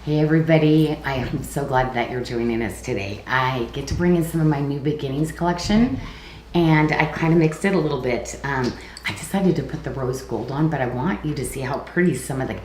Hey everybody, I am so glad that you're joining us today. I get to bring in some of my new beginnings collection and I kind of mixed it a little bit. I decided to put the rose gold on, but I want you to see how pretty some of the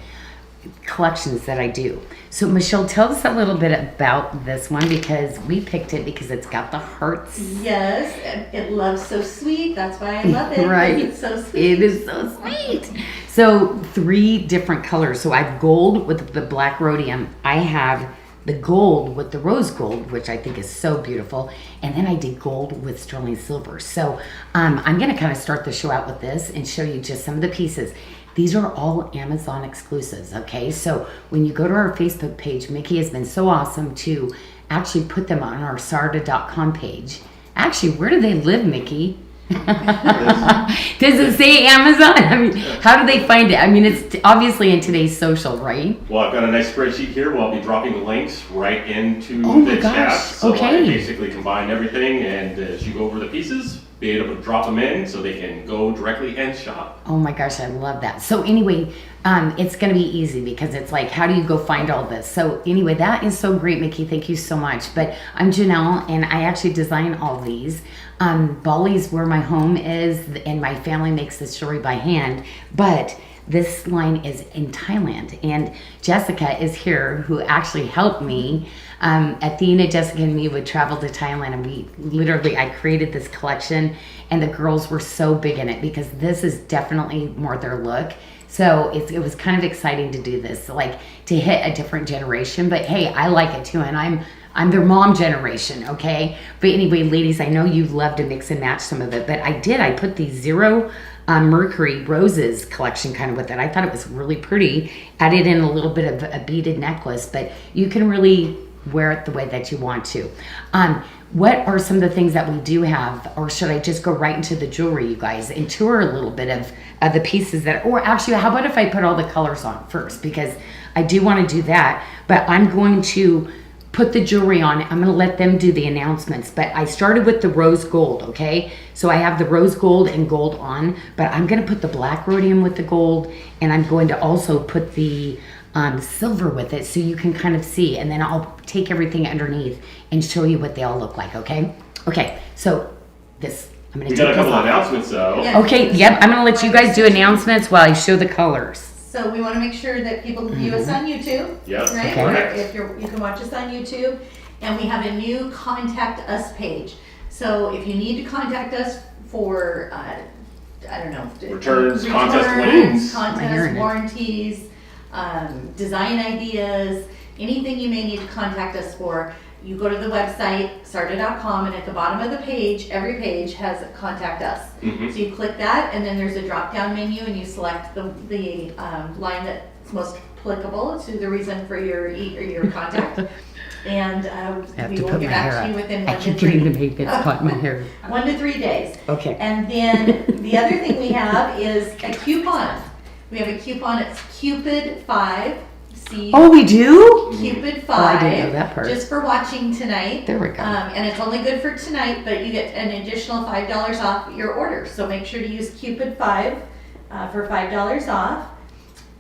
collections that I do. So Michelle, tell us a little bit about this one because we picked it because it's got the hearts. Yes, it loves so sweet. That's why I love it. Right. It's so sweet. It is so sweet. So 3 different colors. So I have gold with the black rhodium. I have the gold with the rose gold, which I think is so beautiful. And then I did gold with sterling silver. So I'm going to kind of start the show out with this and show you just some of the pieces. These are all Amazon exclusives, okay? So when you go to our Facebook page, Mickey has been so awesome to actually put them on our sarda.com page. Actually, where do they live, Mickey? Does it say Amazon? I mean, how do they find it? I mean, it's obviously in today's social, right? Well, I've got a nice spreadsheet here where I'll be dropping the links right into the chat. So Okay. I basically combine everything, and as you go over the pieces, be able to drop them in so they can go directly and shop. Oh my gosh, I love that. So anyway, it's going to be easy because it's like, how do you go find all this? So anyway, that is so great, Mickey. Thank you so much. But I'm Janyl, and I actually design all these. Bali's where my home is, and my family makes this jewelry by hand. But this line is in Thailand, and Jessica is here, who actually helped me. Athena, Jessica, and me would travel to Thailand, and I created this collection, and the girls were so big in it because this is definitely more their look. So it was kind of exciting to do this, like to hit a different generation. But hey, I like it too, and I'm their mom generation, okay? But anyway, ladies, I know you love to mix and match some of it, but I put the Zero Mercury Roses collection kind of with it. I thought it was really pretty. Added in a little bit of a beaded necklace, but you can really wear it the way that you want to. What are some of the things that we do have, or should I just go right into the jewelry, you guys, and tour a little bit of the pieces that, or actually, how about if I put all the colors on first, because I do want to do that, but I'm going to put the jewelry on. I'm going to let them do the announcements, but I started with the rose gold, okay? So I have the rose gold and gold on, but I'm going to put the black rhodium with the gold, and I'm going to also put the silver with it so you can kind of see, and then I'll take everything underneath and show you what they all look like, okay? Okay, so this, I'm going to We take got a couple this off. announcements though. Yeah. Okay, yep, I'm going to let you guys do announcements while I show the colors. So we want to make sure that people view us on YouTube. Yes, Right? Okay. correct. If you can watch us on YouTube, and we have a new contact us page. So if you need to contact us for, I don't know, Returns, contest wins. I'm hearing Contests, it. warranties, design ideas, anything you may need to contact us for, you go to the website, sarda.com, and at the bottom of the page, every page has contact us. Mhm. So you click that, and then there's a drop-down menu, and you select the line that's most applicable to the reason for your contact. And I have we to will put get my hair back to you up. within I 1 to keep getting 3. the makeup caught in my hair. 1 to 3 days. Okay. And then the other thing we have is a coupon. We have a coupon, it's Cupid 5. Oh, we do? Cupid 5. Oh, I didn't know that part. Just for watching tonight. There we go. And it's only good for tonight, but you get an additional $5 off your order. So make sure to use Cupid 5 for $5 off.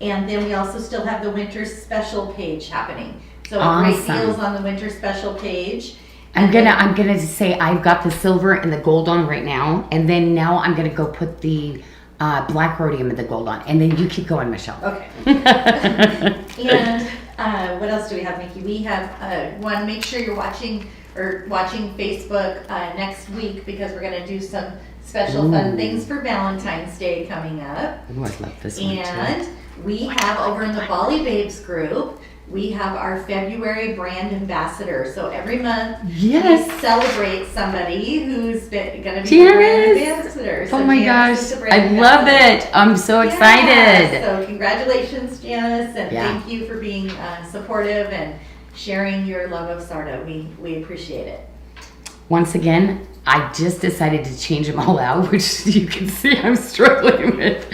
And then we also still have the winter special page happening. So great Awesome. deals on the winter special page. I'm gonna say I've got the silver and the gold on right now, and then now I'm gonna go put the black rhodium and the gold on, and then you keep going, Michelle. Okay. And what else do we have, Mickey? We have want to make sure you're watching Facebook next week because we're going to do some special fun Ooh. things for Valentine's Day coming up. Ooh, I love this one too. And we have over in the Bali Babes group, we have our February brand ambassador. So every month Yes. we celebrate somebody who's going to be the brand Janice! ambassador. Oh So my Janice gosh, is the brand I love ambassador. it. I'm so Yeah, excited. so congratulations, Janice, and Yeah. thank you for being supportive and sharing your love of Sarda. We appreciate it. Once again, I just decided to change them all out, which you can see I'm struggling with.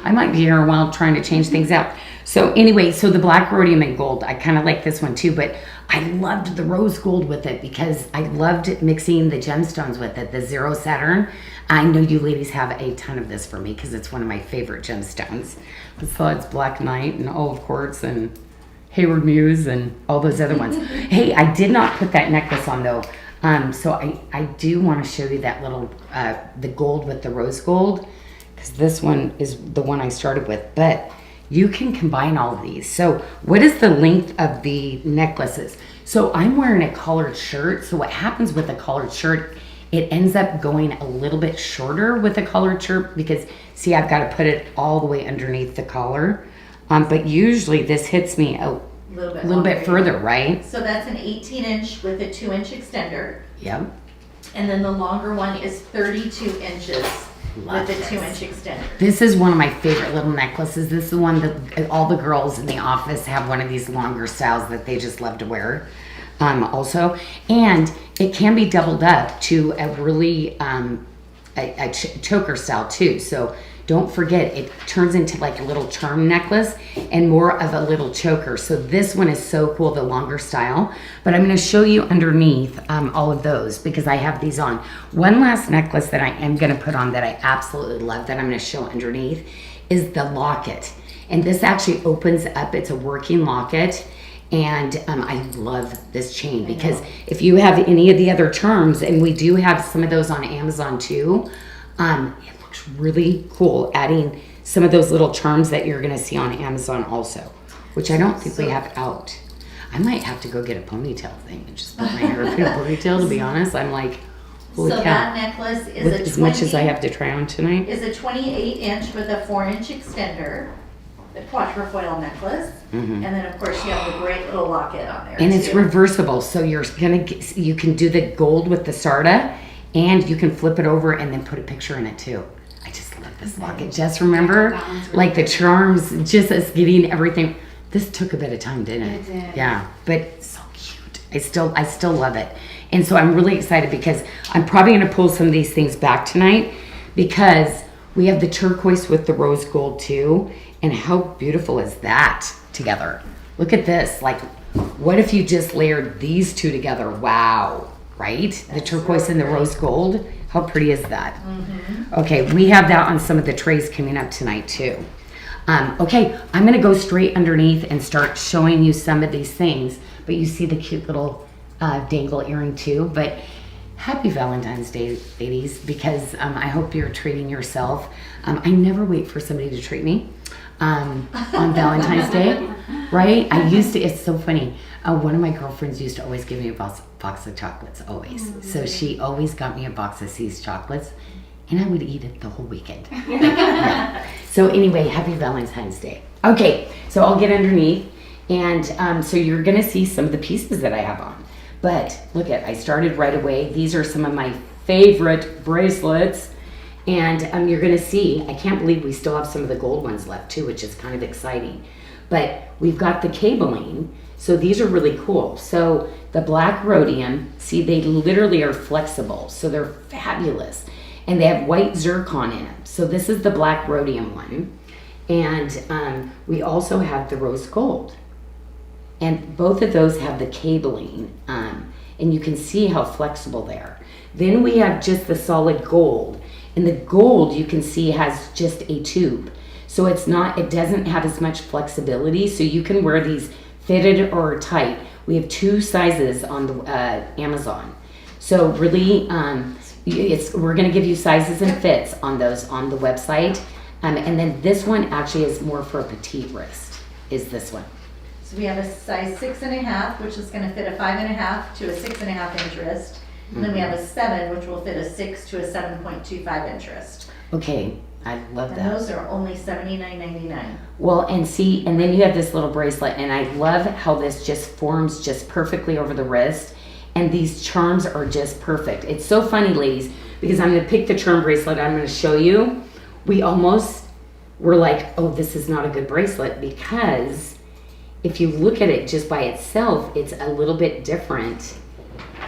I might be here a while trying to change things out. So anyway, so the black rhodium and gold, I kind of like this one too, but I loved the rose gold with it because I loved mixing the gemstones with it, the Zero Saturn. I know you ladies have a ton of this for me because it's one of my favorite gemstones. Besides Black Knight and Olive Quartz and Hayward Muse and all those other ones. Hey, I did not put that necklace on though. So I do want to show you that little, the gold with the rose gold, because this one is the one I started with, but you can combine all of these. So what is the length of the necklaces? So I'm wearing a collared shirt. So what happens with a collared shirt, it ends up going a little bit shorter with a collared shirt because see, I've got to put it all the way underneath the collar. But usually this hits me a little bit further, right? So that's an 18-inch with a 2-inch extender. Yep. And then the longer one is 32 inches Love with a this. 2-inch extender. This is one of my favorite little necklaces. This is the one that all the girls in the office have one of these longer styles that they just love to wear also. And it can be doubled up to a really choker style too. So don't forget, it turns into like a little charm necklace and more of a little choker. So this one is so cool, the longer style. But I'm going to show you underneath all of those because I have these on. One last necklace that I am going to put on that I absolutely love that I'm going to show underneath is the locket. And this actually opens up. It's a working locket. And I love this chain because if you have any of the other charms, and we do have some of those on Amazon too, it looks really cool adding some of those little charms that you're going to see on Amazon also, which I don't think we have out. I might have to go get a ponytail thing and just put my hair in a ponytail, to be honest. I'm like, holy so cow. that necklace is With a as much as I have to try on tonight. is a 28-inch with a 4-inch extender, the quatrefoil necklace, and then of course you have the great little locket on there. And it's too. reversible, so you can do the gold with the Sarda, and you can flip it over and then put a picture in it too. I just love this locket. Just remember, like the charms, just us getting everything. This took a bit of time, didn't it? It did. Yeah, but it's so cute. I still love it, and so I'm really excited because I'm probably going to pull some of these things back tonight because we have the turquoise with the rose gold too. And how beautiful is that together? Look at this. Like, what if you just layered these two together? Wow, right? The turquoise and the rose gold. How pretty is that? Okay, we have that on some of the trays coming up tonight too. Okay, I'm gonna go straight underneath and start showing you some of these things. But you see the cute little dangle earring too. But happy Valentine's Day, ladies, because I hope you're treating yourself. I never wait for somebody to treat me. On Valentine's Day, right? I used to, it's so funny. One of my girlfriends used to always give me a box of chocolates, always. So she always got me a box of C's chocolates, and I would eat it the whole weekend. Yeah. So anyway, happy Valentine's Day. Okay, so I'll get underneath, and so you're gonna see some of the pieces that I have on. But look at, I started right away. These are some of my favorite bracelets. And you're going to see, I can't believe we still have some of the gold ones left too, which is kind of exciting. But we've got the cabling. So these are really cool. So the black rhodium, see, they literally are flexible. So they're fabulous. And they have white zircon in them. So this is the black rhodium one. And we also have the rose gold. And both of those have the cabling. And you can see how flexible they are. Then we have just the solid gold. And the gold, you can see, has just a tube. So it doesn't have as much flexibility. So you can wear these fitted or tight. We have 2 sizes on the Amazon. So really, we're going to give you sizes and fits on those on the website. And then this one actually is more for a petite wrist, is this one. So we have a size 6.5, which is going to fit a 5.5 to a 6.5 inch wrist. And then we have a 7, which will fit a 6 to a 7.25 inch wrist. Okay, I love And that. those are only $79.99. Well, and see, and then you have this little bracelet, and I love how this just forms just perfectly over the wrist, and these charms are just perfect. It's so funny, ladies, because I'm going to pick the charm bracelet I'm going to show you. We almost were like, oh, this is not a good bracelet, because if you look at it just by itself, it's a little bit different.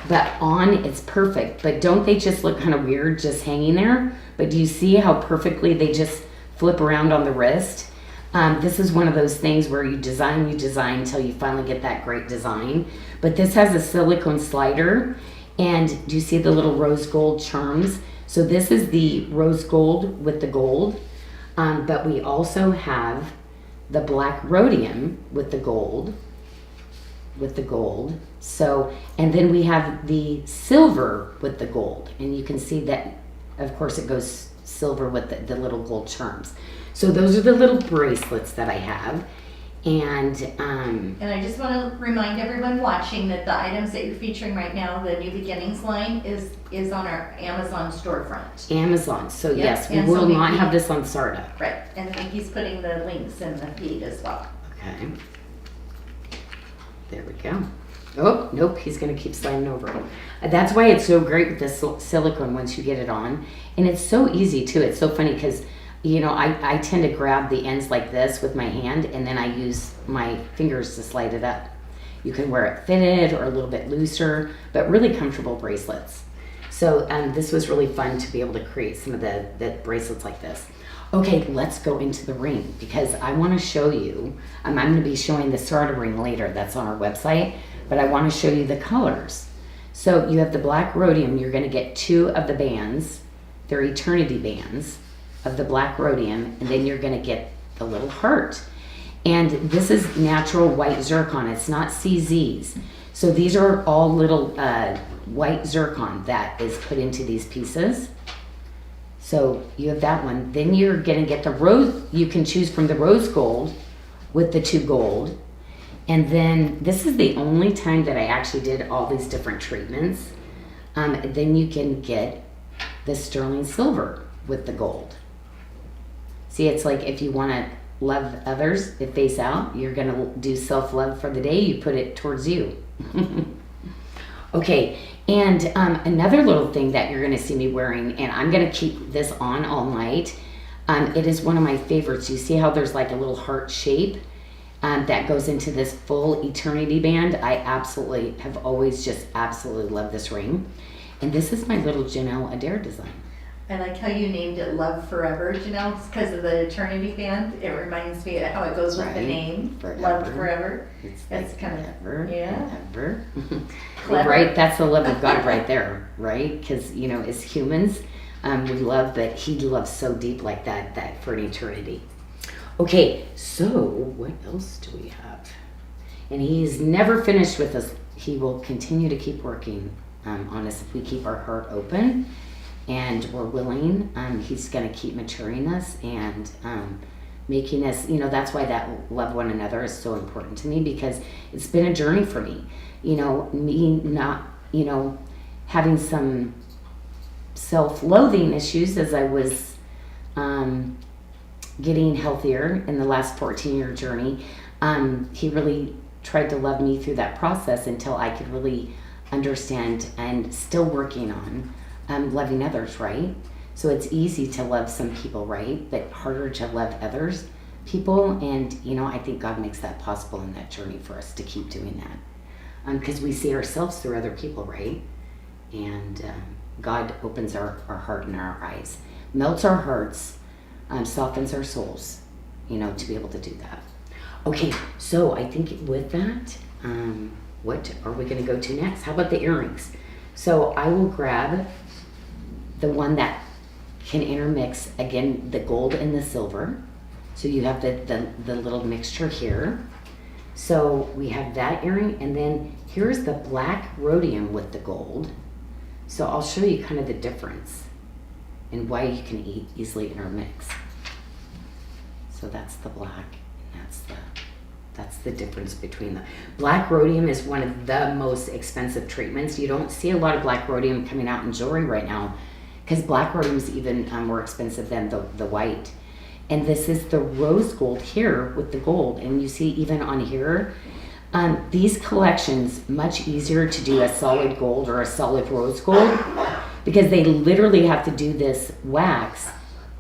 But on, it's perfect. But don't they just look kind of weird just hanging there? But do you see how perfectly they just flip around on the wrist? This is one of those things where you design until you finally get that great design. But this has a silicone slider. And do you see the little rose gold charms? So this is the rose gold with the gold. But we also have the black rhodium with the gold. with the gold. So, and then we have the silver with the gold. And you can see that, of course, it goes silver with the little gold charms. So those are the little bracelets that I have. And I just want to remind everyone watching that the items that you're featuring right now, the New Beginnings line, is on our Amazon storefront. Amazon. So Yep. yes, we And so will not Mickey- have this on Sarda. Right, and Mickey's putting the links in the feed as well. Okay. There we go. Oh, nope, he's going to keep sliding over. That's why it's so great with this silicone once you get it on. And it's so easy too. It's so funny because, you know, I tend to grab the ends like this with my hand and then I use my fingers to slide it up. You can wear it fitted or a little bit looser, but really comfortable bracelets. So this was really fun to be able to create some of the bracelets like this. Okay, let's go into the ring because I want to show you, I'm going to be showing the Sarda ring later, that's on our website, but I want to show you the colors. So you have the black rhodium, you're going to get 2 of the bands, they're eternity bands of the black rhodium, and then you're going to get the little heart. And this is natural white zircon, it's not CZs. So these are all little white zircon that is put into these pieces. So you have that one. Then you're going to get the rose. You can choose from the rose gold with the 2 gold. And then this is the only time that I actually did all these different treatments. Then you can get the sterling silver with the gold. See, it's like if you want to love others, it face out. You're going to do self-love for the day. You put it towards you. Okay. And another little thing that you're going to see me wearing, and I'm going to keep this on all night, it is one of my favorites. You see how there's like a little heart shape that goes into this full eternity band? I absolutely have always just absolutely loved this ring. And this is my little Janyl Adair design. I like how you named it Love Forever, Janyl, because of the eternity band. It reminds me of how it goes with the Right. name, Forever. Love Forever. It's That's like kind of, forever, yeah. forever. Clever. Right? That's the love of God right there, right? Because, you know, as humans, we love, but he loves so deep like that for an eternity. Okay, so what else do we have? And he's never finished with us. He will continue to keep working on us if we keep our heart open and we're willing. He's going to keep maturing us and making us, you know, that's why that love one another is so important to me, because it's been a journey for me. You know, me not, you know, having some self-loathing issues as I was getting healthier in the last 14-year journey. He really tried to love me through that process until I could really understand, and still working on loving others, right? So it's easy to love some people, right? But harder to love others people. And, you know, I think God makes that possible in that journey for us to keep doing that. Because we see ourselves through other people, right? And God opens our heart and our eyes, melts our hearts, softens our souls, you know, to be able to do that. Okay, so I think with that, what are we going to go to next? How about the earrings? So I will grab the one that can intermix, again, the gold and the silver. So you have the little mixture here. So we have that earring, and then here's the black rhodium with the gold. So I'll show you kind of the difference and why you can easily intermix. So that's the black, and that's the difference between the black rhodium is one of the most expensive treatments. You don't see a lot of black rhodium coming out in jewelry right now, because black rhodium is even more expensive than the white. And this is the rose gold here with the gold. And you see even on here, these collections, much easier to do a solid gold or a solid rose gold, because they literally have to do this wax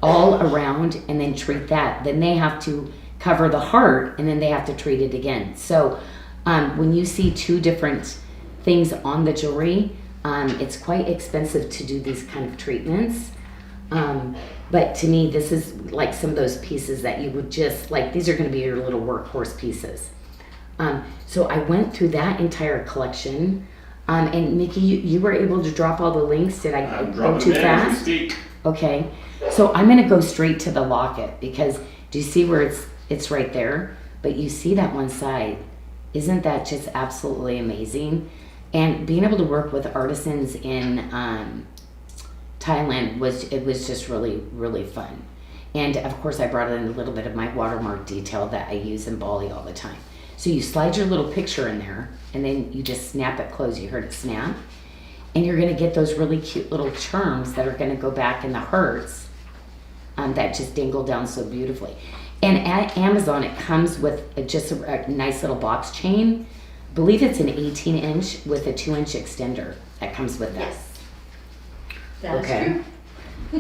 all around and then treat that. Then they have to cover the heart and then they have to treat it again. So when you see 2 different things on the jewelry, it's quite expensive to do these kind of treatments. But to me, this is like some of those pieces that you would just, like, these are going to be your little workhorse pieces. So I went through that entire collection. And Mickey, you were able to drop all the links. Did I go too fast? Okay. So I'm going to go straight to the locket, because do you see where it's right there? But you see that one side Isn't that just absolutely amazing? And being able to work with artisans in Thailand was just really, really fun. And of course I brought in a little bit of my watermark detail that I use in Bali all the time. So you slide your little picture in there and then you just snap it closed. You heard it snap. And you're gonna get those really cute little charms that are gonna go back in the hearts that just dangle down so beautifully. And at Amazon, it comes with just a nice little box chain. I believe it's an 18-inch with a 2-inch extender that comes with that. Yes. That is true.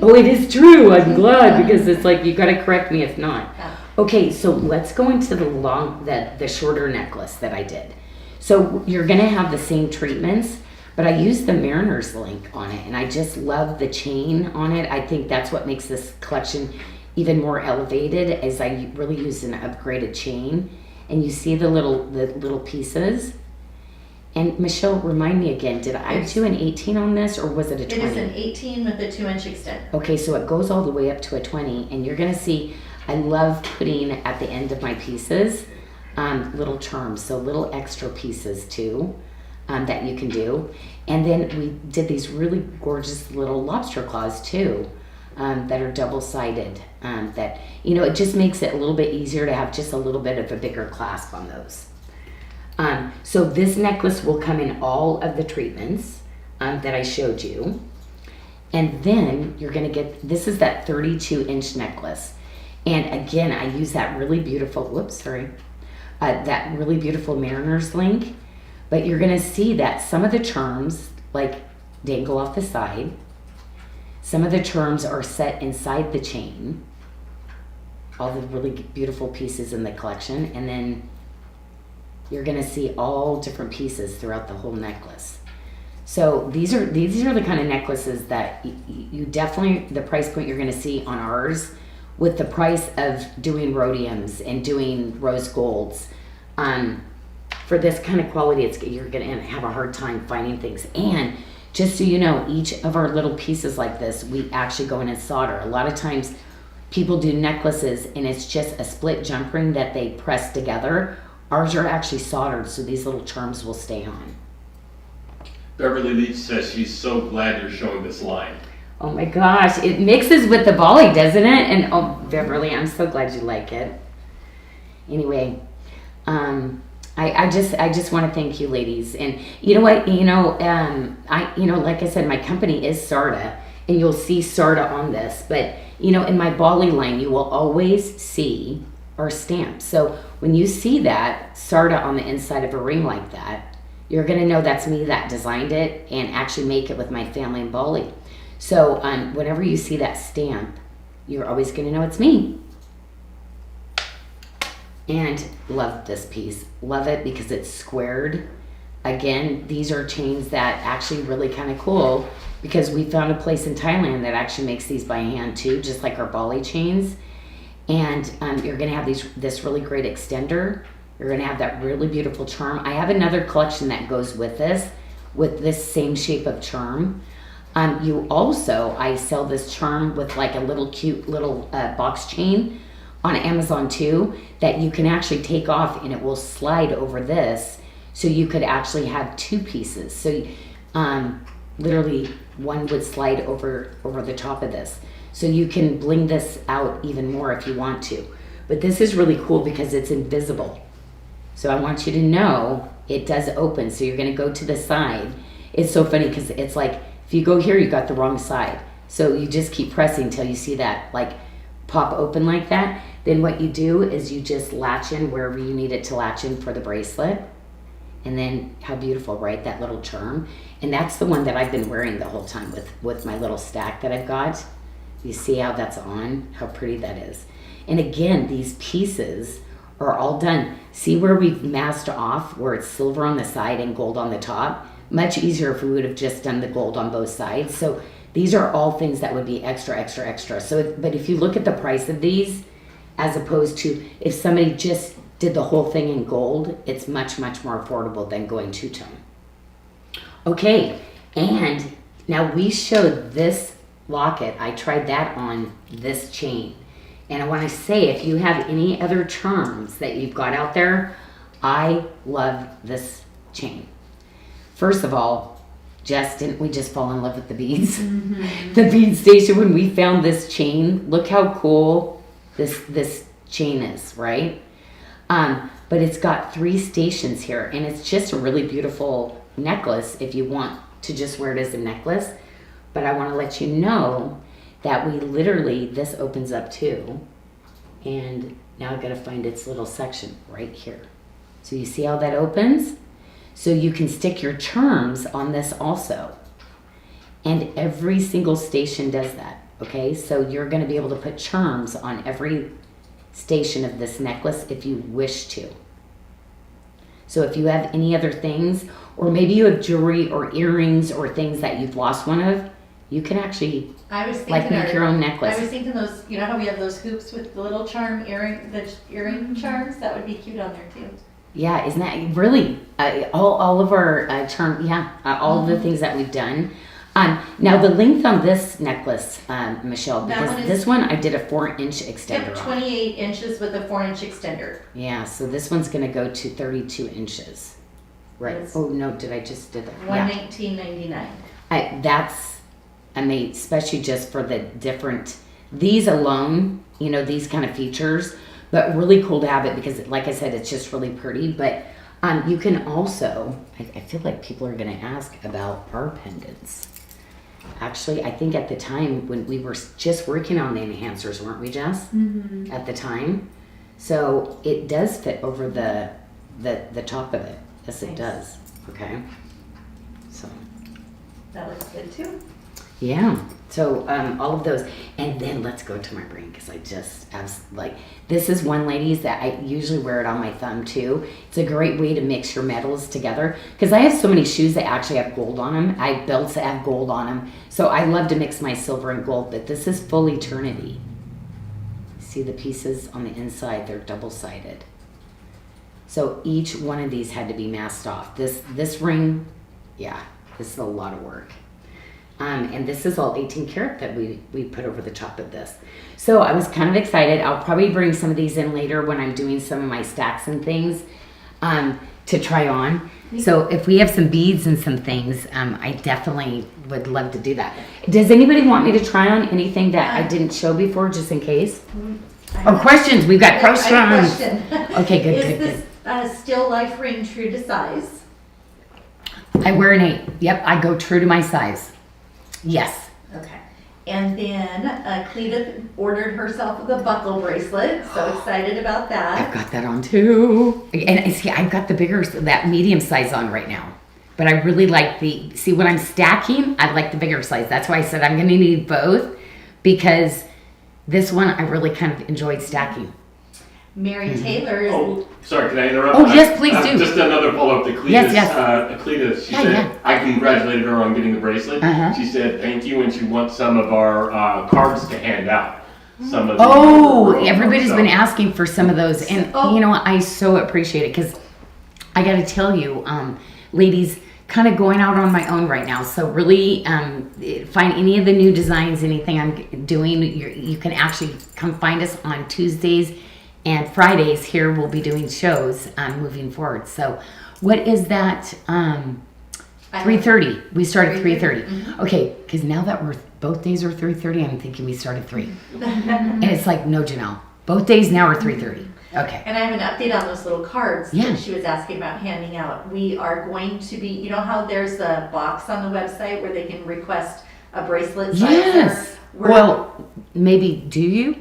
Oh, it is true. I'm glad because it's like you got to correct me if not. Yeah. Okay, so let's go into the shorter necklace that I did. So you're gonna have the same treatments, but I used the Mariner's link on it, and I just love the chain on it. I think that's what makes this collection even more elevated, as I really used an upgraded chain. And you see the little pieces. And Michelle, remind me again, did I do an 18 on this or was it a 20? It is an 18 with a 2-inch extender. Okay, so it goes all the way up to a 20, and you're gonna see, I love putting at the end of my pieces little charms, so little extra pieces too that you can do. And then we did these really gorgeous little lobster claws too that are double-sided. That, you know, it just makes it a little bit easier to have just a little bit of a bigger clasp on those. So this necklace will come in all of the treatments that I showed you. And then you're gonna get, this is that 32-inch necklace. And again, I use that really beautiful, that really beautiful Mariner's link. But you're gonna see that some of the charms like dangle off the side. Some of the charms are set inside the chain. All the really beautiful pieces in the collection. And then you're gonna see all different pieces throughout the whole necklace. So these are the kind of necklaces that you definitely, the price point you're gonna see on ours with the price of doing rhodiums and doing rose golds. For this kind of quality, you're gonna have a hard time finding things. And just so you know, each of our little pieces like this, we actually go in and solder. A lot of times people do necklaces and it's just a split jump ring that they press together. Ours are actually soldered, so these little charms will stay on. Beverly Leach says she's so glad you're showing this line. Oh my gosh, it mixes with the Bali, doesn't it? And oh, Beverly, I'm so glad you like it. Anyway, I just want to thank you, ladies. And you know what? Like I said, my company is Sarda, and you'll see Sarda on this. But in my Bali line, you will always see our stamp. So when you see that Sarda on the inside of a ring like that, you're gonna know that's me that designed it and actually make it with my family in Bali. So whenever you see that stamp, you're always gonna know it's me. And love this piece. Love it because it's squared. Again, these are chains that actually really kind of cool because we found a place in Thailand that actually makes these by hand too, just like our Bali chains. And you're gonna have this really great extender. You're gonna have that really beautiful charm. I have another collection that goes with this same shape of charm. I sell this charm with like a little cute little box chain on Amazon too, that you can actually take off and it will slide over this. So you could actually have two pieces. So literally one would slide over the top of this. So you can bling this out even more if you want to. But this is really cool because it's invisible. So I want you to know it does open. So you're gonna go to the side. It's so funny because it's like, if you go here, you got the wrong side. So you just keep pressing until you see that like pop open like that. Then what you do is you just latch in wherever you need it to latch in for the bracelet. And then how beautiful, right? That little charm. And that's the one that I've been wearing the whole time with my little stack that I've got. You see how that's on? How pretty that is. And again, these pieces are all done. See where we've masked off where it's silver on the side and gold on the top? Much easier if we would have just done the gold on both sides. So these are all things that would be extra, extra, extra. But if you look at the price of these, as opposed to if somebody just did the whole thing in gold, it's much, much more affordable than going two-tone. Okay, and now we showed this locket. I tried that on this chain. And I want to say, if you have any other charms that you've got out there, I love this chain. First of all, Jess, didn't we just fall in love with the beads? Mm-hmm. The bead station, when we found this chain, look how cool this chain is, right? But it's got 3 stations here, and it's just a really beautiful necklace if you want to just wear it as a necklace. But I want to let you know that we literally, this opens up too, and now I've got to find its little section right here. So you see how that opens? So you can stick your charms on this also. And every single station does that, okay? So you're going to be able to put charms on every station of this necklace if you wish to. So if you have any other things, or maybe you have jewelry or earrings or things that you've lost one of, you can actually I was thinking like make your own necklace. I was thinking those, you know how we have those hoops with the little charm earring, the earring charms? That would be cute on there too. Yeah, isn't that really all of our charm? Yeah, all of the things that we've done. Now the length on this necklace, Michelle, That because one is- this one I did a 4-inch extender Yep, on. 28 inches with a 4-inch extender. Yeah, so this one's gonna go to 32 inches. Right. Yes. Oh no, did I just did that? Yeah. $119.99. That's amazing, especially just for the different, these alone, you know, these kind of features, but really cool to have it because like I said, it's just really pretty. But you can also, I feel like people are going to ask about our pendants. Actually, I think at the time when we were just working on the enhancers, weren't we, Jess? Mm-hmm. At the time. So it does fit over the top of it. Yes, it Nice. does. Okay. So. That looks good too. Yeah. So all of those, and then let's go to my ring because I just like this is one, ladies, that I usually wear it on my thumb too. It's a great way to mix your metals together because I have so many shoes that actually have gold on them. I have belts that have gold on them, so I love to mix my silver and gold. But this is full eternity. See the pieces on the inside; they're double-sided. So each one of these had to be masked off. This ring, yeah, this is a lot of work. And this is all 18 karat that we put over the top of this. So I was kind of excited. I'll probably bring some of these in later when I'm doing some of my stacks and things to try on. So if we have some beads and some things, I definitely would love to do that. Does anybody want me to try on anything that I didn't show before just in case? Oh, questions. We've got questions. I have a question. Okay, good, Is good, this still life ring true to size? I wear an 8. Yep, I go true to my size. Yes. Okay. And then Cleta ordered herself the buckle bracelet. So excited about that. I've got that on too. And I see, I've got the bigger, that medium size on right now. But I really like see when I'm stacking, I like the bigger size. That's why I said I'm going to need both because this one I really kind of enjoyed stacking. Mary Taylor is. Oh, sorry, can I interrupt? Oh, yes, please do. Just another follow-up to Cleta's. Yes. Cleta, she Yeah, said, yeah. I congratulated her on getting the bracelet. Uh-huh. She said thank you, and she wants some of our cards to hand out. Some of the Everybody's been asking for some of those. And you know what? I so appreciate it because I got to tell you, ladies, kind of going out on my own right now. So really find any of the new designs, anything I'm doing, you can actually come find us on Tuesdays and Fridays. Here we'll be doing shows moving forward. So what is that? 3:30. We start at 3:30. Mm-hmm. Okay, because now that both days are 3:30, I'm thinking we start at 3. And it's like, no, Janyl. Both days now are 3:30. Okay. And I have an update on those little cards Yeah. that she was asking about handing out. We are going to be, you know how there's a box on the website where they can request a bracelet size? Yes. Well, maybe do you?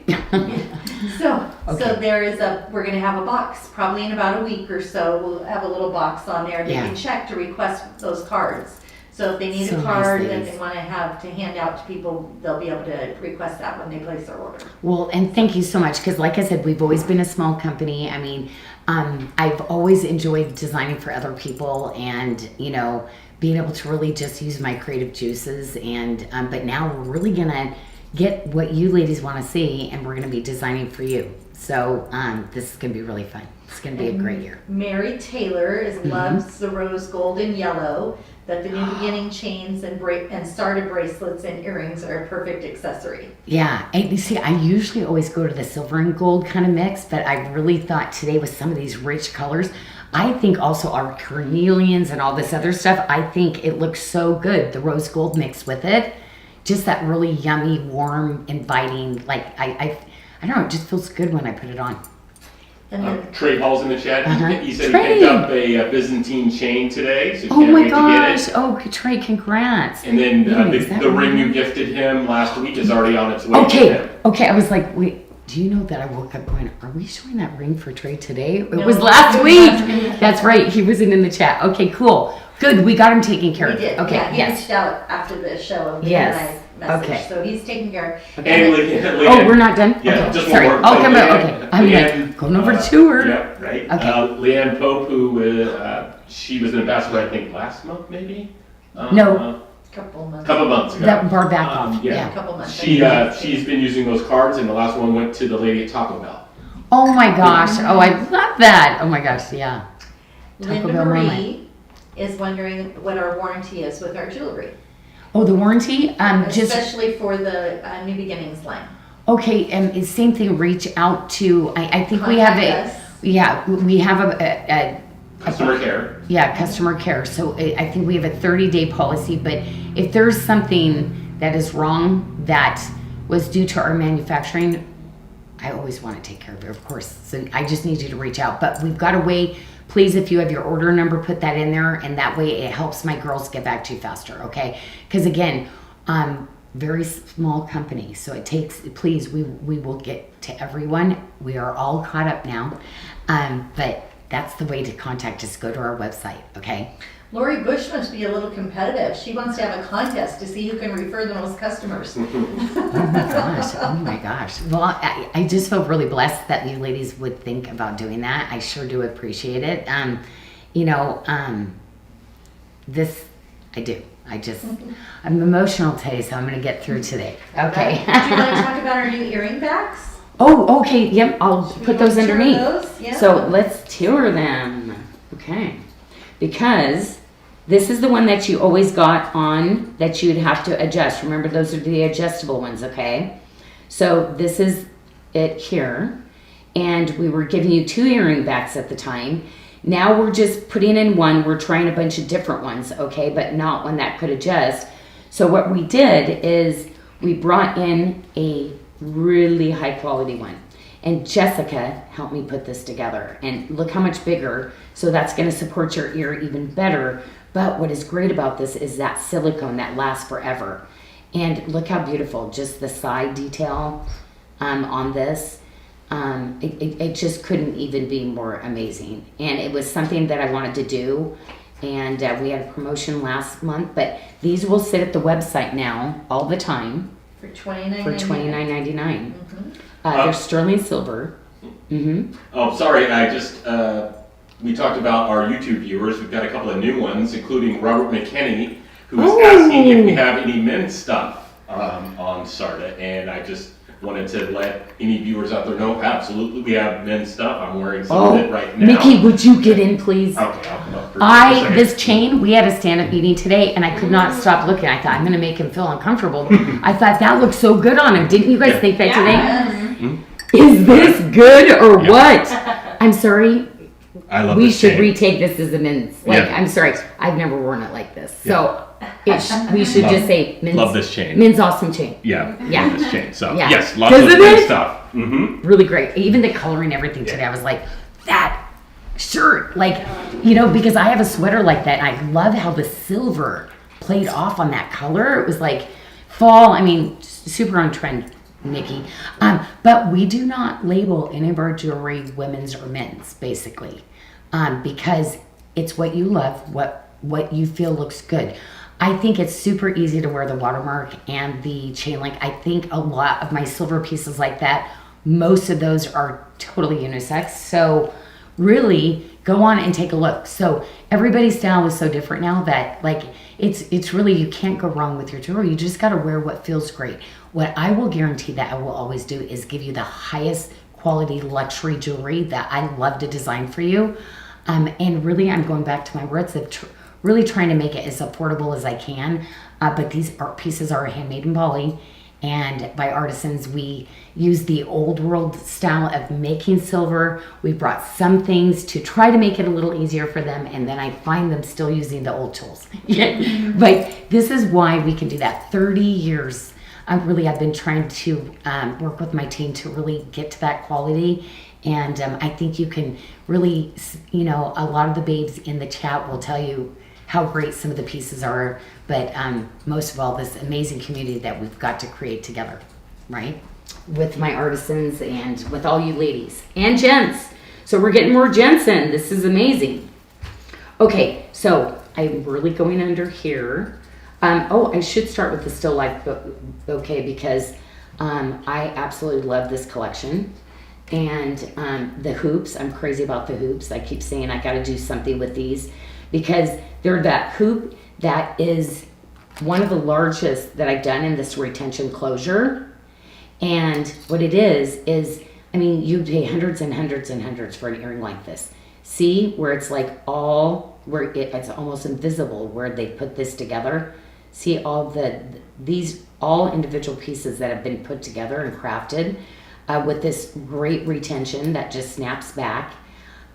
So Okay. we're going to have a box probably in about a week or so. We'll have a little box on there. They Yeah. can check to request those cards. So if they need So a nice, card that ladies. they want to have to hand out to people, they'll be able to request that when they place their order. Well, and thank you so much because, like I said, we've always been a small company. I mean, I've always enjoyed designing for other people, and being able to really just use my creative juices. And but now we're really gonna get what you ladies want to see, and we're gonna be designing for you. So this is gonna be really fun. It's gonna be a great year. Mary Taylor loves the rose gold and yellow. That the new beginning chains and starter bracelets and earrings are a perfect accessory. Yeah, and you see, I usually always go to the silver and gold kind of mix, but I really thought today with some of these rich colors, I think also our carnelians and all this other stuff, I think it looks so good. The rose gold mixed with it. Just that really yummy, warm, inviting, like, I don't know, it just feels good when I put it on. And then, Trey Hall's in the chat. Uh-huh. He said Trey. he picked up a Byzantine chain today, so he Oh can't my wait to gosh. get it. Oh, Trey, congrats. And then Is that the ring right? you gifted him last week is already on its way to Okay, him. okay. I was like, wait, do you know that I woke up going, are we showing that ring for Trey today? It No, was it last was week. last week. That's right. He wasn't in the chat. Okay, cool. Good. We got him taken care we of. did, Okay, yeah, he yes. reached out after the show of the Yes. message, Okay. so he's taken care of. And Oh, we're not done? Yeah, Okay, just sorry. one more. I'll come back. Leanne- Okay. I'm Leanne, like, going over to her. Yeah, right. Okay. Leanne Pope, who she was an ambassador, I think, last month, maybe? No. Couple months. Couple months ago. That bar back off. yeah. Yeah. Couple months. She's been using those cards, and the last one went to the lady at Taco Bell. Oh my gosh. Oh, I love that. Oh my gosh. Yeah. Taco Linda Bell Marie moment. is wondering what our warranty is with our jewelry, Oh, the warranty? Just especially for the New Beginnings line. okay. It's same thing. Reach out to. I think we have Contact a. us. Yeah, we have a Customer care. yeah, customer care. So I think we have a 30-day policy, but if there's something that is wrong that was due to our manufacturing, I always want to take care of it, of course. So I just need you to reach out. But we've got a way, please, if you have your order number, put that in there, and that way it helps my girls get back to you faster, okay? Because again, very small company, so it takes, please, we will get to everyone. We are all caught up now, but that's the way to contact us. Go to our website, okay? Lori Bush must be a little competitive. She wants to have a contest to see who can refer the most customers. Oh my gosh, oh my gosh. Well, I just feel really blessed that you ladies would think about doing that. I sure do appreciate it. This, I do. I'm emotional today, so I'm going to get through today. Okay. Would you want to talk about our new earring backs? Oh, okay. Yep, I'll Should we put those tour underneath. those? Yeah. So let's tour them. Okay. Because this is the one that you always got on that you'd have to adjust. Remember, those are the adjustable ones, okay? So this is it here. And we were giving you 2 earring backs at the time. Now we're just putting in one. We're trying a bunch of different ones, okay? But not one that could adjust. So what we did is we brought in a really high quality one. And Jessica helped me put this together. And look how much bigger. So that's going to support your ear even better. But what is great about this is that silicone that lasts forever. And look how beautiful. Just the side detail on this. It just couldn't even be more amazing. And it was something that I wanted to do. And we had a promotion last month. But these will sit at the website now all the time. For $29.99. For $29.99. Mm-hmm. They're sterling silver. Mm-hmm. Oh, sorry, we talked about our YouTube viewers. We've got a couple of new ones, including Robert McKinney, who was asking if we have any men's stuff on Sarda, and I just wanted to let any viewers out there know, absolutely, we have men's stuff. I'm wearing some of it right now. Mickey, would you get in, please? Okay, I'll come up for just a second. This chain, we had a stand-up meeting today, and I could not stop looking. I thought, I'm going to make him feel uncomfortable. I thought, that looks so good on him. Didn't you guys think that today? Is this good or what? I'm sorry. I love We this should chain. retake this as a men's. Like, Yeah. I'm sorry. I've never worn it like this. So we should just say men's. Love this chain. Men's awesome chain. Yeah, Yeah. love this chain. So, Yeah. yes, lots Isn't of good it? stuff. Mm-hmm. Really great. Even the coloring, everything today. I was like, that shirt, like, because I have a sweater like that. And I love how the silver played off on that color. It was like fall. I mean, super on trend, Nikki. But we do not label any of our jewelry women's or men's, basically, because it's what you love, what you feel looks good. I think it's super easy to wear the watermark and the chain link. I think a lot of my silver pieces like that, most of those are totally unisex. So really go on and take a look. So everybody's style is so different now that like it's really, you can't go wrong with your jewelry. You just got to wear what feels great. What I will guarantee that I will always do is give you the highest quality luxury jewelry that I love to design for you. And really, I'm going back to my roots of really trying to make it as affordable as I can. But these art pieces are handmade in Bali, And by Artisans, we use the old world style of making silver. We brought some things to try to make it a little easier for them, and then I find them still using the old tools. But this is why we can do that. 30 years. I've been trying to work with my team to really get to that quality. And I think you can really, a lot of the babes in the chat will tell you how great some of the pieces are, but most of all, this amazing community that we've got to create together, right? With my artisans and with all you ladies and gents. So we're getting more gents in. This is amazing. Okay, so I'm really going under here. I should start with the still life bouquet because I absolutely love this collection. And the hoops, I'm crazy about the hoops. I keep saying I got to do something with these because they're that hoop that is one of the largest that I've done in this retention closure. And what it is, you pay hundreds and hundreds and hundreds for an earring like this. See where it's like it's almost invisible where they put this together. See these all individual pieces that have been put together and crafted with this great retention that just snaps back.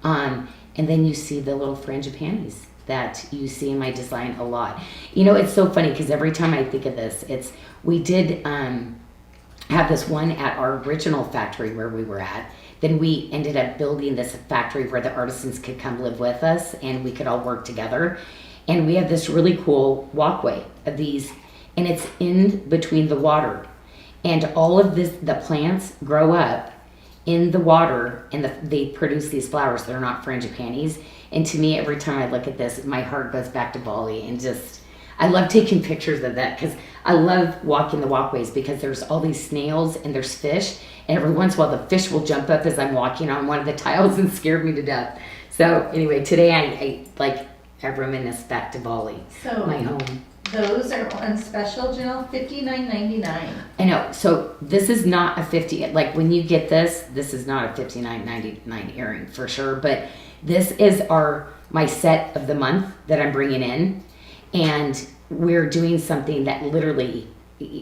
And then you see the little frangipanis that you see in my design a lot. It's so funny because every time I think of this, we did have this one at our original factory where we were at. Then we ended up building this factory where the artisans could come live with us and we could all work together. And we have this really cool walkway of these, and it's in between the water. And all of the plants grow up in the water, and they produce these flowers. They're not frangipanis. And to me, every time I look at this, my heart goes back to Bali. And I love taking pictures of that because I love walking the walkways because there's all these snails and there's fish. And every once in a while, the fish will jump up as I'm walking on one of the tiles and scare me to death. So anyway, today I reminisce back to Bali, my home. Those are on special, Janyl, $59.99. I know. So this is not a 50. Like when you get this is not a $59.99 earring for sure. But this is my set of the month that I'm bringing in, and we're doing something that literally,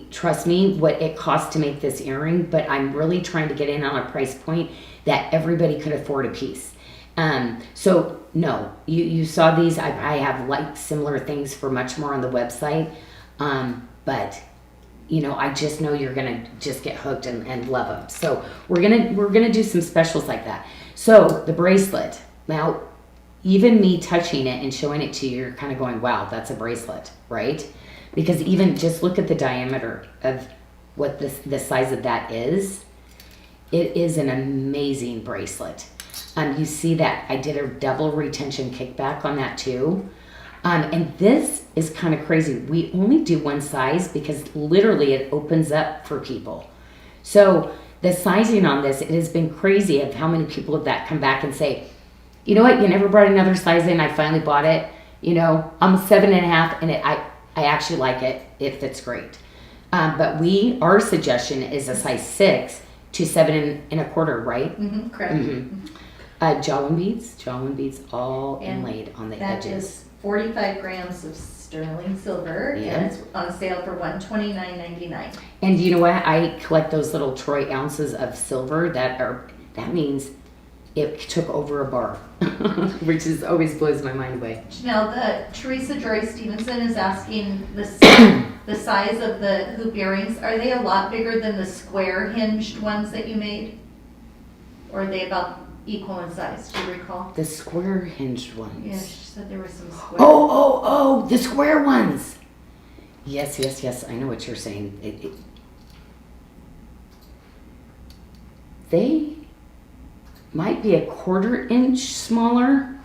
trust me, what it costs to make this earring. But I'm really trying to get in on a price point that everybody could afford a piece. So no, you saw these. I have similar things for much more on the website. But I just know you're going to just get hooked and love them. So we're going to do some specials like that. So the bracelet, now even me touching it and showing it to you, you're kind of going, wow, that's a bracelet, right? Because even just look at the diameter of what the size of that is. It is an amazing bracelet. You see that I did a double retention kickback on that too. And this is kind of crazy. We only do one size because literally it opens up for people. So the sizing on this, it has been crazy of how many people that come back and say, you know what, you never brought another size in. I finally bought it. I'm 7.5 and I actually like it. It fits great. But our suggestion is a size 6 to 7.25, right? Mm-hmm, correct. Mm-hmm. Jawin beads all inlaid on the edges. That is 45 grams of sterling silver, and it's on sale for $129.99. And you know what? I collect those little troy ounces of silver that means it took over a bar, which always blows my mind away. Janyl, Teresa Joy Stevenson is asking the size of the hoop earrings. Are they a lot bigger than the square hinged ones that you made? Or are they about equal in size, do you recall? The square hinged ones. Yeah, she said there were some square. Oh, the square ones. Yes, I know what you're saying. They might be a 1/4 inch smaller,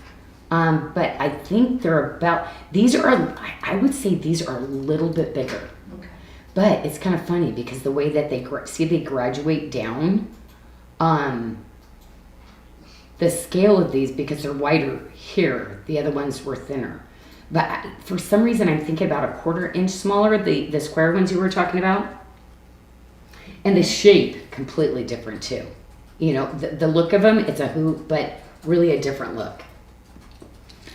but I think they're I would say these are a little bit bigger. Okay. But it's kind of funny because the way that they graduate down, the scale of these, because they're wider here, the other ones were thinner. But for some reason, I'm thinking about a 1/4 inch smaller, the square ones you were talking about. And the shape, completely different too. The look of them, it's a hoop, but really a different look.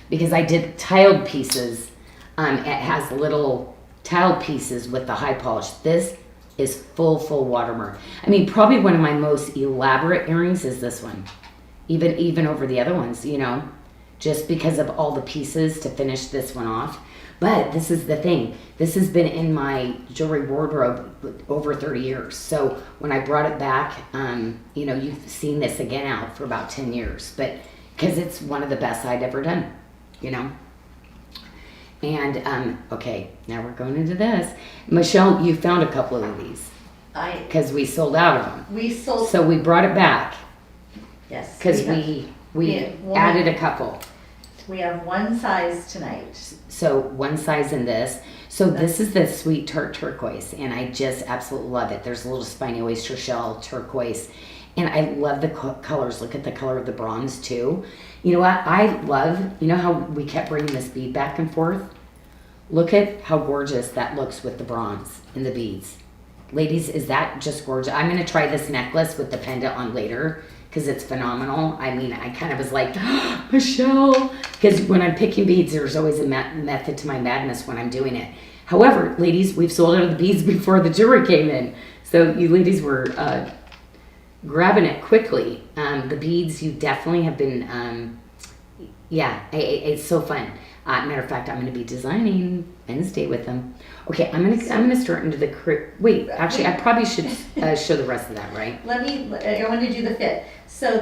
Because I did tiled pieces. It has little tile pieces with the high polish. This is full watermark. I mean, probably one of my most elaborate earrings is this one. Even over the other ones, you know, just because of all the pieces to finish this one off. But this is the thing. This has been in my jewelry wardrobe over 30 years. So when I brought it back, you know, you've seen this again out for about 10 years. But because it's one of the best I'd ever done, you know. And, okay, now we're going into this. Michelle, you found a couple of these. Because we sold out of them. We sold. So we brought it back. Yes. Because we added a couple. We have one size tonight. So one size in this. So this is the Sweet Tart Turquoise, and I just absolutely love it. There's a little spiny oyster shell turquoise, and I love the colors. Look at the color of the bronze too. You know what? I love, you know how we kept bringing this bead back and forth? Look at how gorgeous that looks with the bronze and the beads. Ladies, is that just gorgeous? I'm going to try this necklace with the pendant on later because it's phenomenal. I mean, I kind of was like, oh, Michelle, because when I'm picking beads, there's always a method to my madness when I'm doing it. However, ladies, we've sold out of the beads before the jewelry came in. So you ladies were grabbing it quickly. The beads, you definitely have been, it's so fun. Matter of fact, I'm going to be designing Wednesday with them. Okay, I'm gonna start into the wait. Actually, I probably should show the rest of that, right? I want to do the fit. So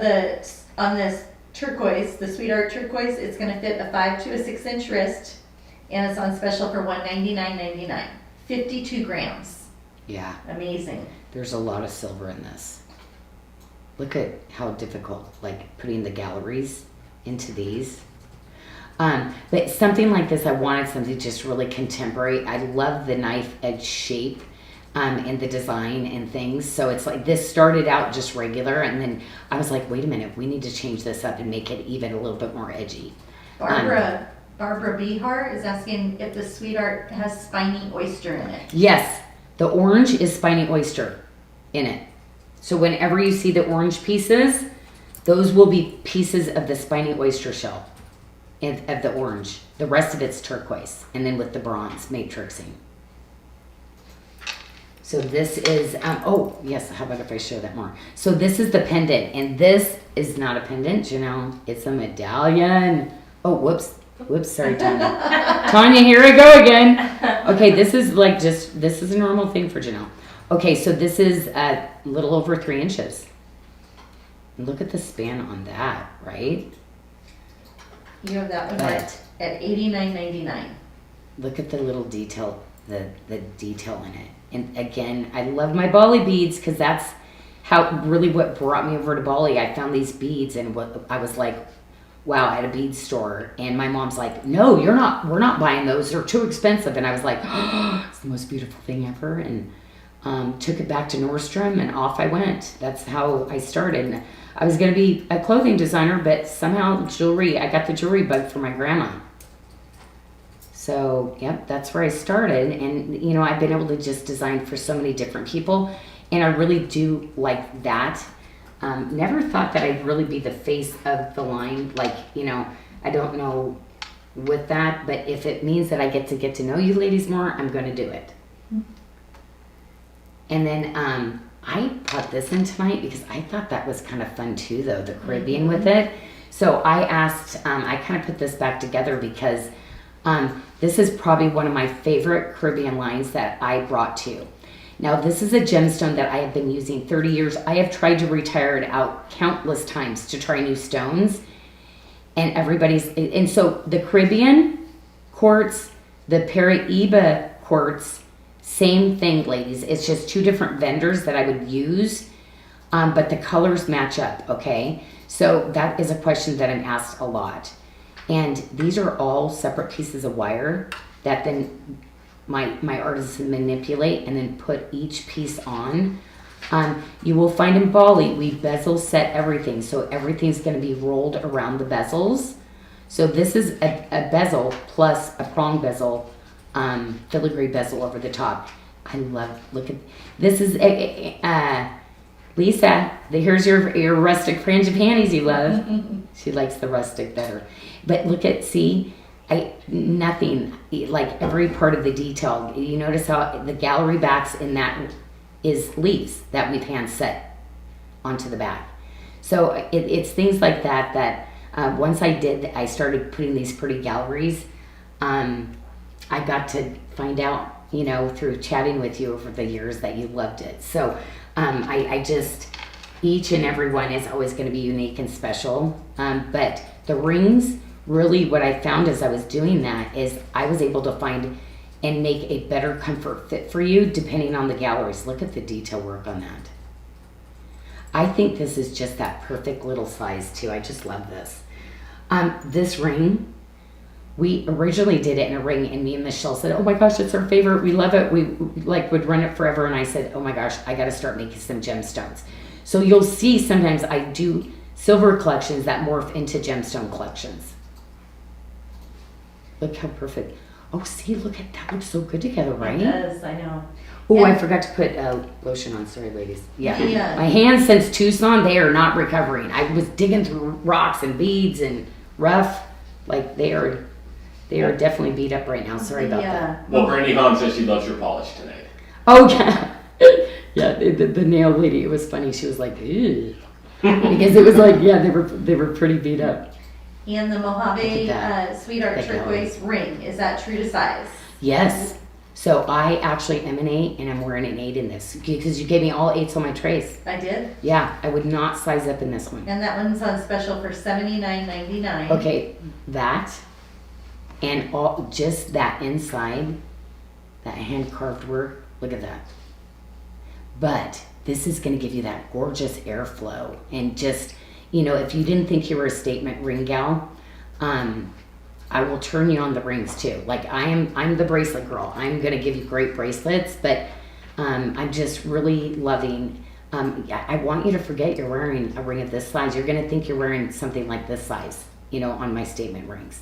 on this turquoise, the Sweetheart turquoise, it's going to fit a 5 to a 6 inch wrist, and it's on special for $199.99. 52 grams. Yeah. Amazing. There's a lot of silver in this. Look at how difficult, like putting the galleries into these. But something like this, I wanted something just really contemporary. I love the knife edge shape and the design and things. So it's like this started out just regular, and then I was like, wait a minute, we need to change this up and make it even a little bit more edgy. Barbara Bihar is asking if the Sweetheart has spiny oyster in it. Yes, the orange is spiny oyster in it. So whenever you see the orange pieces, those will be pieces of the spiny oyster shell. Of the orange. The rest of it's turquoise, and then with the bronze matrixing. So this is, oh yes, how about if I show that more? So this is the pendant, and this is not a pendant, you know, it's a medallion. Oh, whoops, sorry, Tanya. Tanya, here I go again. Okay, this is like this is a normal thing for Janyl. Okay, so this is a little over 3 inches. And look at the span on that, right? You have that one at $89.99. Look at the little detail, the detail in it. And again, I love my Bali beads because that's what brought me over to Bali. I found these beads, and I was like, wow, at a bead store. And my mom's like, no, we're not buying those. They're too expensive. And I was like, oh, it's the most beautiful thing ever. And took it back to Nordstrom, and off I went. That's how I started. And I was going to be a clothing designer, but somehow I got the jewelry bug for my grandma. So, yep, that's where I started. And, you know, I've been able to just design for so many different people. And I really do like that. Never thought that I'd really be the face of the line. Like, you know, I don't know with that. But if it means that I get to know you ladies more, I'm going to do it. And then I brought this in tonight because I thought that was kind of fun too, though, the Caribbean with it. So I asked, I kind of put this back together because this is probably one of my favorite Caribbean lines that I brought to you. Now, this is a gemstone that I have been using 30 years. I have tried to retire it out countless times to try new stones. And so the Caribbean quartz, the Paraíba quartz, same thing, ladies. It's just 2 different vendors that I would use, but the colors match up, okay? So that is a question that I'm asked a lot. And these are all separate pieces of wire that then my artists manipulate and then put each piece on. You will find in Bali, we bezel set everything. So everything's going to be rolled around the bezels. So this is a bezel plus a prong bezel, filigree bezel over the top. I love, look at, this is, Lisa, here's your rustic frangipanis you love. She likes the rustic better. But look at, see, nothing, like every part of the detail. You notice how the gallery backs in that is leaves that we've hand set onto the back. So it's things like that once I started putting these pretty galleries, I got to find out, you know, through chatting with you over the years that you loved it. So I just, each and every one is always going to be unique and special. But the rings, really what I found as I was doing that is I was able to find and make a better comfort fit for you depending on the galleries. Look at the detail work on that. I think this is just that perfect little size too. I just love this. This ring, we originally did it in a ring, and me and Michelle said, oh my gosh, it's our favorite. We love it. We like would run it forever. And I said, oh my gosh, I got to start making some gemstones. So you'll see sometimes I do silver collections that morph into gemstone collections. Look how perfect. Oh, see, look at that. Looks so good together, right? It does, I know. Oh, And- I forgot to put lotion on. Sorry, ladies. Yeah. Yeah. My hands since Tucson, they are not recovering. I was digging through rocks and beads and rough. Like they are definitely beat up right now. Sorry about that. Well, Brandy Hahn says she loves your polish tonight. Oh, yeah. Yeah, the nail lady, it was funny. She was like, ew. Because it was like, yeah, they were pretty beat up. And the Mojave Look at that. Sweetheart That turquoise ring, is that true to size? Yes. So I actually am an 8, and I'm wearing an 8 in this because you gave me all 8s on my trays. I did. Yeah, I would not size up in this one. And that one's on special for $79.99. Okay, that and all just that inside, that hand carved work. Look at that. But this is going to give you that gorgeous airflow, and just, you know, if you didn't think you were a statement ring gal, I will turn you on the rings too. Like I'm the bracelet girl. I'm going to give you great bracelets, but I'm just really loving. I want you to forget you're wearing a ring of this size. You're going to think you're wearing something like this size, you know, on my statement rings.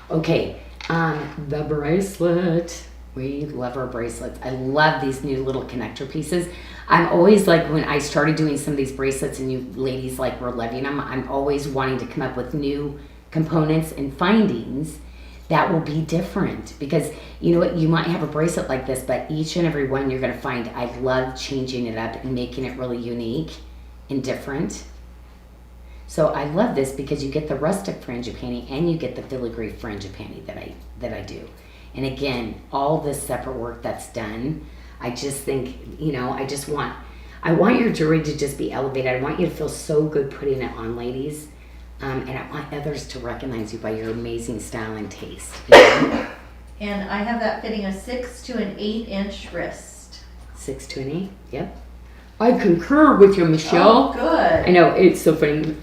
Okay, the bracelet. We love our bracelets. I love these new little connector pieces. I'm always like, when I started doing some of these bracelets and you ladies like were loving them, I'm always wanting to come up with new components and findings that will be different. Because you know what, you might have a bracelet like this, but each and every one you're gonna find, I love changing it up and making it really unique and different. So I love this because you get the rustic frangipani and you get the filigree frangipani that I do. And again, all this separate work that's done, I just think, you know, I want your jewelry to just be elevated. I want you to feel so good putting it on, ladies. And I want others to recognize you by your amazing style and taste. You know? And I have that fitting a 6 to an 8-inch wrist. 6 to an 8, yep. I concur with you, Michelle. Oh, good. I know, it's so funny.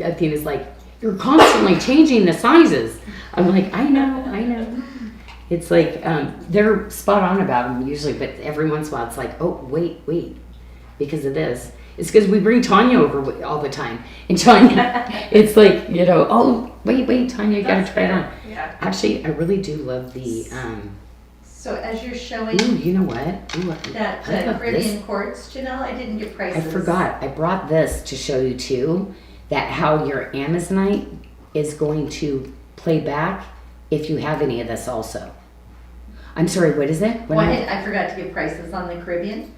Athena's like, you're constantly changing the sizes. I'm like, I know. It's like, they're spot on about them usually, but every once in a while it's like, oh, wait, because of this. It's because we bring Tanya over all the time. And Tanya, it's like, you know, oh, wait, Tanya, you got to try it on. Yeah. Actually, I really do love the, So as you're showing ooh, you know what? Ooh, that I love Caribbean this. quartz, Janyl, I didn't get I prices. forgot. I brought this to show you too, that how your Amazonite is going to play back if you have any of this also. I'm sorry, what is it? What am I- I forgot to give prices on the Caribbean.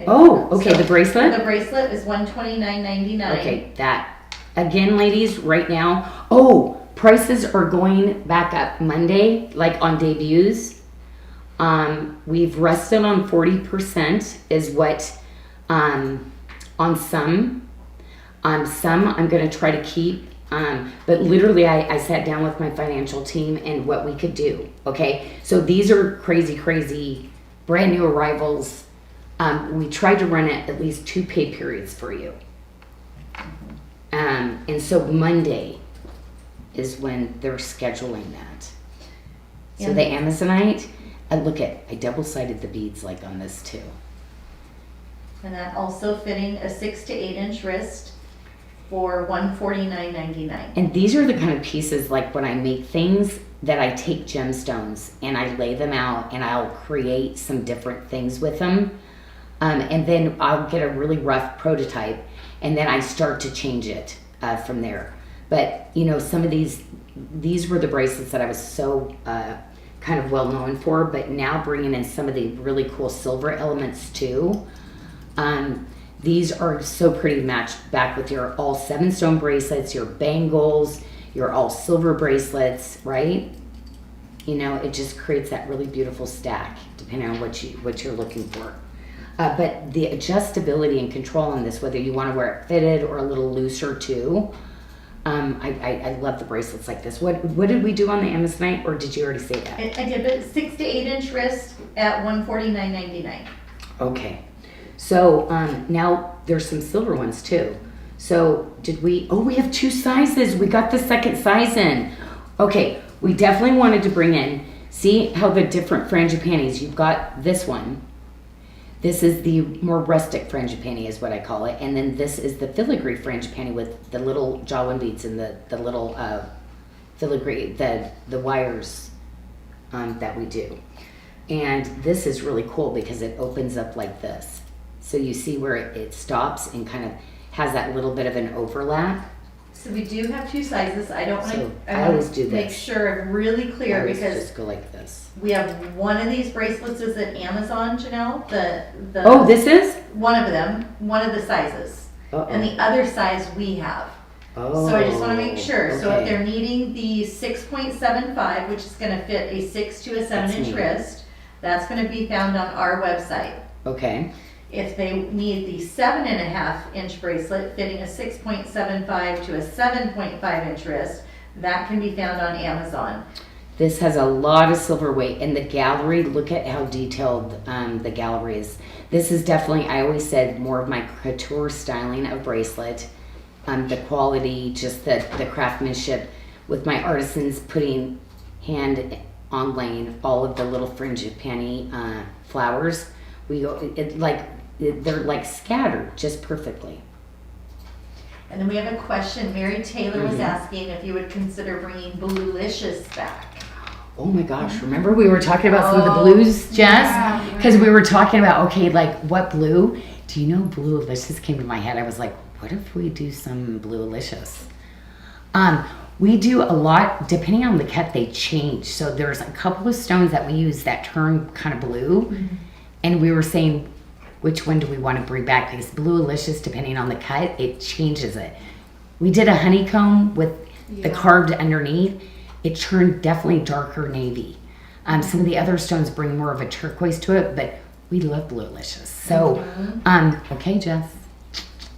Oh, okay, the bracelet? The bracelet is $129.99. Okay, that, again, ladies, right now, oh, prices are going back up Monday, like on debuts. We've rested on 40% is what, on some. Some I'm going to try to keep. But literally I sat down with my financial team and what we could do. Okay. So these are crazy, brand new arrivals. We tried to run it at least 2 pay periods for you. And so Monday is when they're scheduling that. So the Amazonite, I double-sided the beads like on this too. And that also fitting a 6 to 8-inch wrist for $149.99. And these are the kind of pieces, like when I make things, that I take gemstones and I lay them out and I'll create some different things with them. And then I'll get a really rough prototype and then I start to change it from there. But, you know, some of these were the bracelets that I was so kind of well known for, but now bringing in some of the really cool silver elements too. These are so pretty matched back with your all 7-stone bracelets, your bangles, your all silver bracelets, right? You know, it just creates that really beautiful stack depending on what you're looking for. But the adjustability and control on this, whether you want to wear it fitted or a little looser too, I love the bracelets like this. What did we do on the Amazonite, or did you already say that? I did, but 6 to 8 inch wrist at $149.99. Okay. So now there's some silver ones too. So we have 2 sizes. We got the second size in. Okay, we definitely wanted to bring in, see how the different frangipanis, you've got this one. This is the more rustic frangipani is what I call it. And then this is the filigree frangipani with the little jawin beads and the little filigree, the wires that we do. And this is really cool because it opens up like this. So you see where it stops and kind of has that little bit of an overlap. So we do have 2 sizes. I don't want So to. I always do make this. sure I'm really clear I always because just go like this. we have one of these bracelets is at Amazon, Janyl. The Oh, this is? one of them, one of the sizes, Uh-oh. and the other size we have. Oh, So I just want to make sure. So if okay. they're needing the 6.75, which is going to fit a 6 to a 7 That's inch neat. wrist, that's going to be found on our website. Okay. If they need the 7.5 inch bracelet fitting a 6.75 to a 7.5 inch wrist, that can be found on Amazon. This has a lot of silver weight, and the gallery, look at how detailed the gallery is. This is definitely, I always said, more of my couture styling of bracelet. The quality, just the craftsmanship with my artisans putting hand on laying all of the little frangipani flowers. They're like scattered just perfectly. And then we have a question. Mary Taylor Mm-hmm. was asking if you would consider bringing Bluelicious back. Oh my gosh, remember we were talking about some of the Oh, blues, Jess? yeah. Because we were talking about, okay, like what blue? Do you know Bluelicious came to my head? I was like, what if we do some Bluelicious? We do a lot, depending on the cut, they change. So there's a couple of stones that we use that turn kind of blue. Mm-hmm. And we were saying, which one do we want to bring back? Because Bluelicious, depending on the cut, it changes it. We did a honeycomb with the carved underneath. It turned definitely darker navy. Some of the other stones bring more of a turquoise to it, but we love Bluelicious. So, okay, Jess,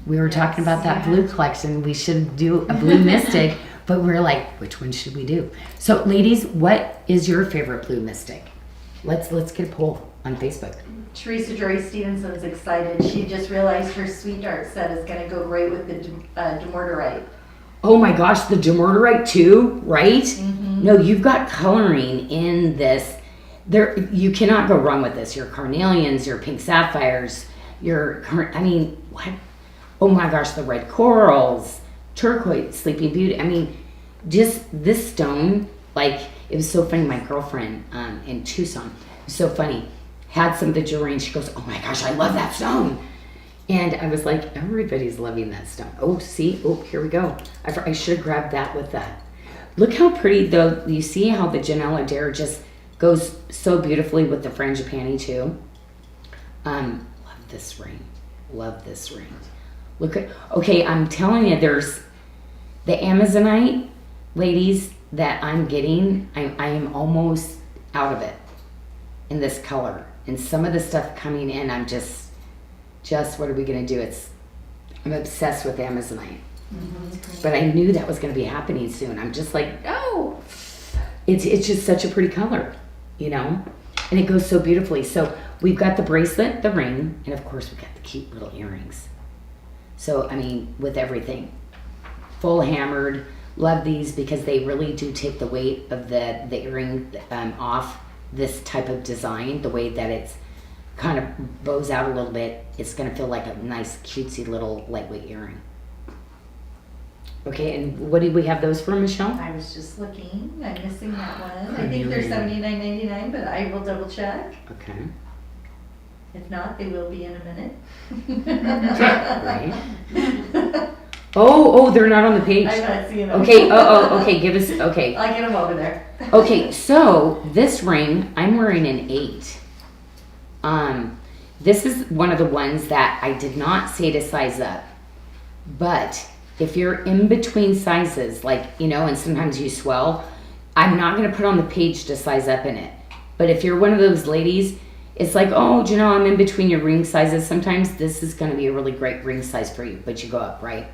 we were talking about that blue collection. We should do a blue mystic, but we're like, which one should we do? So, ladies, what is your favorite blue mystic? Let's get a poll on Facebook. Teresa Jory Stevenson's excited. She just realized her Sweet Dart set is going to go great with the Demorderite. Oh my gosh, the Demorderite too, right? Mm-hmm. No, you've got coloring in this. You cannot go wrong with this. Your carnelians, your pink sapphires, what? Oh my gosh, the red corals, turquoise, Sleeping Beauty. I mean, just this stone, like, it was so funny. My girlfriend in Tucson, it was so funny, had some of the jewelry and she goes, oh my gosh, I love that stone. And I was like, everybody's loving that stone. Oh, see, here we go. I should have grabbed that with that. Look how pretty, though. You see how the Janyl Adair just goes so beautifully with the frangipani, too. Love this ring. Love this ring. Look at, okay, I'm telling you, there's the Amazonite, ladies, that I'm getting. I am almost out of it in this color. And some of the stuff coming in, I'm just what are we going to do? I'm obsessed with Amazonite. Mm-hmm. But I knew that was going to be happening soon. I'm just like, no. It's just such a pretty color, you know? And it goes so beautifully. So we've got the bracelet, the ring, and of course we've got the cute little earrings. So, I mean, with everything. Full hammered. Love these because they really do take the weight of the earring off this type of design, the way that it's kind of bows out a little bit. It's going to feel like a nice cutesy little lightweight earring. Okay, and what did we have those for, Michelle? I was just looking. I'm missing that one. I think they're $79.99, but I will double check. Okay. If not, they will be in a minute. Right. Oh, they're not on the page. I'm not seeing them. Okay, okay, give us, okay. I'll get them over there. Okay, so this ring, I'm wearing an 8. This is one of the ones that I did not say to size up. But if you're in between sizes, like, you know, and sometimes you swell, I'm not going to put on the page to size up in it. But if you're one of those ladies, it's like, oh, Janyl, I'm in between your ring sizes. Sometimes this is going to be a really great ring size for you, but you go up, right?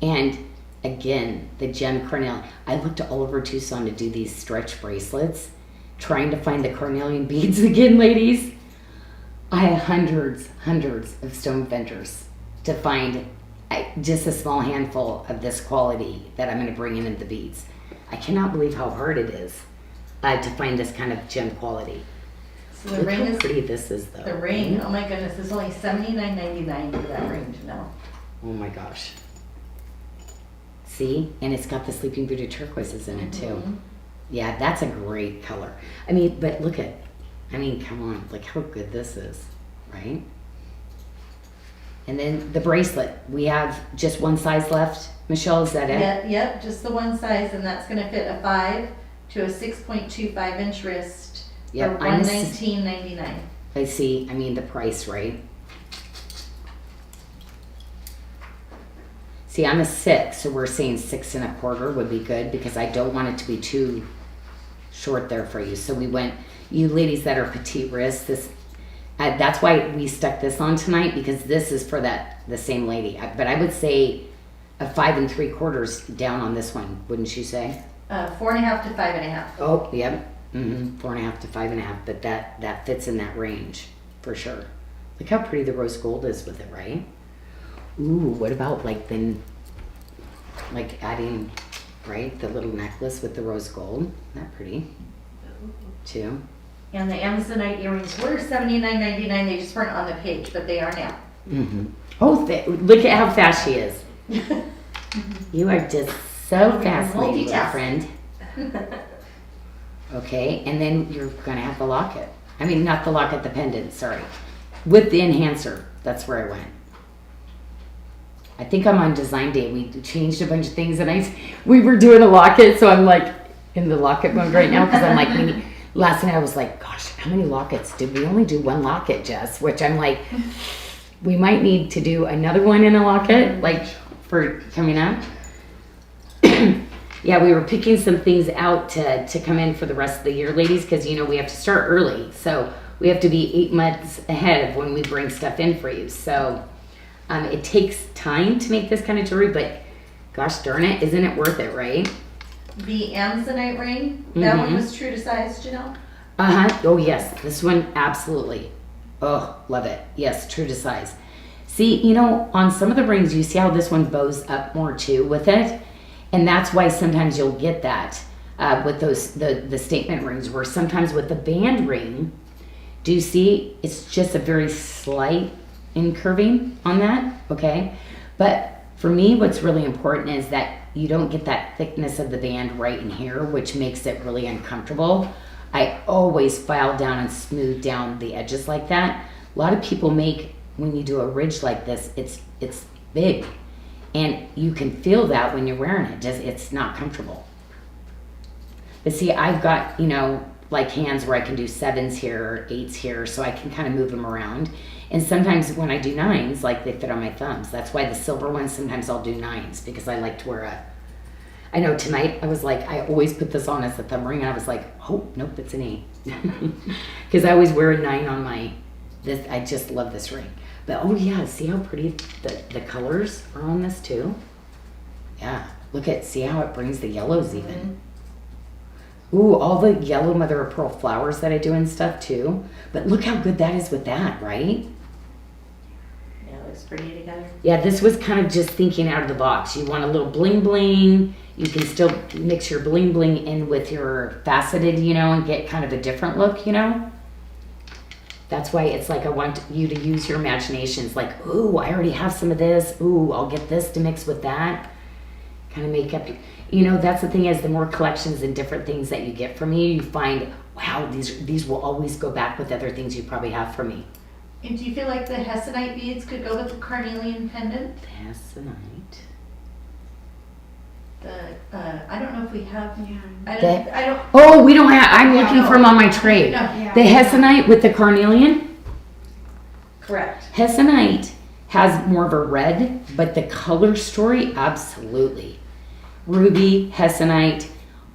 And again, the gem carnelian. I looked all over Tucson to do these stretch bracelets, trying to find the carnelian beads again, ladies. I had hundreds of stone vendors to find just a small handful of this quality that I'm going to bring in the beads. I cannot believe how hard it is to find this kind of gem quality. So the Look ring how is pretty this is, though. the ring. Oh my goodness, it's only $79.99 for that ring, Janyl. Oh my gosh. See? And it's got the Sleeping Beauty turquoises in it, too. Mm-hmm. Yeah, that's a great color. I mean, but look at, come on, look how good this is, right? And then the bracelet, we have just one size left. Michelle, is that it? Yep, just the one size, and that's going to fit a 5 to a 6.25 inch wrist Yep, for I'm a $119.99. I see, the price, right? See, I'm a 6, so we're saying 6 1/4 would be good because I don't want it to be too short there for you. So we went, you ladies that are petite wrists, this, that's why we stuck this on tonight, because this is for the same lady. But I would say a 5 3/4 down on this one, wouldn't you say? 4.5 to 5.5. Oh, yep. 4.5 to 5.5, but that fits in that range for sure. Look how pretty the rose gold is with it, right? Ooh, what about like adding, right, the little necklace with the rose gold? Isn't that pretty? Too. And the Amazonite earrings were $79.99. They just weren't on the page, but they are now. Oh, look at how fast she is. You are just so fast, lady, little friend. Okay, and then you're gonna have the locket. Not the locket, the pendant, sorry. With the enhancer, that's where I went. I think I'm on design day. We changed a bunch of things and we were doing a locket, so I'm like in the locket mode right now because I'm like, last night I was like, gosh, how many lockets? Did we only do one locket, Jess? Which I'm like, we might need to do another one in a locket, like for coming up. Yeah, we were picking some things out to come in for the rest of the year, ladies, because, we have to start early. So we have to be 8 months ahead of when we bring stuff in for you. So it takes time to make this kind of jewelry, but gosh darn it, isn't it worth it, right? The Amazonite ring, that one was true to size, Janyl? Oh, yes. This one, absolutely. Oh, love it. Yes, true to size. See, on some of the rings, you see how this one bows up more too with it? And that's why sometimes you'll get that with the statement rings, where sometimes with the band ring, do you see it's just a very slight incurving on that, okay? But for me, what's really important is that you don't get that thickness of the band right in here, which makes it really uncomfortable. I always file down and smooth down the edges like that. A lot of people make, when you do a ridge like this, it's big. And you can feel that when you're wearing it. It's not comfortable. But see, I've got, like hands where I can do 7s here or 8s here, so I can kind of move them around. And sometimes when I do 9s, like they fit on my thumbs. That's why the silver ones, sometimes I'll do 9s, because I like to wear I know tonight I was like, I always put this on as a thumb ring, and I was like, oh, nope, it's an 8. Because I always wear a 9 on I just love this ring. But oh yeah, see how pretty the colors are on this too? Yeah, see how it brings the yellows even. Ooh, all the yellow mother of pearl flowers that I do and stuff too. But look how good that is with that, right? Yeah, it looks pretty together. Yeah, this was kind of just thinking out of the box. You want a little bling bling. You can still mix your bling bling in with your faceted, and get kind of a different look, That's why it's like I want you to use your imagination. It's like, ooh, I already have some of this. Ooh, I'll get this to mix with that. Kind of make up. That's the thing is, the more collections and different things that you get from me, you find, wow, these will always go back with other things you probably have from me. And do you feel like the hessonite beads could go with the carnelian pendant? Hessonite. I don't know if we have, The- I don't, Oh, we don't have, I'm Yeah, looking no. for them on my tray. no, The hessonite with the carnelian. correct. Hessonite has more of a red, but the color story, absolutely. Ruby, hessonite,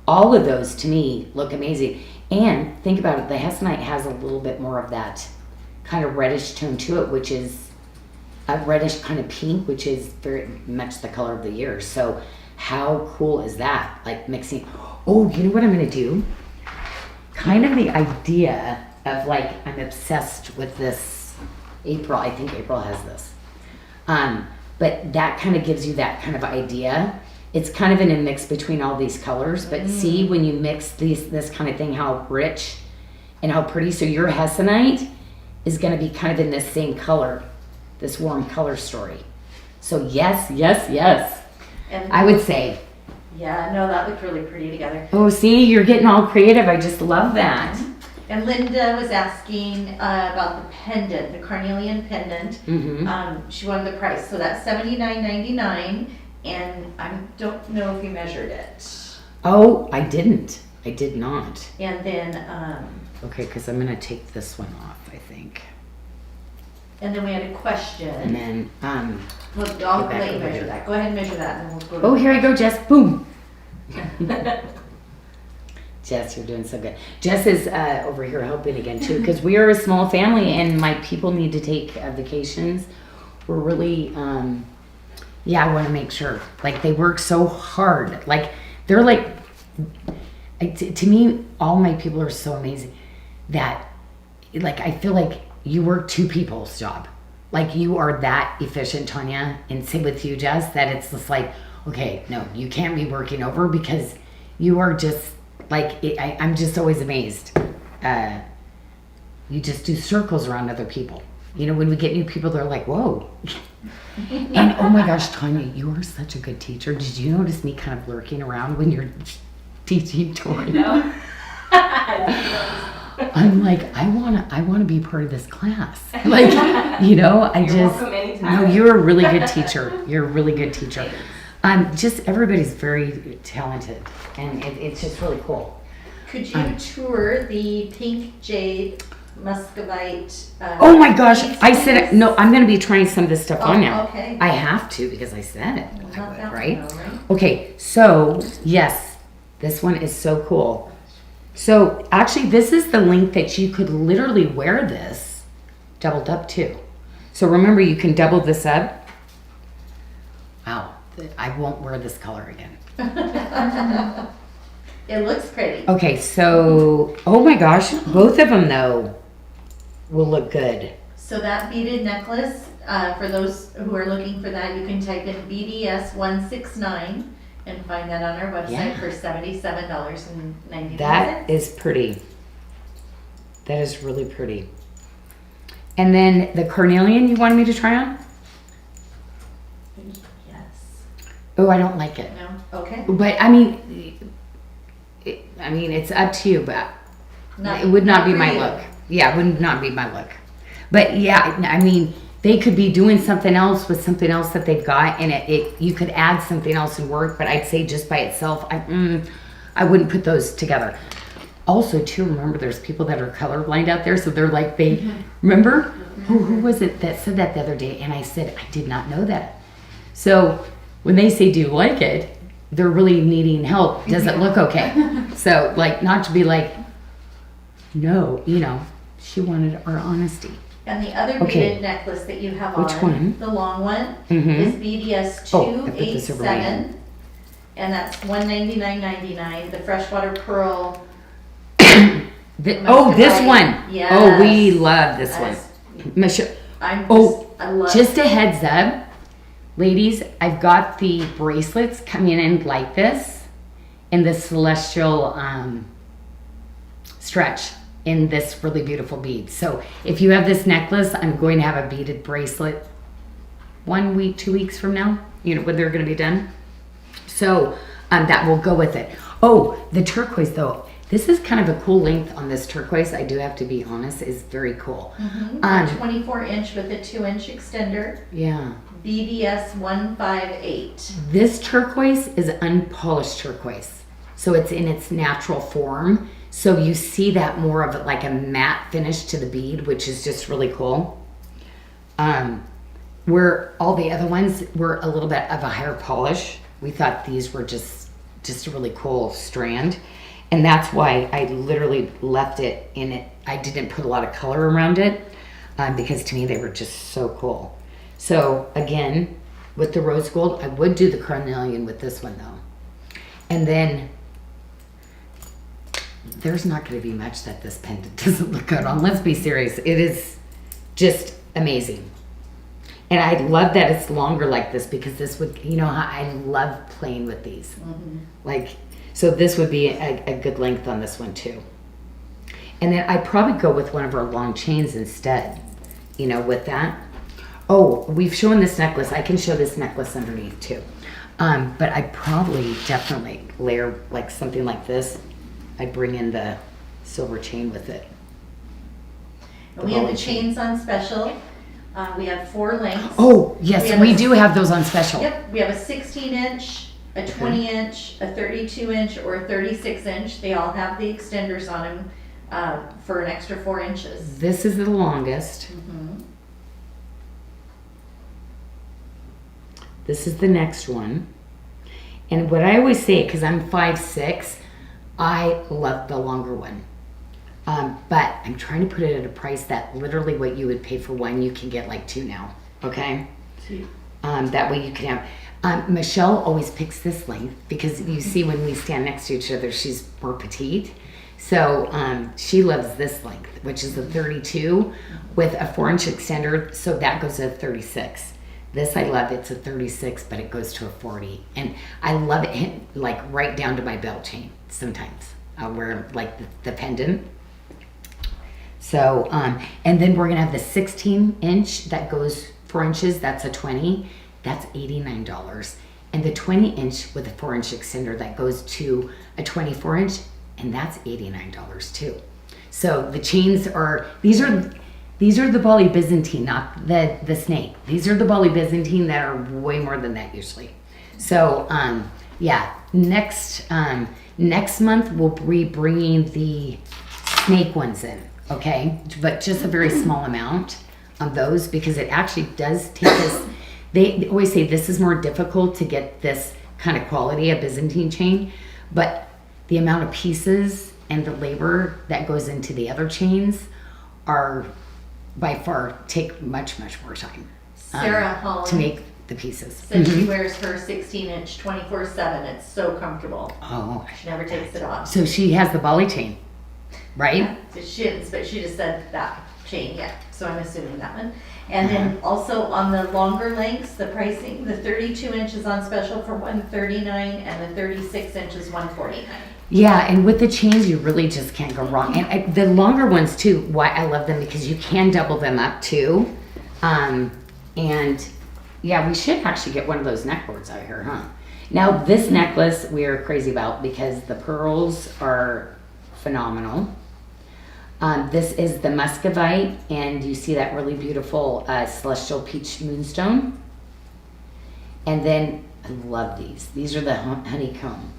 all of those to me look amazing. And think about it, the hessonite has a little bit more of that kind of reddish tone to it, which is a reddish kind of pink, which is very much the color of the year. So how cool is that? Like mixing. Oh, you know what I'm gonna do? Kind of the idea of like, I'm obsessed with this April. I think April has this. But that kind of gives you that kind of idea. It's kind of in a mix between all these colors, but see when you mix this kind of thing, how rich and how pretty. So your hessonite is going to be kind of in this same color, this warm color story. So yes, yes, yes. And I would say. yeah, no, that looked really pretty together. Oh, see, you're getting all creative. I just love that. And Linda was asking about the pendant, the carnelian pendant. Mm-hmm. She wanted the price, so that's $79.99, and I don't know if you measured it. Oh, I didn't. I did not. And then, Okay, because I'm going to take this one off, I think. and then we had a And question. then, Well, I'll Get back let you over measure here. that. Go ahead and measure that, and then we'll go. oh, here I go, Jess. Boom. Jess, you're doing so good. Jess is over here helping again too, because we are a small family and my people need to take vacations. We're really, yeah, I want to make sure. Like they work so hard. Like they're like, to me, all my people are so amazing that, like, I feel like you work two people's job. Like you are that efficient, Tanya, and same with you, Jess. That it's just like, okay, no, you can't be working over because you are just. Like, I'm just always amazed. You just do circles around other people. You know, when we get new people, they're like, whoa. And oh my gosh, Tanya, you are such a good teacher. Did you notice me kind of lurking around when you're teaching Tori? No. I'm like, I wanna be part of this class. Like, you know, I You're just welcome anytime. no, you're a really good teacher. You're a really good teacher. Just everybody's very talented, and it's just really cool. Could you tour the pink jade muscovite? Oh my gosh, beads, I said it. please? No, I'm going to be trying some of this stuff on now. Okay. I have to because I said it. Well, I not would, that right? one though, right? Okay, so yes, this one is so cool. So actually, this is the length that you could literally wear this doubled up too. So remember, you can double this up. Wow, I won't wear this color again. It looks pretty. Okay, so, oh my gosh, both of them though will look good. So that beaded necklace, for those who are looking for that, you can type in BDS 169 and find that on our website Yeah. for $77.99. That is pretty. That is really pretty. And then the carnelian you wanted me to try on? Yes. Oh, I don't like it. No? Okay. But I mean, it's up to you, but it would not be for my you. look. Yeah, it would not be my look. But yeah, I mean, they could be doing something else with something else that they've got, and you could add something else and work. But I'd say just by itself, I wouldn't put those together. Also, too, remember there's people that are colorblind out there, so they're like remember who was it that said that the other day? And I said I did not know that. So when they say, "Do you like it?" they're really needing help. Does it look okay? So like, not to be like, no, you know, she wanted our honesty. And the other Okay. beaded necklace that you have Which on, one? the long one, Mhm. is BDS Oh, I put this over my 287. And that's $199.99. The freshwater pearl. Oh, this one. Yes. Oh, we love this one. Yes. Michelle. I'm Oh, I love just a heads up, ladies, I've got the bracelets coming in like this in the celestial stretch in this really beautiful bead. So if you have this necklace, I'm going to have a beaded bracelet 1 week, 2 weeks from now, you know, when they're going to be done. So that will go with it. Oh, the turquoise though. This is kind of a cool length on this turquoise. I do have to be honest, is very cool. 24 inch with a 2 inch extender. Yeah. BDS 158. This turquoise is unpolished turquoise. So it's in its natural form. So you see that more of it like a matte finish to the bead, which is just really cool. Where all the other ones were a little bit of a higher polish, we thought these were just a really cool strand. And that's why I literally left it in it. I didn't put a lot of color around it because to me they were just so cool. So again, with the rose gold, I would do the carnelian with this one though. And then there's not going to be much that this pendant doesn't look good on. Let's be serious. It is just amazing. And I love that it's longer like this because this would, you know, I love playing with these. Like, so this would be a good length on this one too. And then I'd probably go with one of our long chains instead, you know, with that. Oh, we've shown this necklace. I can show this necklace underneath too. But I'd probably definitely layer like something like this. I'd bring in the silver chain with it. And we have the chains on special. We have 4 lengths. Oh, yes, we do have those on special. Yep, we have a 16-inch, a 20-inch, a 32-inch, or a 36-inch. They all have the extenders on them for an extra 4 inches. This is the longest. This is the next one. And what I always say, because I'm 5'6", I love the longer one. But I'm trying to put it at a price that literally what you would pay for one, you can get like 2 now, okay? 2. That way you can have, Michelle always picks this length because you see when we stand next to each other, she's more petite. So she loves this length, which is a 32 with a 4-inch extender. So that goes to a 36. This I love, it's a 36, but it goes to a 40. And I love it like right down to my belt chain sometimes. I'll wear like the pendant. So, and then we're gonna have the 16-inch that goes 4 inches, that's a 20, that's $89. And the 20-inch with a 4-inch extender that goes to a 24-inch, and that's $89 too. So the chains are, these are the Bali Byzantine, not the snake. These are the Bali Byzantine that are way more than that usually. So, yeah, next month we'll be bringing the snake ones in. Okay, but just a very small amount of those because it actually does take us, they always say this is more difficult to get this kind of quality, a Byzantine chain, but the amount of pieces and the labor that goes into the other chains are by far take much more time Sarah Holland to make the pieces. said she wears her 16-inch 24/7. It's so comfortable. Oh, She never takes it off. so she has the Bali chain, right? She didn't, but she just said that chain, yeah. So I'm assuming that one. And then also on the longer lengths, the pricing, the 32 inches on special for $139 and the 36 inches $149. Yeah, and with the chains, you really just can't go wrong. And the longer ones too, why I love them because you can double them up too. And yeah, we should actually get one of those neck boards out here, huh? Now this necklace we are crazy about because the pearls are phenomenal. This is the muscovite, and you see that really beautiful celestial peach moonstone. And then I love these. These are the honeycomb.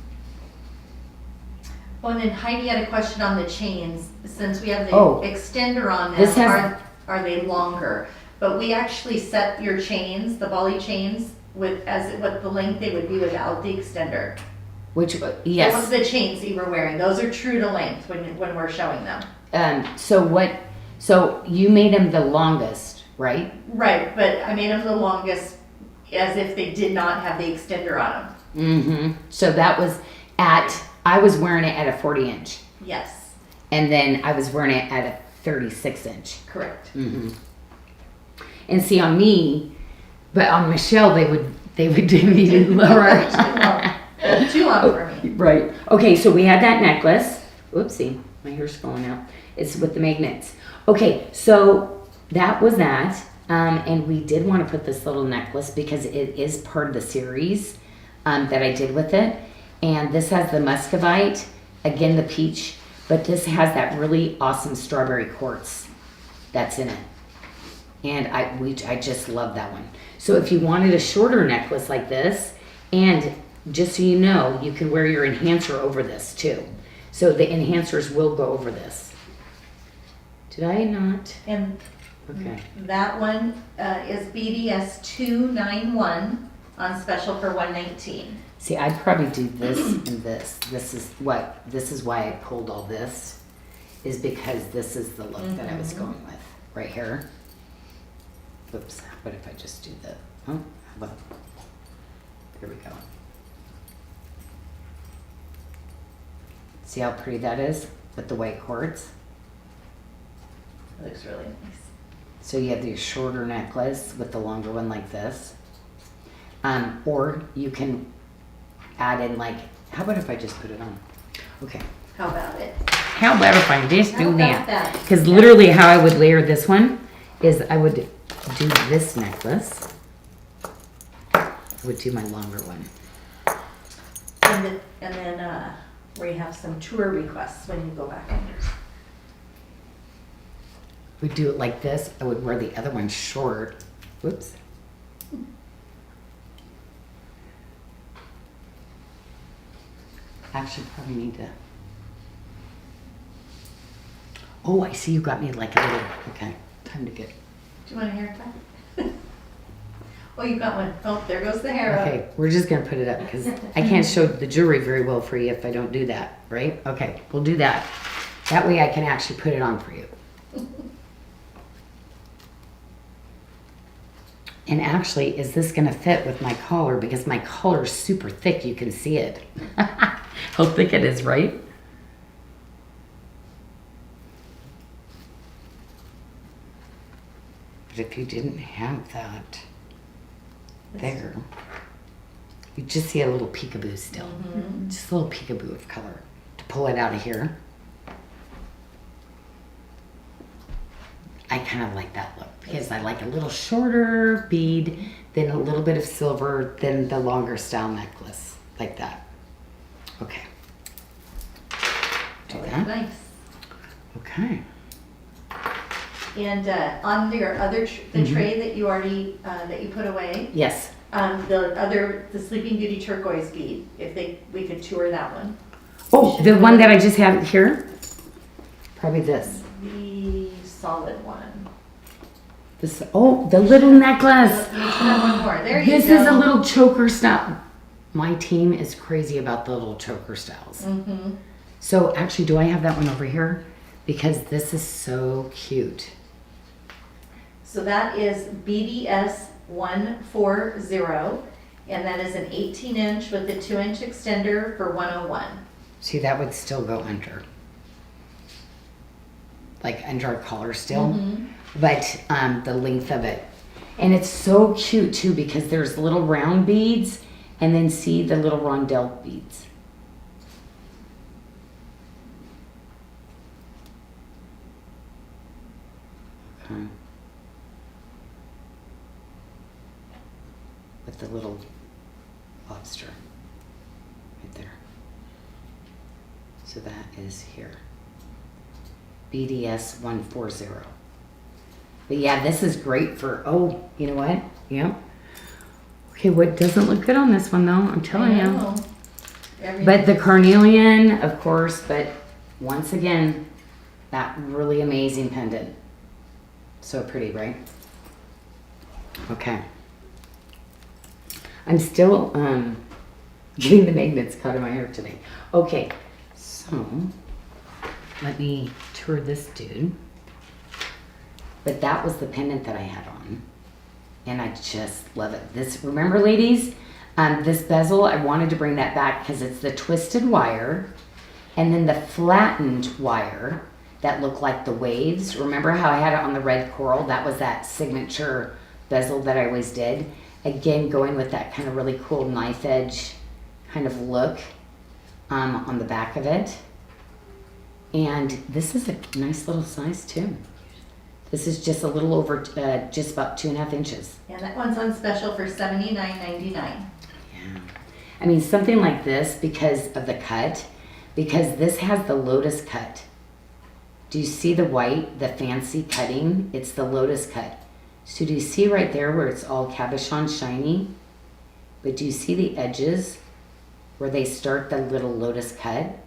Well, and then Heidi had a question on the chains. Since we have the extender on them, This has- are they longer? But we actually set your chains, the Bali chains, with what the length they would be without the extender. Which, Those yes. are the chains that you were wearing. Those are true to length when we're showing them. So you made them the longest, right? Right, but I made them the longest as if they did not have the extender on them. Mm-hmm. So that was I was wearing it at a 40-inch. Yes, And then I was wearing it at a 36-inch. correct. Mm-hmm. And see on me, but on Michelle, they would do me lower. Too long for me. Right. Okay, so we had that necklace. Oopsie, my hair's falling out. It's with the magnets. Okay, so that was that. And we did want to put this little necklace because it is part of the series that I did with it. And this has the muscovite, again the peach, but this has that really awesome strawberry quartz that's in it. And I just love that one. So if you wanted a shorter necklace like this, and just so you know, you can wear your enhancer over this too. So the enhancers will go over this. Did I not? And Okay. that one is BDS 291 on special for $119. See, I'd probably do this and this. This is why I pulled all this, is because this is the look that I was going with right here. Oops, what if I just do the, oh, how about, there we go. See how pretty that is with the white quartz? It looks really nice. So you have the shorter necklace with the longer one like this. Or you can add in like, how about if I just put it on? Okay. How about it? How about if I just How do about that? that? Because literally how I would layer this one is I would do this necklace. I would do my longer one. And then we have some tour requests when you go back under. Would do it like this. I would wear the other one short. Whoops. Actually, probably need to. Oh, I see you got me like a little. Okay, time to get. Do you want a haircut? Oh, you got one. Oh, there goes the hair up. Okay, we're just gonna put it up because I can't show the jewelry very well for you if I don't do that, right? Okay, we'll do that. That way I can actually put it on for you. And actually, is this gonna fit with my collar? Because my collar is super thick, you can see it. How thick it is, right? But if you didn't have that there, you just see a little peekaboo still. Just a little peekaboo of color. To pull it out of here. I kind of like that look because I like a little shorter bead, then a little bit of silver, then the longer style necklace, like that. Okay. Do that. Nice. Okay. And on your other the tray that you already that you put away, Yes. the Sleeping Beauty turquoise bead. We could tour that one. Oh, the one that I just have here? Probably this. The solid one. This. Oh, the little necklace. Let's have one more. There you This go. is a little choker style. My team is crazy about the little choker styles. So actually, do I have that one over here? Because this is so cute. So that is BDS 140, and that is an 18-inch with a 2-inch extender for 101. See, that would still go under. Like under our collar still. But the length of it. And it's so cute too because there's little round beads and then see the little rondelle beads. Okay. With the little lobster right there. So that is here. BDS 140. But yeah, this is great for, oh, you know what? Yep. Okay, what doesn't look good on this one though, I'm telling you. But the carnelian, of course, but once again, that really amazing pendant. So pretty, right? Okay. I'm still getting the magnets caught in my hair today. Okay, so let me tour this dude. But that was the pendant that I had on. And I just love it. This, remember ladies, this bezel, I wanted to bring that back because it's the twisted wire and then the flattened wire that look like the waves. Remember how I had it on the red coral? That was that signature bezel that I always did. Again, going with that kind of really cool knife edge kind of look on the back of it. And this is a nice little size too. This is just a little over, just about 2.5 inches. And that one's on special for $79.99. Yeah. I mean, something like this because of the cut, because this has the lotus cut. Do you see the white, the fancy cutting? It's the lotus cut. So do you see right there where it's all cabochon shiny? But do you see the edges where they start the little lotus cut?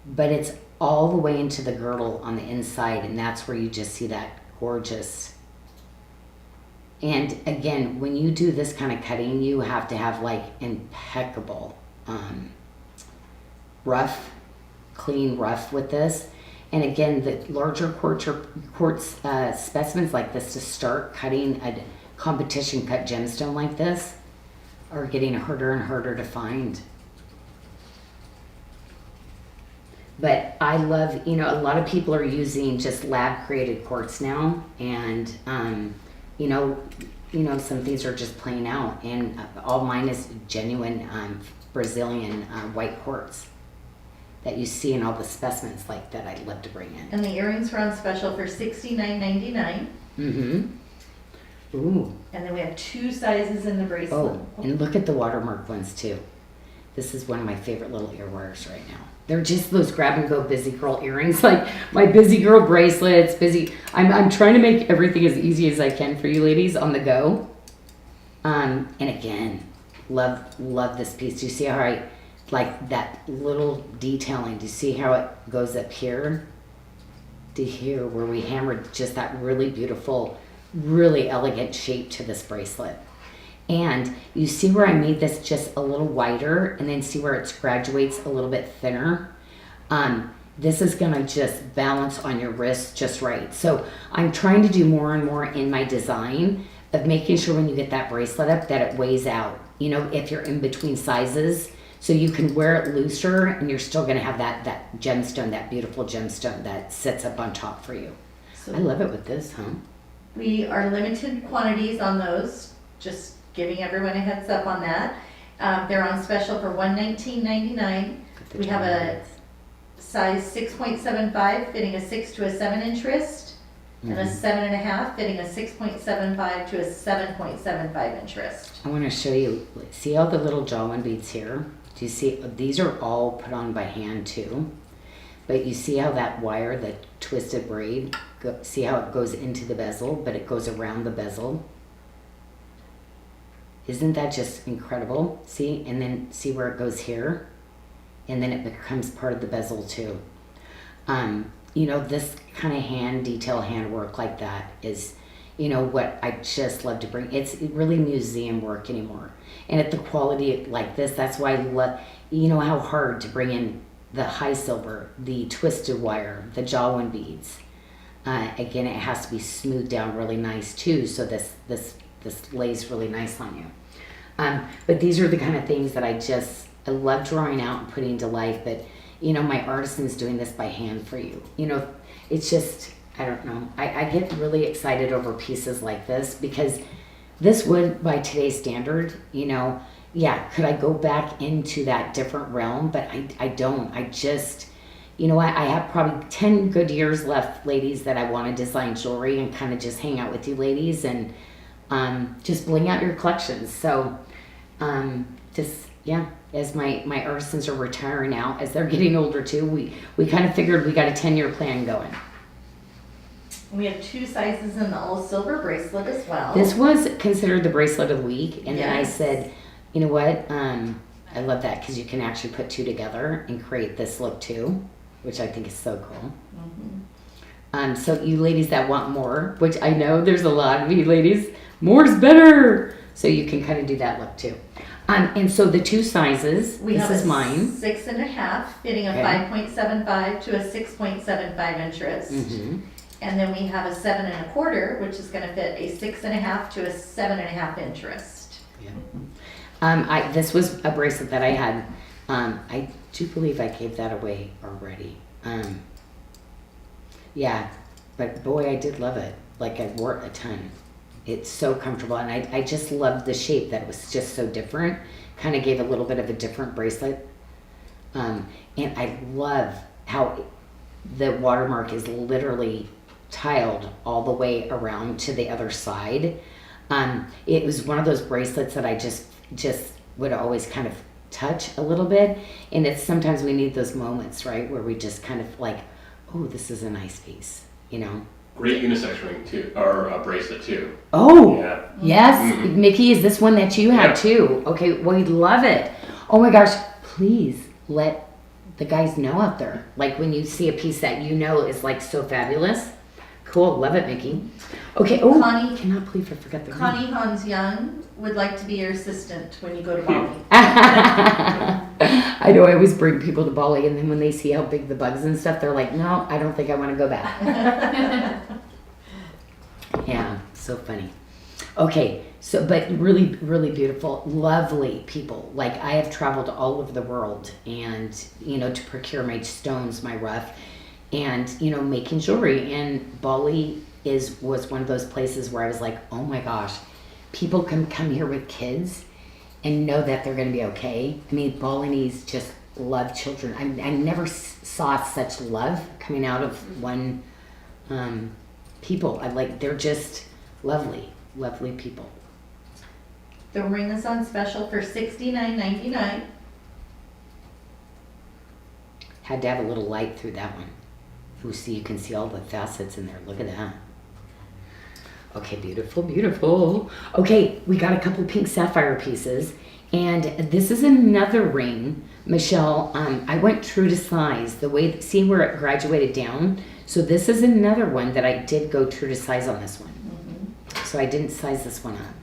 But it's all the way into the girdle on the inside, and that's where you just see that gorgeous. And again, when you do this kind of cutting, you have to have like impeccable rough, clean rough with this. And again, the larger quartz specimens like this to start cutting a competition cut gemstone like this are getting harder and harder to find. But I love, you know, a lot of people are using just lab created quartz now, and you know, some things are just playing out, and all mine is genuine Brazilian white quartz that you see in all the specimens like that I love to bring in. And the earrings were on special for $69.99. Mm-hmm. Ooh. And then we have 2 sizes in the bracelet. Oh, and look at the watermark ones too. This is one of my favorite little ear wires right now. They're just those grab and go busy girl earrings, like my busy girl bracelets, busy. I'm trying to make everything as easy as I can for you ladies on the go. And again, love this piece. Do you see how I like that little detailing? Do you see how it goes up here to here where we hammered just that really beautiful, really elegant shape to this bracelet? And you see where I made this just a little wider, and then see where it graduates a little bit thinner. This is gonna just balance on your wrist just right. So I'm trying to do more and more in my design of making sure when you get that bracelet up that it weighs out. You know, if you're in between sizes, so you can wear it looser and you're still gonna have that gemstone, that beautiful gemstone that sits up on top for you. So I love it with this, huh? we are limited quantities on those, just giving everyone a heads up on that. They're on special for $119.99. We have a size 6.75 fitting a 6 to a 7 inch wrist, and a 7.5 fitting a 6.75 to a 7.75 inch wrist. I want to show you, see all the little jawline beads here? Do you see, these are all put on by hand too. But you see how that wire, the twisted braid, see how it goes into the bezel, but it goes around the bezel? Isn't that just incredible? See, and then see where it goes here? And then it becomes part of the bezel too. You know, this kind of detail handwork like that is, you know, what I just love to bring. It's really museum work anymore. And at the quality like this, that's why I love, you know, how hard to bring in the high silver, the twisted wire, the jawline beads. Again, it has to be smoothed down really nice too, so this lays really nice on you. But these are the kind of things that I love drawing out and putting to life. But you know, my artisan's doing this by hand for you. You know, it's just, I don't know. I get really excited over pieces like this, because this would, by today's standard, you know, yeah, could I go back into that different realm? But I don't. I just, you know, I have probably 10 good years left, ladies, that I want to design jewelry and kind of just hang out with you ladies and just bling out your collections. So just, yeah, as my artisans are retiring out, as they're getting older too, we kind of figured we got a 10-year plan going. We have 2 sizes in the all silver bracelet as well. This was considered the bracelet of the week, and then I Yes. said, you know what, I love that, because you can actually put 2 together and create this look too, which I think is so cool. So you ladies that want more, which I know there's a lot of you ladies, more's better, so you can kind of do that look too. And so the 2 sizes, this is mine. 6.5 fitting a Okay. 5.75 to a 6.75 inch wrist. And then we have a 7.25, which is going to fit a 6.5 to a 7.5 inch wrist. Yeah. This was a bracelet that I had. I do believe I gave that away already. Yeah, but boy, I did love it. Like, I wore it a ton. It's so comfortable, and I just loved the shape, that it was just so different. Kind of gave a little bit of a different bracelet. And I love how the watermark is literally tiled all the way around to the other side. It was one of those bracelets that I just would always kind of touch a little bit, and it's sometimes we need those moments, right, where we just kind of like, oh, this is a nice piece, you know. Great unisex ring too, or a bracelet too. Oh, Yeah. yes. Mhm. Mickey, is this one that you have Yeah. too? Okay, well, we love it. Oh my gosh, please let the guys know out there. Like when you see a piece that you know is like so fabulous. Cool, love it, Mickey. Okay, oh, Connie- cannot believe I forgot the Connie Hans Young would like to be your assistant when you go to Bali. I know I always bring people to Bali, and then when they see how big the bugs and stuff, they're like, no, I don't think I want to go back. Yeah, so funny. Okay, so, but really, really beautiful, lovely people. Like, I have traveled all over the world and, to procure my stones, my rough, and, making jewelry. And Bali was one of those places where I was like, oh my gosh, people can come here with kids and know that they're going to be okay. I mean, Balinese just love children. I never saw such love coming out of one people. They're just lovely, lovely people. The ring is on special for $69.99. Had to have a little light through that one. You can see all the facets in there. Look at that. Okay, beautiful, beautiful. Okay, we got a couple pink sapphire pieces, and this is another ring, Michelle. I went true to size. See where it graduated down? So this is another one that I did go true to size on this one. Mm-hmm. So I didn't size this one up.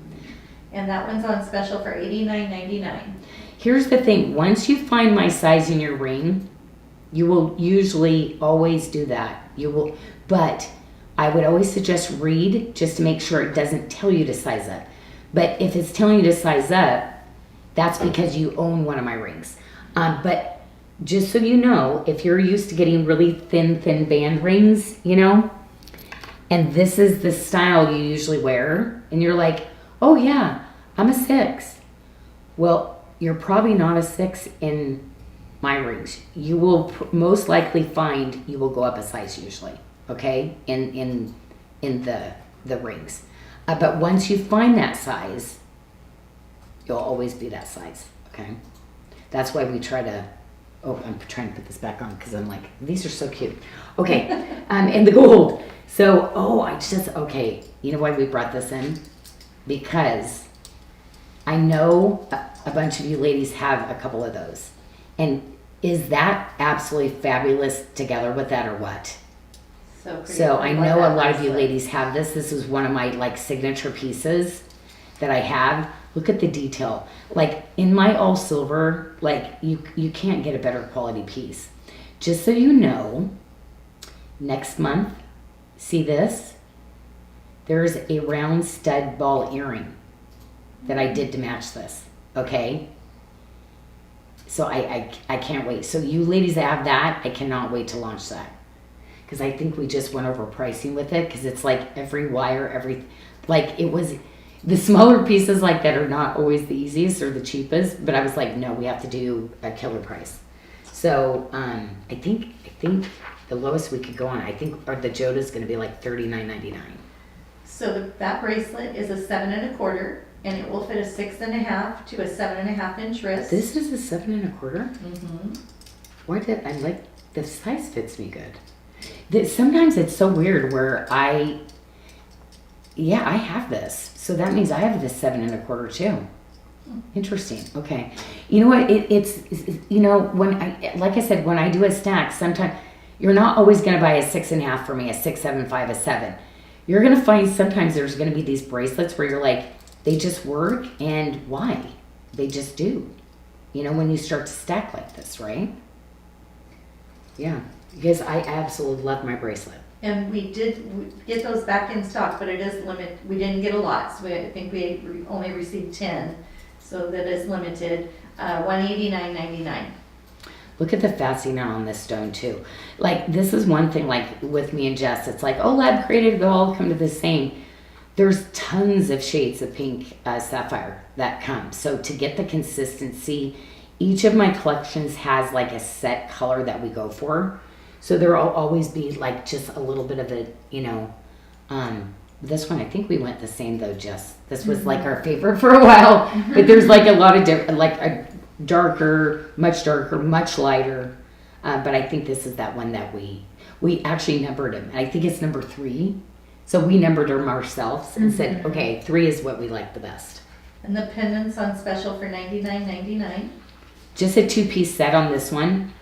And that one's on special for $89.99. Here's the thing. Once you find my size in your ring, you will usually always do that. But I would always suggest read just to make sure it doesn't tell you to size up. But if it's telling you to size up, that's because you own one of my rings. But just so you know, if you're used to getting really thin band rings, and this is the style you usually wear, and you're like, oh yeah, I'm a 6. Well, you're probably not a 6 in my rings. You will most likely find you will go up a size usually, okay, in the rings. But once you find that size, you'll always be that size, okay? That's why we try to, I'm trying to put this back on because I'm like, these are so cute. Okay, and the gold. So, okay, you know why we brought this in? Because I know a bunch of you ladies have a couple of those. And is that absolutely fabulous together with that or what? So I know a lot of you ladies have this. This is one of my signature pieces that I have. Look at the detail. Like in my all silver, you can't get a better quality piece. Just so you know, next month, see this? There's a round stud ball earring that I did to match this, okay? So I can't wait. So you ladies that have that, I cannot wait to launch that. Because I think we just went over pricing with it because it's like every wire, it was, the smaller pieces like that are not always the easiest or the cheapest, but I was like, no, we have to do a killer price. So I think the lowest we could go on, or the Joda's going to be like $39.99. So that bracelet is a 7 1/4, and it will fit a 6.5 to a 7.5 inch wrist. This is a 7 1/4. Mm-hmm. Why did I the size fits me good. Sometimes it's so weird where I have this. So that means I have this 7 1/4 too. Interesting. Okay. You know what? It's when like I said, when I do a stack, sometimes you're not always going to buy a 6.5 for me, a 6, 7, 5, a 7. You're going to find sometimes there's going to be these bracelets where you're like, they just work, and why? They just do. When you start to stack like this, right? Yeah. Because I absolutely love my bracelet. And we did get those back in stock, but it is limited. We didn't get a lot, so I think we only received 10. So that is limited. $189.99. Look at the faceting on this stone too. This is one thing, with me and Jess, it's like, lab created, they'll all come to the same. There's tons of shades of pink sapphire that come. So to get the consistency, each of my collections has a set color that we go for. So there will always be just a little bit of it, this one, I think we went the same though, Jess. This was our favorite for a while, but there's a lot of different, a darker, much lighter. But I think this is that one that we actually numbered them. And I think it's number 3. So we numbered them ourselves and said, okay, 3 is what we like the best. And the pendant's on special for $99.99. Just a 2-piece set on this one.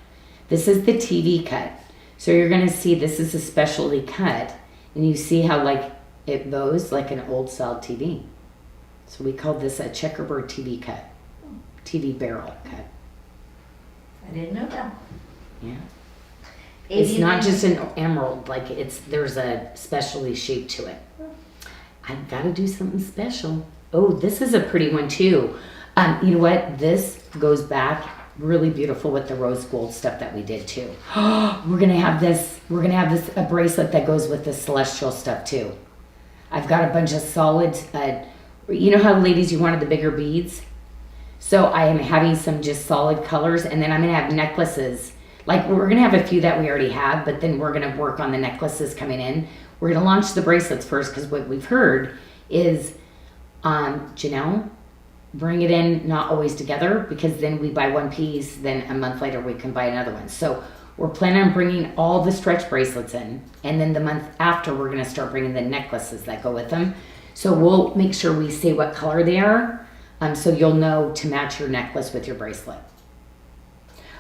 This is the TV cut. So you're going to see this is a specialty cut. And you see how like it bows like an old style TV. So we call this a checkerboard TV cut. TV barrel cut. I didn't know that. Yeah. It's 89 not just an emerald, like there's a specialty shape to it. I've got to do something special. Oh, this is a pretty one too. You know what? This goes back really beautiful with the rose gold stuff that we did too. We're gonna have this a bracelet that goes with the celestial stuff too. I've got a bunch of solid. You know how ladies you wanted the bigger beads? So I am having some just solid colors, and then I'm gonna have necklaces. Like we're gonna have a few that we already have, but then we're gonna work on the necklaces coming in. We're gonna launch the bracelets first because what we've heard is, Janyl, bring it in not always together, because then we buy one piece, then a month later we can buy another one. So we're planning on bringing all the stretch bracelets in, and then the month after we're gonna start bringing the necklaces that go with them. So we'll make sure we say what color they are, so you'll know to match your necklace with your bracelet.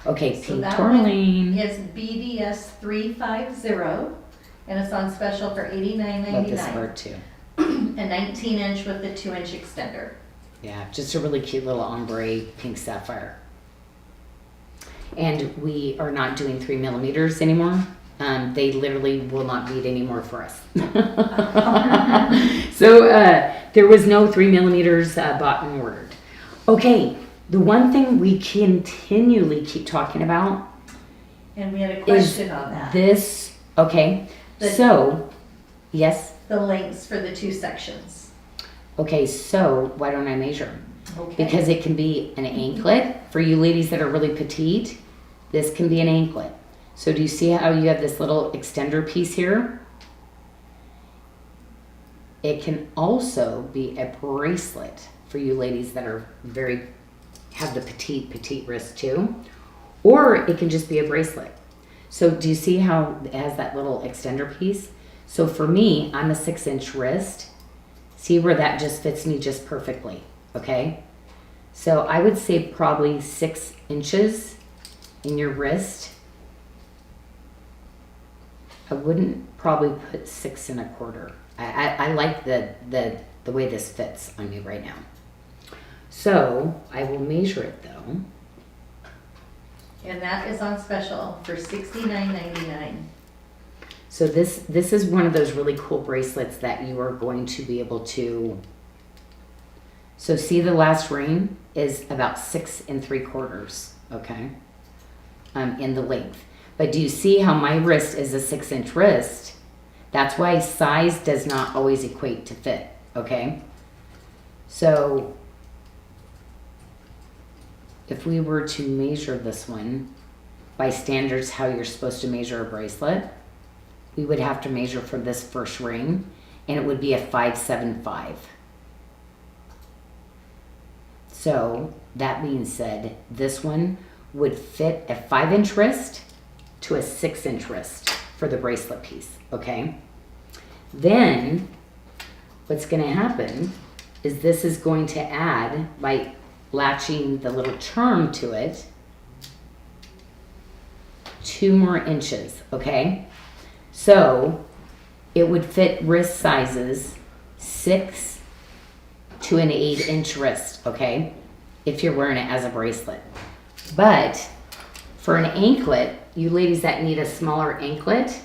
Okay, So pink that tourmaline. one is BDS 350, and it's on special for Love this $89.99. bird too. A 19-inch with the 2-inch extender. Yeah, just a really cute little ombre pink sapphire. And we are not doing 3 millimeters anymore. They literally will not bead anymore for us. So there was no 3 millimeters bought and ordered. Okay, the one thing we continually keep talking about And we had a is question on that. this. Okay, so yes. The lengths for the 2 sections. Okay, so why don't I measure? Okay. Because it can be an anklet. For you ladies that are really petite, this can be an anklet. So do you see how you have this little extender piece here? It can also be a bracelet for you ladies that are have the petite wrist too. Or it can just be a bracelet. So do you see how it has that little extender piece? So for me, I'm a 6-inch wrist. See where that just fits me just perfectly, okay? So I would say probably 6 inches in your wrist. I wouldn't probably put 6 1/4. I like the way this fits on me right now. So I will measure it though. And that is on special for $69.99. So this is one of those really cool bracelets that you are going to be able to. So see, the last ring is about 6 3/4, okay, in the length. But do you see how my wrist is a 6-inch wrist? That's why size does not always equate to fit, okay? So if we were to measure this one by standards, how you're supposed to measure a bracelet, we would have to measure for this first ring, and it would be a 575. So that being said, this one would fit a 5-inch wrist to a 6-inch wrist for the bracelet piece, okay? Then what's gonna happen is this is going to add, by latching the little charm to it, 2 more inches, okay? So it would fit wrist sizes 6 to an 8-inch wrist, okay? If you're wearing it as a bracelet. But for an anklet, you ladies that need a smaller anklet,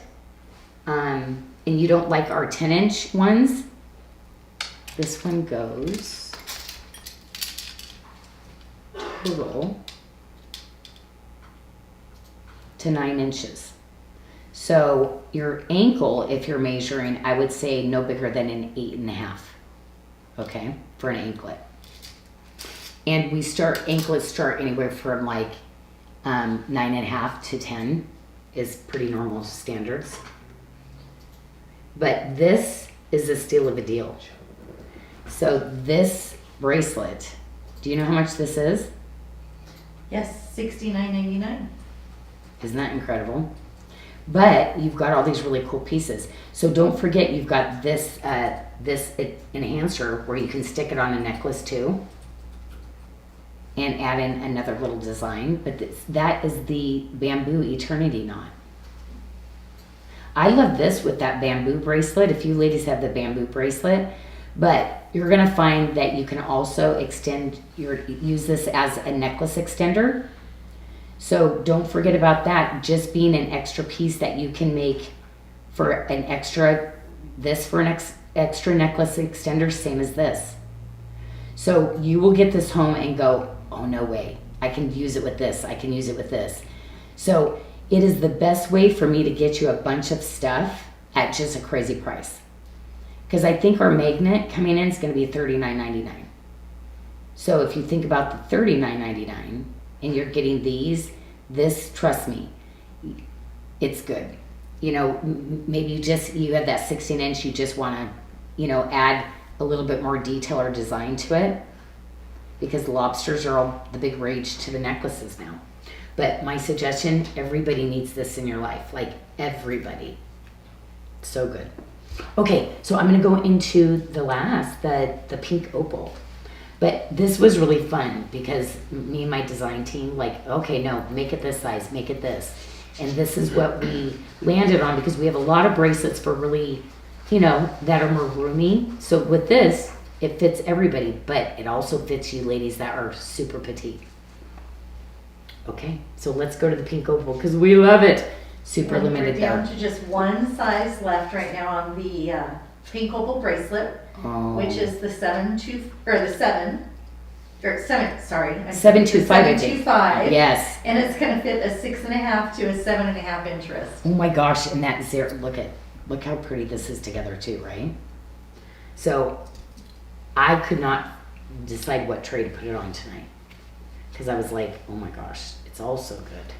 and you don't like our 10-inch ones, this one goes total to 9 inches. So your ankle, if you're measuring, I would say no bigger than an 8.5, okay, for an anklet. And anklets start anywhere from like 9.5 to 10 is pretty normal standards. But this is a steal of a deal. So this bracelet, do you know how much this is? Yes, $69.99. Isn't that incredible? But you've got all these really cool pieces. So don't forget you've got this this enhancer where you can stick it on a necklace too. And add in another little design. But that is the bamboo eternity knot. I love this with that bamboo bracelet. If you ladies have the bamboo bracelet, but you're gonna find that you can also use this as a necklace extender. So don't forget about that, just being an extra piece that you can make for an extra, extra necklace extender, same as this. So you will get this home and go, oh no way, I can use it with this, I can use it with this. So it is the best way for me to get you a bunch of stuff at just a crazy price. Because I think our magnet coming in is going to be $39.99. So if you think about the $39.99 and you're getting this, trust me, it's good. You know, maybe you have that 16-inch, you just want to, you know, add a little bit more detail or design to it, because lobsters are all the big rage to the necklaces now. But my suggestion, everybody needs this in your life, like everybody. So good. Okay, so I'm gonna go into the pink opal. But this was really fun because me and my design team, like, okay, no, make it this size, make it this. And this is what we landed on, because we have a lot of bracelets for really, you know, that are more roomy. So with this, it fits everybody, but it also fits you ladies that are super petite. Okay, so let's go to the pink opal because we love it. Super And limited we're down though. to just one size left right now on the pink opal bracelet, Oh. which is the 725, I 725, I think. 725. Yes. And it's going to fit a 6.5 to a 7.5 inch wrist. Oh my gosh, and that zero, look how pretty this is together too, right? So I could not decide what tray to put it on tonight, because I was like, oh my gosh, it's all so good.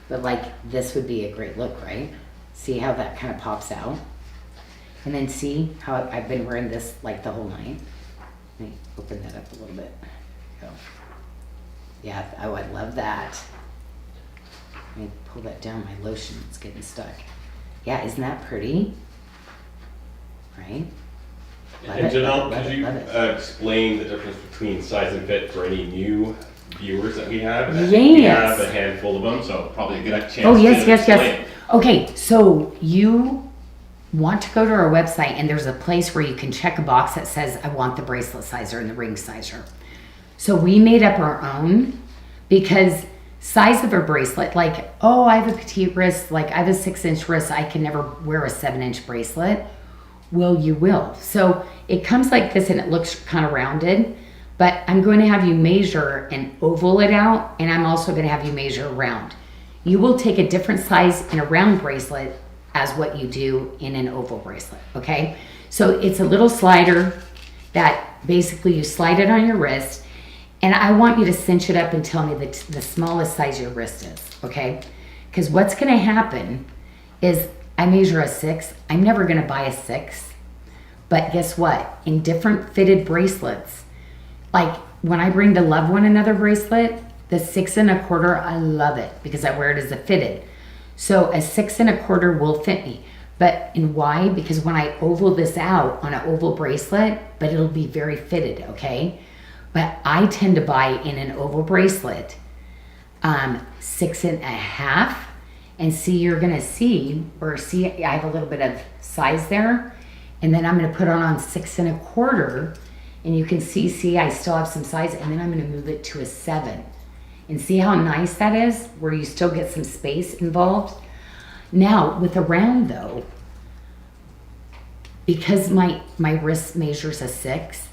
But like, this would be a great look, right? See how that kind of pops out? And then see how I've been wearing this like the whole night. Let me open that up a little bit. Go. Yeah, oh, I love that. Let me pull that down, my lotion, it's getting stuck. Yeah, isn't that pretty? Right? Love And it, Janyl, love could it, you love it. explain the difference between size and fit for any new viewers that we have? And I think we Yes. have a handful of them, so probably a good chance Oh, yes, to yes, explain. yes. Okay, so you want to go to our website and there's a place where you can check a box that says, I want the bracelet sizer and the ring sizer. So we made up our own, because size of a bracelet, like, oh, I have a petite wrist, like I have a 6-inch wrist, I can never wear a 7-inch bracelet. Well, you will. So it comes like this and it looks kind of rounded, but I'm going to have you measure and oval it out, and I'm also going to have you measure round. You will take a different size in a round bracelet as what you do in an oval bracelet, okay? So it's a little slider that basically you slide it on your wrist, and I want you to cinch it up and tell me the smallest size your wrist is, okay? Because what's going to happen is I measure a 6. I'm never going to buy a 6. But guess what? In different fitted bracelets, like when I bring the Love One Another bracelet, the 6 1/4, I love it because I wear it as a fitted. So a 6 1/4 will fit me. But and why? Because when I oval this out on an oval bracelet, but it'll be very fitted, okay? But I tend to buy in an oval bracelet 6 1/2. And see, you're gonna see I have a little bit of size there, and then I'm gonna put on 6 1/4, and you can see I still have some size, and then I'm gonna move it to a 7. And see how nice that is, where you still get some space involved. Now, with a round though, because my wrist measures a 6,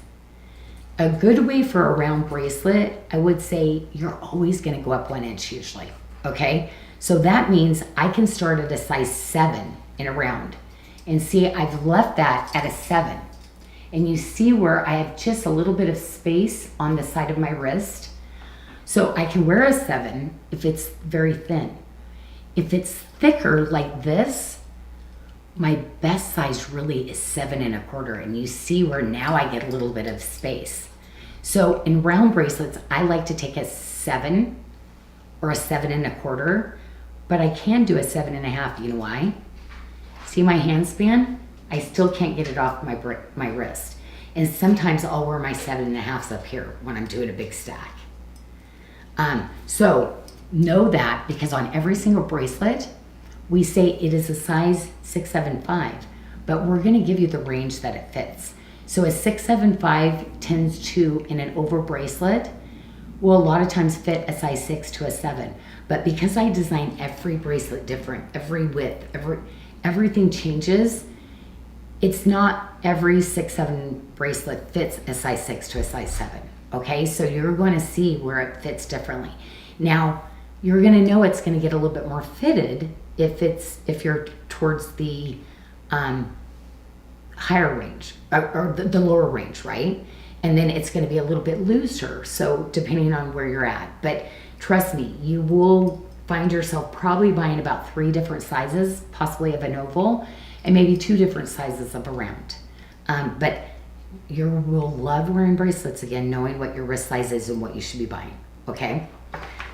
a good way for a round bracelet, I would say you're always gonna go up 1 inch usually, okay? So that means I can start at a size 7 in a round. And see, I've left that at a 7. And you see where I have just a little bit of space on the side of my wrist. So I can wear a 7 if it's very thin. If it's thicker like this, my best size really is 7 1/4. And you see where now I get a little bit of space. So in round bracelets, I like to take a 7 or a 7 1/4, but I can do a 7.5. You know why? See my hand span? I still can't get it off my wrist. And sometimes I'll wear my 7.5s up here when I'm doing a big stack. So know that, because on every single bracelet, we say it is a size 6, 7, 5, but we're gonna give you the range that it fits. So a 6, 7, 5 tends to, in an oval bracelet, will a lot of times fit a size 6 to a 7. But because I design every bracelet different, every width, everything changes, it's not every 6, 7 bracelet fits a size 6 to a size 7. Okay, so you're going to see where it fits differently. Now, you're going to know it's going to get a little bit more fitted if you're towards the higher range or the lower range, right? And then it's going to be a little bit looser, so depending on where you're at. But trust me, you will find yourself probably buying about 3 different sizes, possibly of an oval, and maybe 2 different sizes of a round. But you will love wearing bracelets again, knowing what your wrist size is and what you should be buying, okay?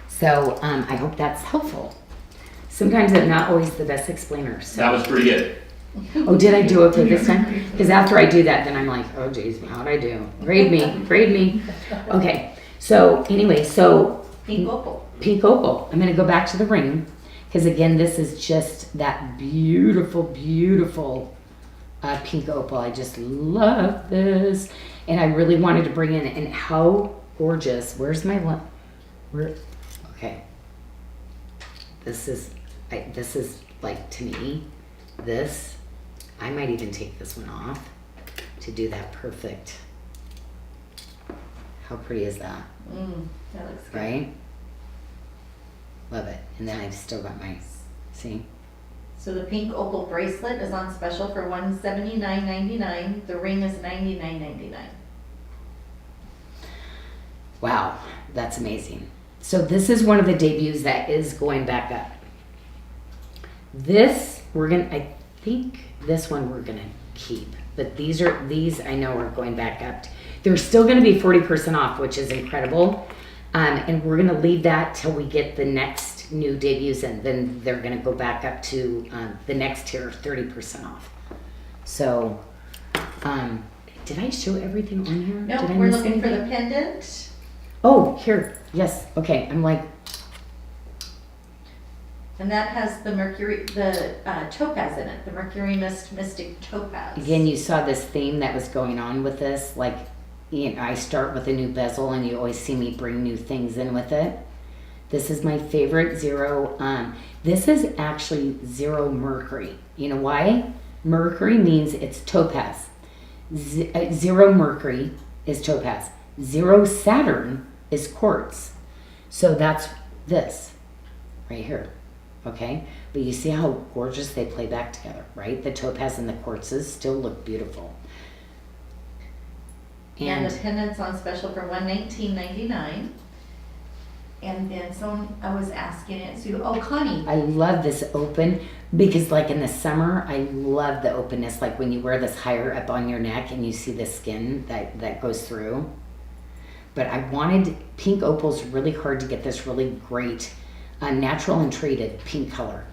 So I hope that's helpful. Sometimes I'm not always the best explainer. So. That was pretty good. Oh, did I do it for this time? Because after I do that, then I'm like, oh geez, how'd I do? Grade me. Okay, so anyway, so Pink opal. Pink opal. I'm gonna go back to the ring, because again, this is just that beautiful, beautiful pink opal. I just love this, and I really wanted to bring in, and how gorgeous. Where's my okay. This is like, to me, this. I might even take this one off to do that perfect. How pretty is that? That looks good. Right? Love it. And then I've still got my, see? So the pink opal bracelet is on special for $179.99. The ring is $99.99. Wow, that's amazing. So this is one of the debuts that is going back up. This, I think this one we're gonna keep, but these I know are going back up. They're still gonna be 40% off, which is incredible. And we're gonna leave that till we get the next new debuts, and then they're gonna go back up to the next tier, 30% off. So, did I show everything on here? No, Did I we're miss looking for anything? the pendant. Oh, here, yes, okay, I'm like, And that has the mercury, the topaz in it, the Mercury Mystic Topaz. again, you saw this theme that was going on with this, like, I start with a new bezel, and you always see me bring new things in with it. This is my favorite zero. This is actually zero mercury. You know why? Mercury means it's topaz. Zero mercury is topaz. Zero Saturn is quartz. So that's this right here. Okay? But you see how gorgeous they play back together, right? The topaz and the quartzes still look beautiful. And the pendant's on special for $119.99. And then someone, I was asking it, so, oh, Connie. I love this open, because like in the summer, I love the openness, like when you wear this higher up on your neck and you see the skin that goes through. But I wanted, pink opal's really hard to get this really great natural and treated pink color.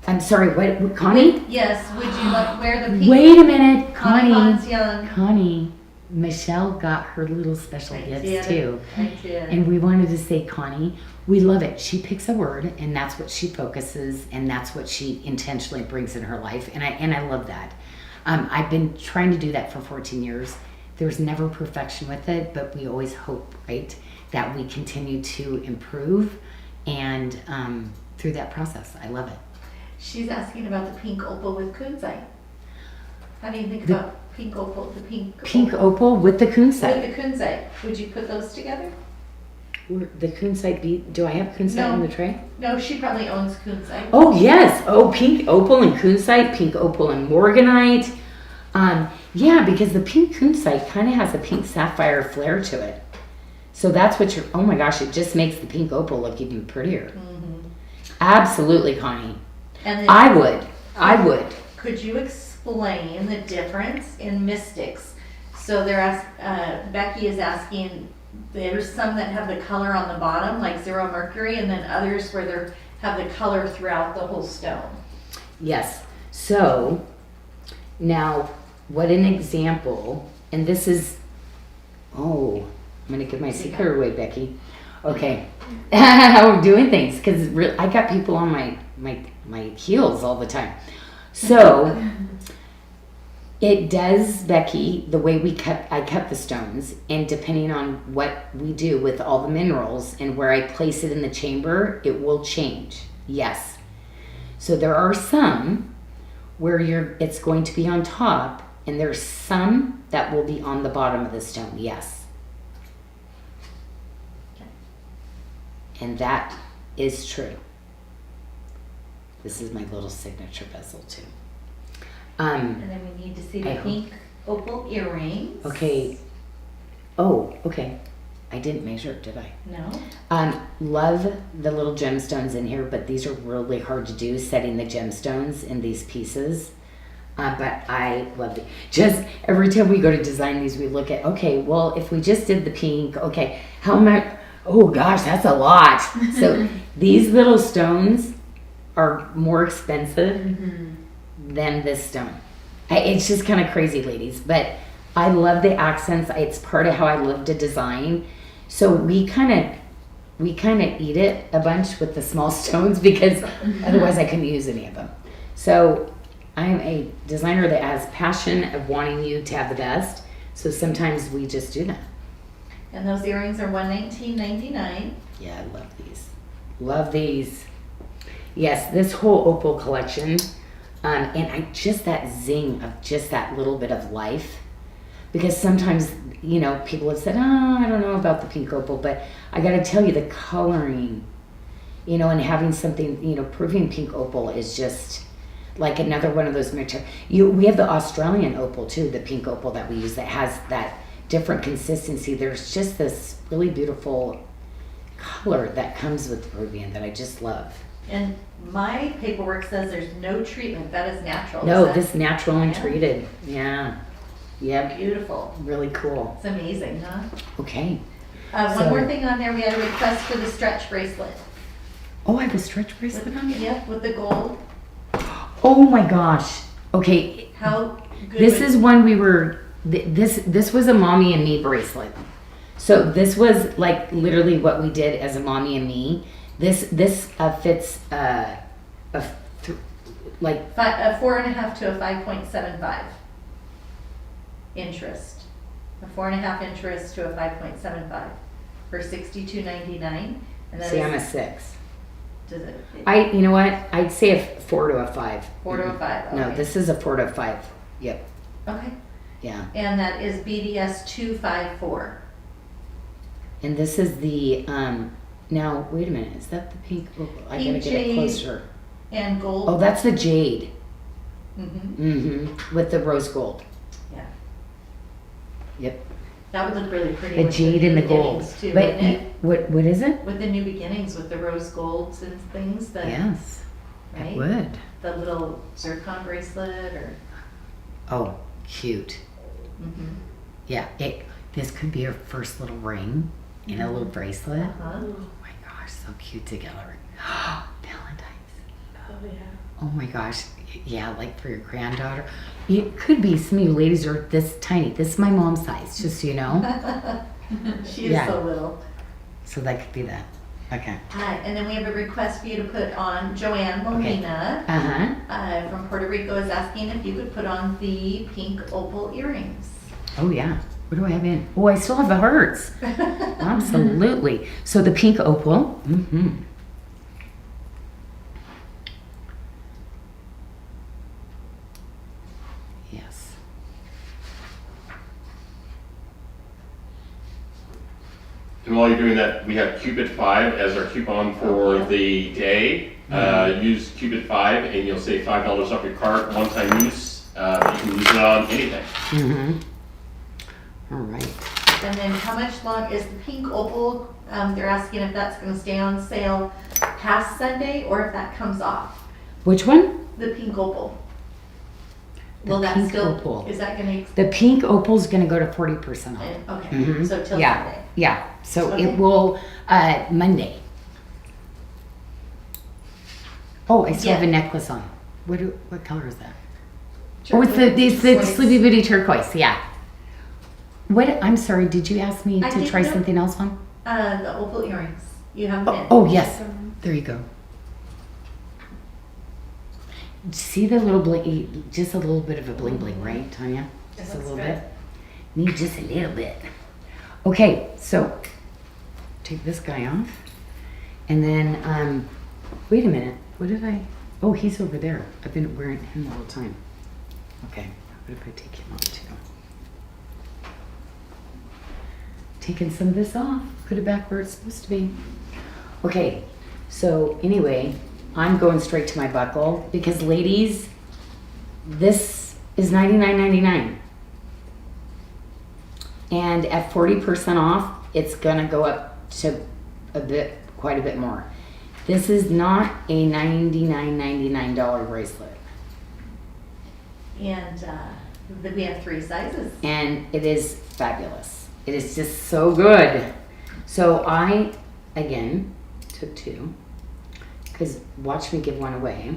I'm sorry, what, Connie? Yes, would you like wear the pink? Wait a minute, Connie Connie. Bonds Young. Connie, Michelle got her little special gifts too. I did. And we wanted to say, Connie, we love it. She picks a word, and that's what she focuses, and that's what she intentionally brings in her life. And I love that. I've been trying to do that for 14 years. There's never perfection with it, but we always hope, right, that we continue to improve, and through that process, I love it. She's asking about the pink opal with kunzite. How do you think about pink opal, the pink opal with the kunzite? With the kunzite. Would you put those together? The kunzite bead. Do I have kunzite on the tray? No, she probably owns kunzite. Oh yes. Oh, pink opal and kunzite, pink opal and morganite. Yeah, because the pink kunzite kind of has a pink sapphire flair to it. So that's what you're. Oh my gosh! It just makes the pink opal look even prettier. Mm-hmm. Absolutely, Connie. And then, I would. Could you explain the difference in mystics? So they're Becky is asking. There's some that have the color on the bottom, like zero mercury, and then others where they're have the color throughout the whole stone. Yes. So now, what an example, and this is, oh, I'm going to give my secret away, Becky. Okay. How we're doing things, because I got people on my heels all the time. So it does, Becky, the way I cut the stones, and depending on what we do with all the minerals and where I place it in the chamber, it will change. Yes. So there are some where it's going to be on top, and there's some that will be on the bottom of the stone. Yes. And that is true. This is my little signature bezel too. And then we need to see the pink opal earrings. Okay. Oh, okay. I didn't measure, did I? No. Love the little gemstones in here, but these are really hard to do, setting the gemstones in these pieces. But I love it. Just every time we go to design these, we look at, okay, well, if we just did the pink, okay, how much? Oh gosh, that's a lot. So these little stones are more expensive than this stone. It's just kind of crazy, ladies, but I love the accents. It's part of how I love to design. So we kind of eat it a bunch with the small stones because otherwise I couldn't use any of them. So I'm a designer that has passion of wanting you to have the best. So sometimes we just do that. And those earrings are $119.99. Yeah, I love these. Love these. Yes, this whole opal collection, and just that zing of just that little bit of life. Because sometimes, people have said, oh, I don't know about the pink opal, but I got to tell you, the coloring, and having something, proving pink opal is just like another one of those materials. We have the Australian opal too, the pink opal that we use that has that different consistency. There's just this really beautiful color that comes with Peruvian that I just love. And my paperwork says there's no treatment. That is natural. No, this natural and treated. Yeah. Yep. Beautiful. Really cool. It's amazing, huh? Okay. One more thing on there. We had a request for the stretch bracelet. Oh, I have a stretch bracelet on it? Yep, with the gold. Oh my gosh. Okay. How good This is one we were, this was a mommy and me bracelet. So this was like literally what we did as a mommy and me. This fits like a 4.5 to a 5.75 interest. A 4.5 interest to a 5.75 for $62.99. And that see, I'm a 6. Does it? You know what? I'd say a 4 to a 5. 4 to a 5. Okay. No, this is a 4 to a 5. Yep. Okay. Yeah. And that is BDS 254. And this is the now wait a minute, is that the pink opal? I gotta get it closer. And gold. Oh, that's the jade. Mm-hmm. With the rose gold. Yeah. Yep. That would look really pretty. The with jade the and the new gold. beginnings too, But wouldn't it? what is it? With the new beginnings, with the rose golds and things. Yes. Right? It would. The little zircon bracelet or. Oh, cute. Mm-hmm. Yeah. This could be her first little ring in a little bracelet. Uh-huh. Oh my gosh, so cute together. Valentine's. Oh, yeah. Oh my gosh. Yeah, like for your granddaughter. It could be some of you ladies are this tiny. This is my mom's size, just so you know. She is Yeah. so little. So that could be that. Okay. Hi, and then we have a request for you to put on Joanne Molina Uh-huh. from Puerto Rico is asking if you could put on the pink opal earrings. Oh yeah. What do I have in? Oh, I still have the hearts. Absolutely. So the pink opal. Yes. And while you're doing that, we have Cupid 5 as our coupon for the day. Use Cupid 5 and you'll save $5 off your cart, one-time use. You can use it on anything. All right. And then how much long is the pink opal? They're asking if that's going to stay on sale past Sunday or if that comes off. Which one? The pink opal. The Will that pink still, opal. is that going The pink opal's going to go to 40% off. to, okay, so till Yeah. Sunday. Yeah. So Okay. it will Monday. Oh, I still have a Yeah. necklace on. What color is that? Oh, it's the Sleepy Beauty turquoise. Yeah. What? I'm sorry. Did you ask me I to did try not- something else on? The opal earrings. You have them in. Oh yes. There you go. See the little bling? Just a little bit of a bling bling, right, Tanya? Just a looks little good. bit. Need just a little bit. Okay, so take this guy off, and then wait a minute. What did I? Oh, he's over there. I've been wearing him all the time. Okay, what if I take him off too? Taking some of this off. Put it back where it's supposed to be. Okay, so anyway, I'm going straight to my buckle because ladies, this is $99.99. And at 40% off, it's gonna go up to quite a bit more. This is not a $99.99 bracelet. And we have 3 sizes. And it is fabulous. It is just so good. So I, again, took 2, because watch me give one away.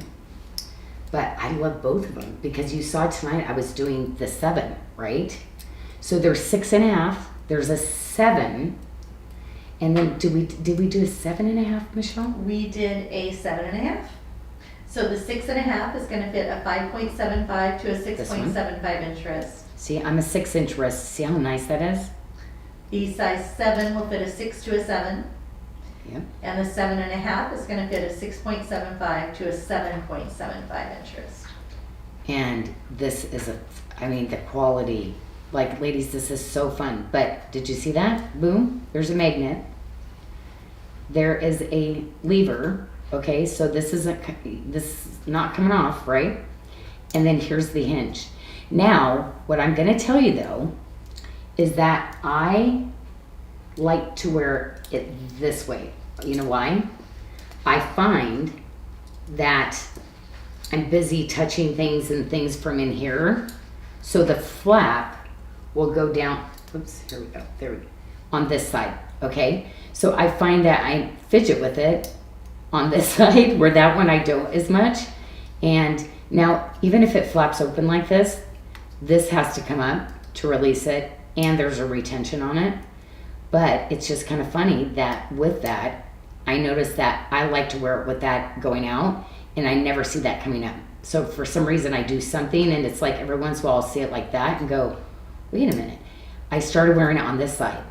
But I love both of them because you saw tonight I was doing the 7, right? So there's 6.5, there's a 7, and then did we do a 7.5, Michelle? We did a 7.5. So the 6.5 is going to fit a 5.75 to a 6.75 inch wrist. See, I'm a 6-inch wrist. See how nice that is? The size 7 will fit a 6 to a 7. Yep. And the 7.5 is going to fit a 6.75 to a 7.75 inch wrist. And this is the quality, like ladies, this is so fun. But did you see that? Boom, there's a magnet. There is a lever, okay? So this is not coming off, right? And then here's the hinge. Now, what I'm gonna tell you though, is that I like to wear it this way. You know why? I find that I'm busy touching things and things from in here. So the flap will go down, oops, here we go, there we go, on this side, okay? So I find that I fidget with it on this side, where that one I don't as much. And now, even if it flaps open like this has to come up to release it, and there's a retention on it. But it's just kind of funny that with that, I noticed that I like to wear it with that going out, and I never see that coming up. So for some reason I do something, and it's like every once in a while I'll see it like that and go, wait a minute. I started wearing it on this side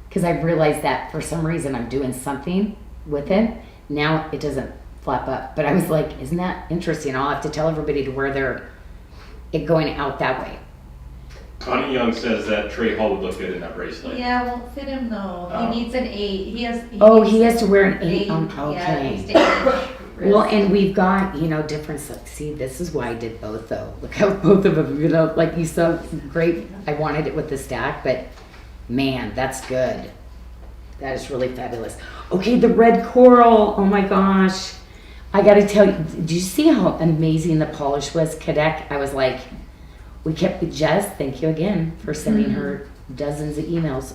because I realized that for some reason I'm doing something with it. Now it doesn't flap up. But I was like, isn't that interesting? I'll have to tell everybody to wear it going out that way. Connie Young says that Trey Hall would look good in that bracelet. Yeah, it won't fit him though. Oh. He needs an 8. He Has to wear an 8 on, Yeah, okay. he needs to 8 Well, and we've got, different stuff. See, this is why I did both though. Look how both of them, like you saw, great. I wanted it with the stack, but man, that's good. That is really fabulous. Okay, the red coral. Oh my gosh. I got to tell you, did you see how amazing the polish was, Kadek? I was like, we kept with Jess. Thank you again for sending her dozens of emails.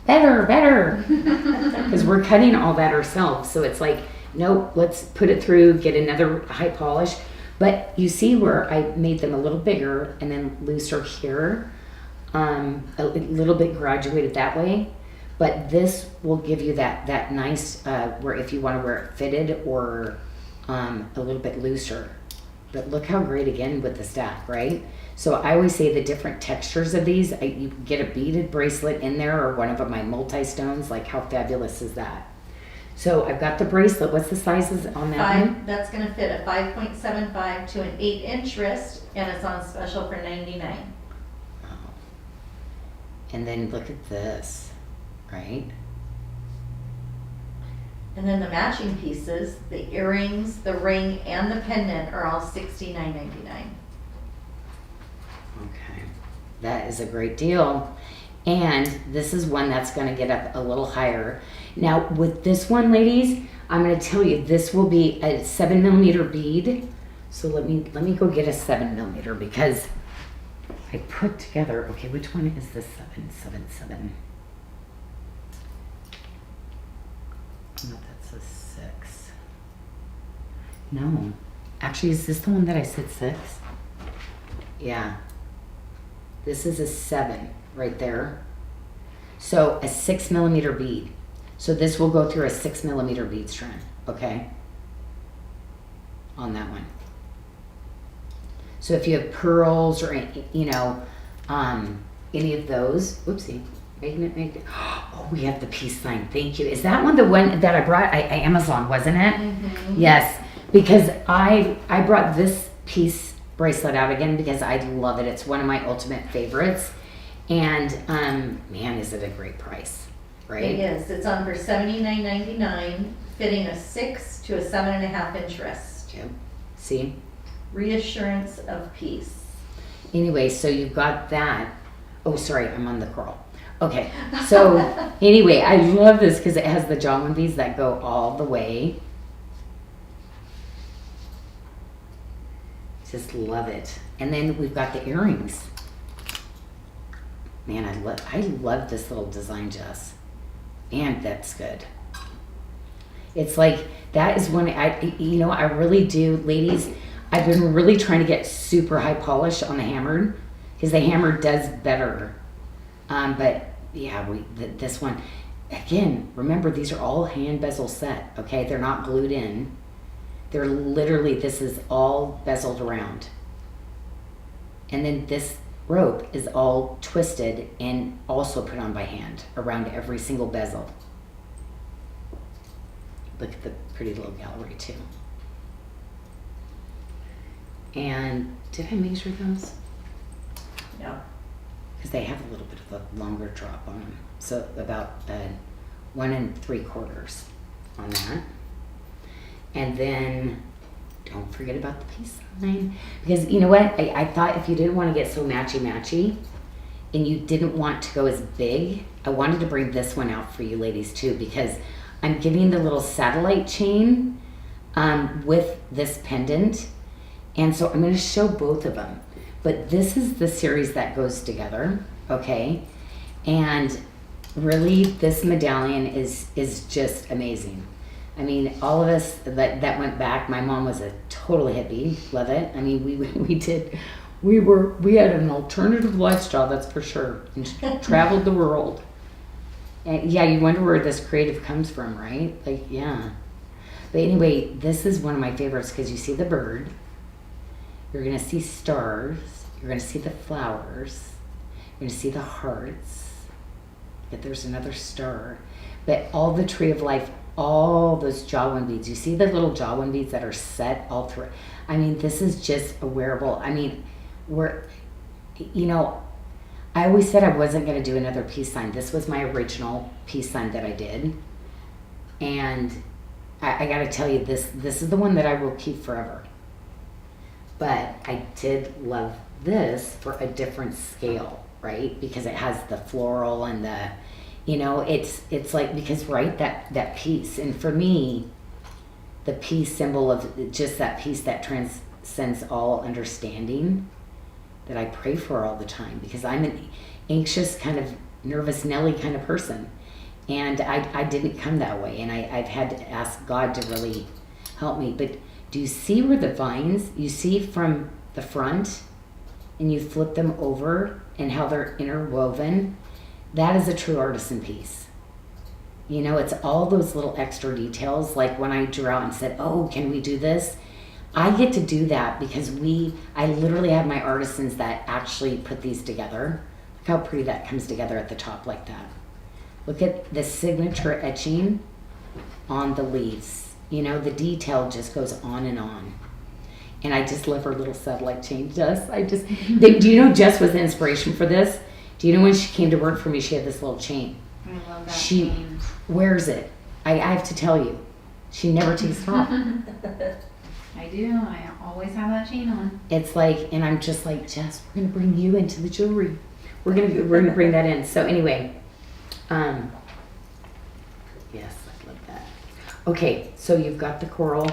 Better. Because we're cutting all that ourselves. So it's like, nope, let's put it through, get another high polish. But you see where I made them a little bigger and then looser here, a little bit graduated that way. But this will give you that nice, where if you want to wear it fitted or a little bit looser. But look how great again with the stack, right? So I always say the different textures of these, you can get a beaded bracelet in there or one of my multi-stones, like how fabulous is that? So I've got the bracelet. What's the sizes on that one? That's going to fit a 5.75 to an 8 inch wrist, and it's on special for $99. Oh. And then look at this, right? And then the matching pieces, the earrings, the ring, and the pendant are all $69.99. Okay, that is a great deal. And this is one that's going to get up a little higher. Now with this one, ladies, I'm going to tell you, this will be a 7mm bead. So let me go get a 7mm because I put together, okay, which one is the 777? No, that's a 6. No, Actually, is this the one that I said 6? Yeah. This is a 7 right there. So a 6mm bead. So this will go through a 6mm bead strand, okay? On that one. So if you have pearls or, you know, any of those, whoopsie, magnet. Oh, we have the peace sign. Thank you. Is that one the one that I brought? I Amazon, wasn't it? Mm-hmm. Yes, because I brought this peace bracelet out again because I love it. It's one of my ultimate favorites, and man, is it a great price, right? It is. It's on for $79.99, fitting a 6 to a 7.5 inch wrist. Yep. See. Reassurance of peace. Anyway, so you've got that. Oh, sorry, I'm on the coral. Okay, so anyway, I love this because it has the jawbone beads that go all the way. Just love it. And then we've got the earrings. Man, I love this little design, Jess. And that's good. It's like, that is one, I really do, ladies, I've been really trying to get super high polish on the hammered because the hammered does better. But yeah, this one, again, remember these are all hand bezel set, okay? They're not glued in. They're literally, this is all bezeled around. And then this rope is all twisted and also put on by hand around every single bezel. Look at the pretty little gallery too. And did I measure those? No. Because they have a little bit of a longer drop on them. So about 1 3/4 on that. And then don't forget about the peace sign. Because you know what? I thought if you didn't want to get so matchy and you didn't want to go as big, I wanted to bring this one out for you ladies too, because I'm giving the little satellite chain with this pendant. And so I'm going to show both of them. But this is the series that goes together, okay? And really, this medallion is just amazing. I mean, all of us that went back, my mom was a total hippie, love it. I mean, we had an alternative lifestyle, that's for sure, and traveled the world. And yeah, you wonder where this creative comes from, right? Like, yeah. But anyway, this is one of my favorites because you see the bird. You're going to see stars. You're going to see the flowers. You're going to see the hearts. But there's another star. But all the tree of life, all those jawbone beads. You see the little jawbone beads that are set all through. I mean, this is just a wearable. I mean, I always said I wasn't going to do another peace sign. This was my original peace sign that I did. And I got to tell you, this is the one that I will keep forever. But I did love this for a different scale, right? Because it has the floral and the, it's like, because, right, that peace. And for me, the peace symbol of just that peace that transcends all understanding that I pray for all the time, because I'm an anxious, kind of nervous Nelly kind of person. And I didn't come that way. And I've had to ask God to really help me. But do you see where the vines, you see from the front and you flip them over and how they're interwoven? That is a true artisan piece. It's all those little extra details. Like when I drew out and said, oh, can we do this? I get to do that because I literally have my artisans that actually put these together. Look how pretty that comes together at the top like that. Look at the signature etching on the leaves. The detail just goes on and on. And I just love her little satellite chain, Jess. Do you know Jess was the inspiration for this? Do you know when she came to work for me, she had this little chain. I love that She chain. wears it. I have to tell you, she never takes it off. I do. I always have that chain on. It's like, and I'm just like, Jess, we're gonna bring you into the jewelry. We're gonna bring that in. So anyway, yes, I love that. Okay, so you've got the coral.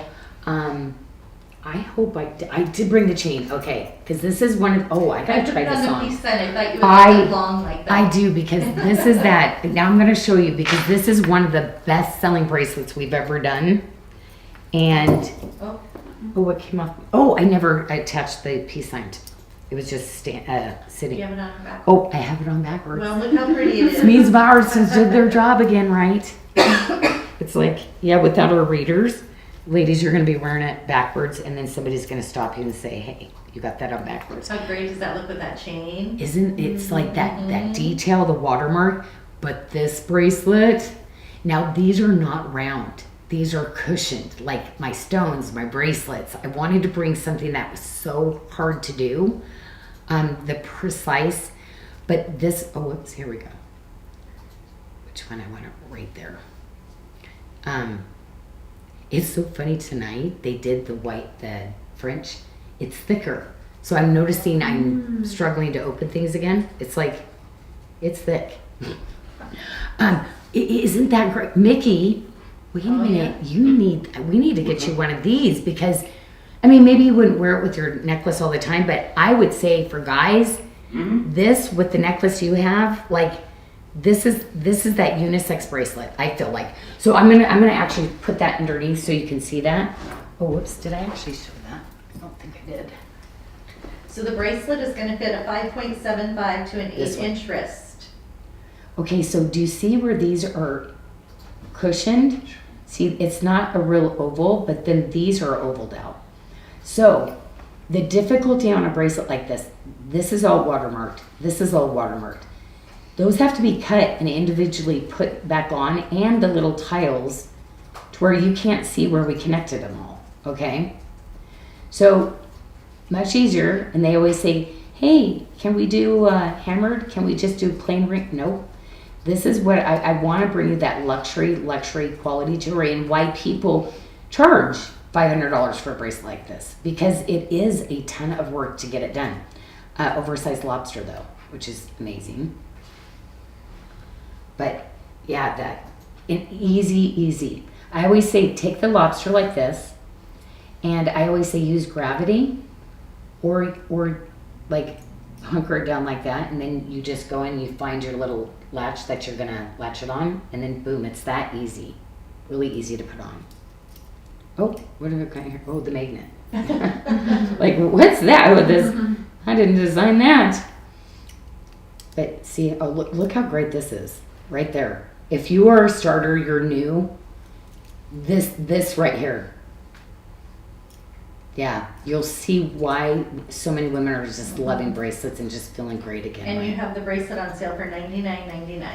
I hope I did bring the chain. Okay, because this is one of, I gotta try this on. Piece sign. I thought you would have it long like that. I do, because this is that. Now I'm gonna show you, because this is one of the best selling bracelets we've ever done. And Oh, what came off? Oh, I never attached the peace sign. It was just sitting. You have it on back. Oh, I have it on backwards. Well, look how pretty it This is. means the artisans did their job again, right? It's like, yeah, without our readers, ladies, you're going to be wearing it backwards, and then somebody's going to stop you and say, hey, you got that on backwards. How great does that look with that chain? Isn't it's like that detail, the watermark, but this bracelet, now these are not round. These are cushioned, like my stones, my bracelets. I wanted to bring something that was so hard to do, the precise, but this, oh, whoops, here we go. Which one? I want it right there. It's so funny tonight, they did the French, it's thicker. So I'm noticing I'm struggling to open things again. It's like, it's thick. Isn't that great? Mickey, wait a minute, we need to get you one of these because, I mean, maybe you wouldn't wear it with your necklace all the time, but I would say for guys, this with the necklace you have, like, this is that unisex bracelet, I feel like. So I'm gonna actually put that underneath so you can see that. Oh, whoops, did I actually show that? I don't think I did. So the bracelet is going to fit a 5.75 to an This one. 8-inch wrist. Okay, so do you see where these are cushioned? See, it's not a real oval, but then these are ovaled out. So the difficulty on a bracelet like this is all watermarked. This is all watermarked. Those have to be cut and individually put back on, and the little tiles to where you can't see where we connected them all, okay? So much easier, and they always say, hey, can we do hammered? Can we just do plain ring? Nope. This is what I want to bring you, that luxury quality jewelry, and why people charge $500 for a bracelet like this, because it is a ton of work to get it done. Oversized lobster though, which is amazing. But yeah, that easy. I always say take the lobster like this, and I always say use gravity, or like hunker it down like that, and then you just go in, you find your little latch that you're gonna latch it on, and then boom, it's that easy, really easy to put on. Oh, what have I got here? Oh, the magnet. Like, what's that with this? I didn't design that. But see, oh, look how great this is. Right there. If you are a starter, you're new, this right here. Yeah, you'll see why so many women are just loving bracelets and just feeling great again. And right? you have the bracelet on sale for $99.99.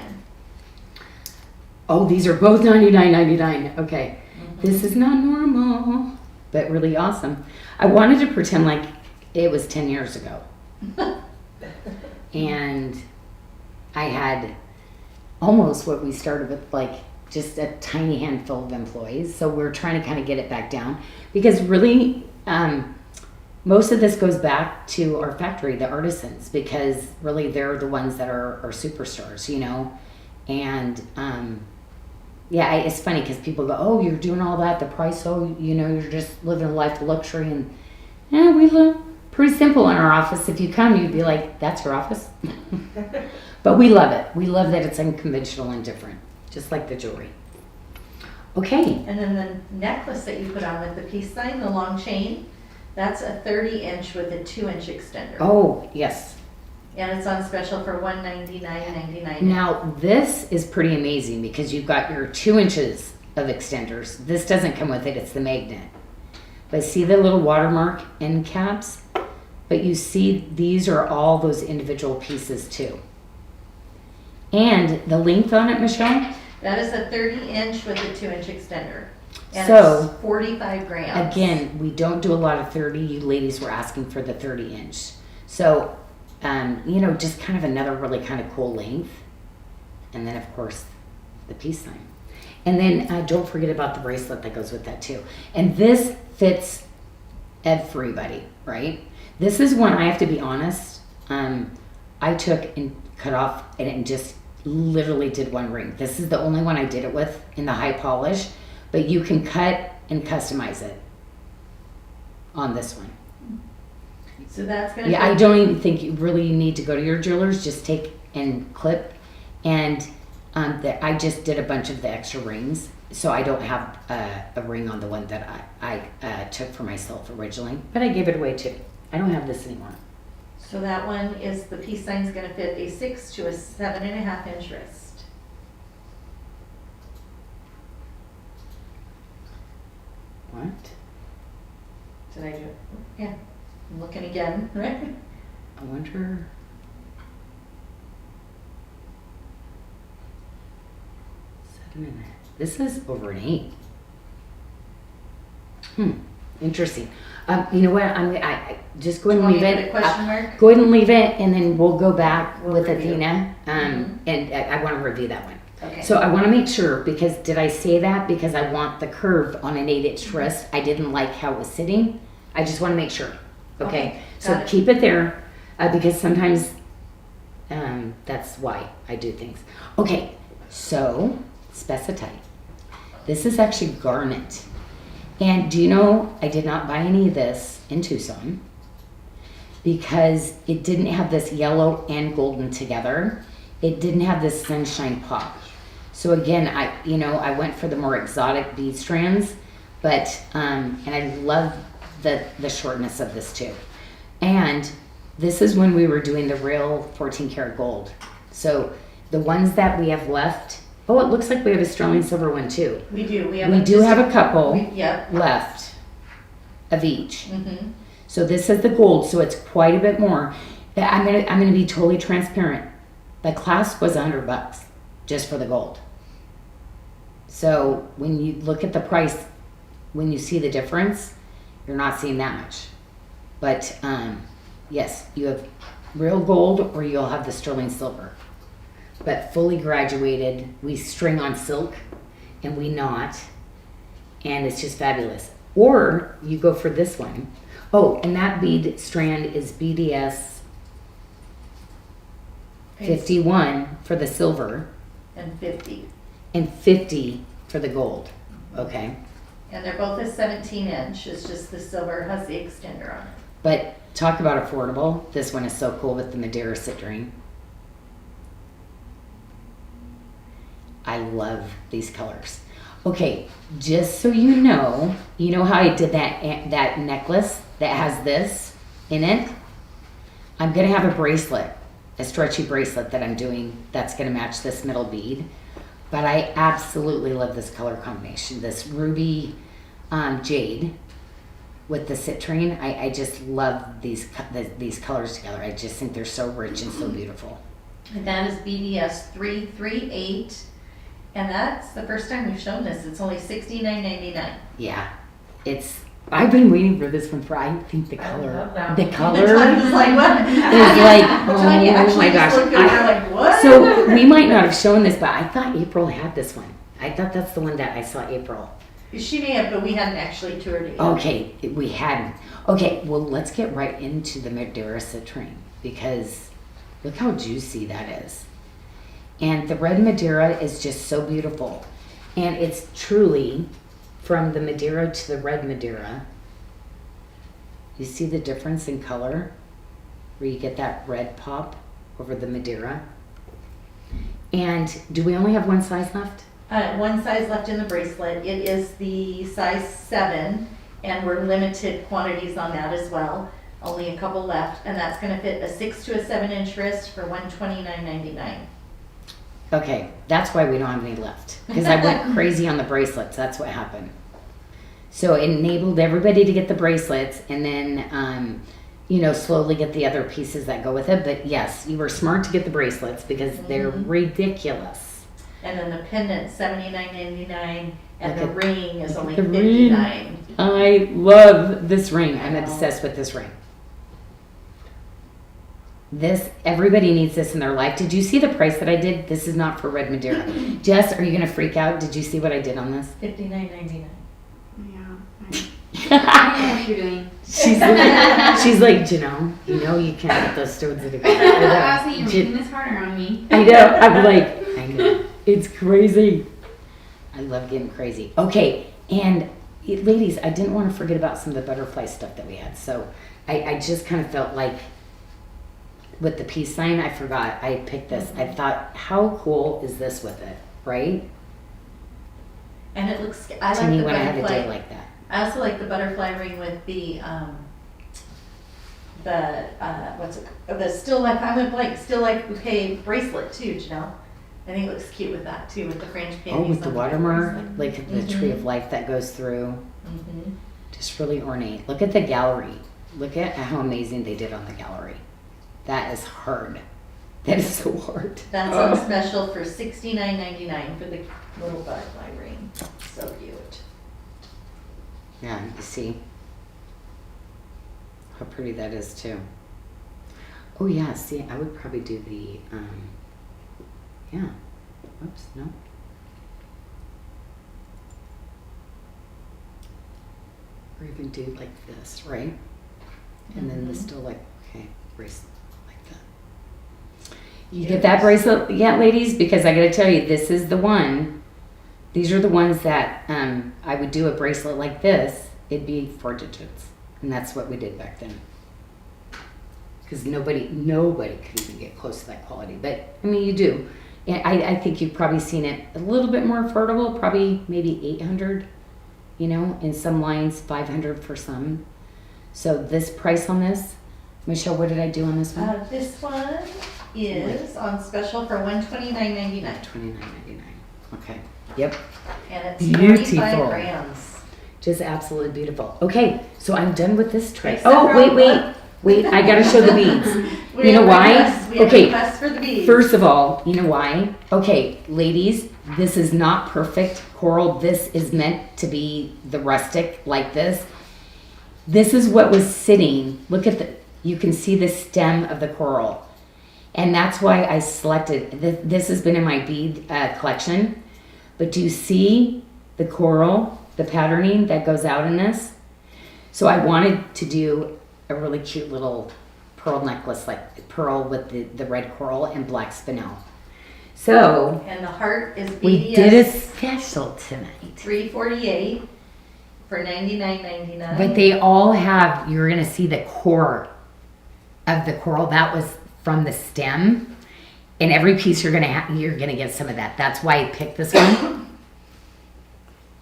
Oh, these are both $99.99. Okay. This is not normal, but really awesome. I wanted to pretend like it was 10 years ago. And I had almost what we started with, like just a tiny handful of employees. So we're trying to kind of get it back down, because really most of this goes back to our factory, the artisans, because really they're the ones that are superstars, you know. And yeah, it's funny because people go, oh, you're doing all that, the price, oh, you know, you're just living a life of luxury. And yeah, we live pretty simple in our office. If you come, you'd be like, that's your office? But we love it. We love that it's unconventional and different, just like the jewelry. Okay. And then the necklace that you put on with the peace sign, the long chain, that's a 30-inch with a 2-inch extender. Oh, yes. And it's on special for $199.99. Now, this is pretty amazing because you've got your 2 inches of extenders. This doesn't come with it. It's the magnet. But see the little watermark end caps? But you see these are all those individual pieces too. And the length on it, Michelle? That is a 30-inch with a 2-inch extender. And So, it's 45 grams. Again, we don't do a lot of 30. You ladies were asking for the 30-inch. So, you know, just kind of another really kind of cool length. And then, of course, the peace sign. And then don't forget about the bracelet that goes with that too. And this fits everybody, right? This is one, I have to be honest, I took and cut off and just literally did one ring. This is the only one I did it with in the high polish, but you can cut and customize it on this one. So that's going to Yeah, I don't even think you really need to go to your jewelers. Just take and clip. And I just did a bunch of the extra rings so I don't have a ring on the one that I took for myself originally, but I gave it away too. I don't have this anymore. So that one is, the peace sign's gonna fit a 6 to a 7.5 inch wrist. What? Did I do it? Yeah, I'm looking again, right? I wonder. Seven and a half. This is over an 8. Interesting. You know what? I just go ahead and leave Want me to it. put a question mark? Go ahead and leave it, and then we'll go back We'll with review. Athena. Mhm. And I want to review that one. Okay. So I want to make sure, because did I say that because I want the curve on an 8-inch wrist? I didn't like how it was sitting. I just want to make sure. Okay. Okay, So got it. keep it there, because sometimes that's why I do things. Okay. So Specitite. This is actually garnet. And do you know, I did not buy any of this in Tucson because it didn't have this yellow and golden together. It didn't have this sunshine pop. So again, I went for the more exotic bead strands, but, and I love the shortness of this too. And this is when we were doing the real 14 karat gold. So the ones that we have left, oh, it looks like we have a sterling silver one too. We do. We We do have a couple Yep. left of each. Mm-hmm. So this is the gold, so it's quite a bit more. I'm gonna be totally transparent. The clasp was $100 just for the gold. So when you look at the price, when you see the difference, you're not seeing that much. But yes, you have real gold or you'll have the sterling silver. But fully graduated, we string on silk and we knot, and it's just fabulous. Or you go for this one. Oh, and that bead strand is BDS 51 for the silver And 50. and 50 for the gold. Okay. And they're both a 17 inch. It's just the silver has the extender on it. But talk about affordable. This one is so cool with the Madeira citrine. I love these colors. Okay, just so you know how I did that necklace that has this in it? I'm gonna have a bracelet, a stretchy bracelet that I'm doing that's gonna match this middle bead. But I absolutely love this color combination, this ruby jade with the citrine. I just love these colors together. I just think they're so rich and so beautiful. And that is BDS 338. And that's the first time we've shown this. It's only $69.99. Yeah, I've been waiting for this one I think the I color, love that the one. color Tanya was like, what? is like, Tanya oh actually my just gosh. looked at her like, what? So we might not have shown this, but I thought April had this one. I thought that's the one that I saw April. She may have, but we hadn't actually toured it yet. Okay, we hadn't. Okay, well, let's get right into the Madeira citrine because look how juicy that is. And the red Madeira is just so beautiful. And it's truly from the Madeira to the red Madeira. You see the difference in color where you get that red pop over the Madeira. And do we only have one size left? One size left in the bracelet. It is the size 7, and we're limited quantities on that as well. Only a couple left, and that's going to fit a 6 to a 7 inch wrist for $129.99. Okay, that's why we don't have any left. Because I went crazy on the bracelets. That's what happened. So it enabled everybody to get the bracelets and then, slowly get the other pieces that go with it. But yes, you were smart to get the bracelets because they're ridiculous. And then the pendant, $79.99, and Look the ring is only the ring. $59. I love this ring. I'm obsessed with this ring. Everybody needs this in their life. Did you see the price that I did? This is not for red Madeira. Jess, are you going to freak out? Did you see what I did on this? $59.99. Yeah. I don't know what you're doing. She's like, Janyl, you can't get those stones together. I was saying, you're making this harder on me. I know. I'm like, I know. It's crazy. I love getting crazy. Okay, and ladies, I didn't want to forget about some of the butterfly stuff that we had. So I just kind of felt like with the peace sign, I forgot I picked this. I thought, how cool is this with it, right? And it looks, I to like me the when I have a butterfly. day like that. I also like the butterfly ring with the what's it, the still life, I went blank, still life bouquet bracelet too, Janyl. I think it looks cute with that too, with the French Oh, panties. with the on watermark, like the Mhm. tree of life that goes through. Mm-hmm. Just really ornate. Look at the gallery. Look at how amazing they did on the gallery. That is hard. That is so hard. That's on special for $69.99 for the little butterfly ring. So cute. Yeah, you see how pretty that is too. Oh yeah, see, I would probably do the, yeah. Oops, no. Or even do like this, right? And then the Mhm. still like, okay, bracelet like that. You get that bracelet yet, ladies? Because I gotta tell you, this is the one. These are the ones that I would do a bracelet like this. It'd be 4 digits. And that's what we did back then. Because nobody could even get close to that quality. But, I mean, you do. Yeah, I think you've probably seen it a little bit more affordable, probably maybe 800, you know, in some lines, 500 for some. So this price on this, Michelle, what did I do on this one? This one is on special for $129.99. $29.99. Okay. Yep. And it's Beautiful. 45 grams. Just absolutely beautiful. Okay, so I'm done with this tray. Except Oh, for wait. I gotta show the beads. We You know have why? requests. We have Okay. requests for the beads. First of all, you know why? Okay, ladies, this is not perfect coral. This is meant to be the rustic like this. This is what was sitting. Look at you can see the stem of the coral. And that's why I selected, this has been in my bead collection. But do you see the coral, the patterning that goes out in this? So I wanted to do a really cute little pearl necklace, like pearl with the red coral and black spinel. So And the heart is we did a BDS special tonight. 348 for $99.99. But they all have, you're gonna see the core of the coral. That was from the stem. And every piece you're gonna get some of that. That's why I picked this one.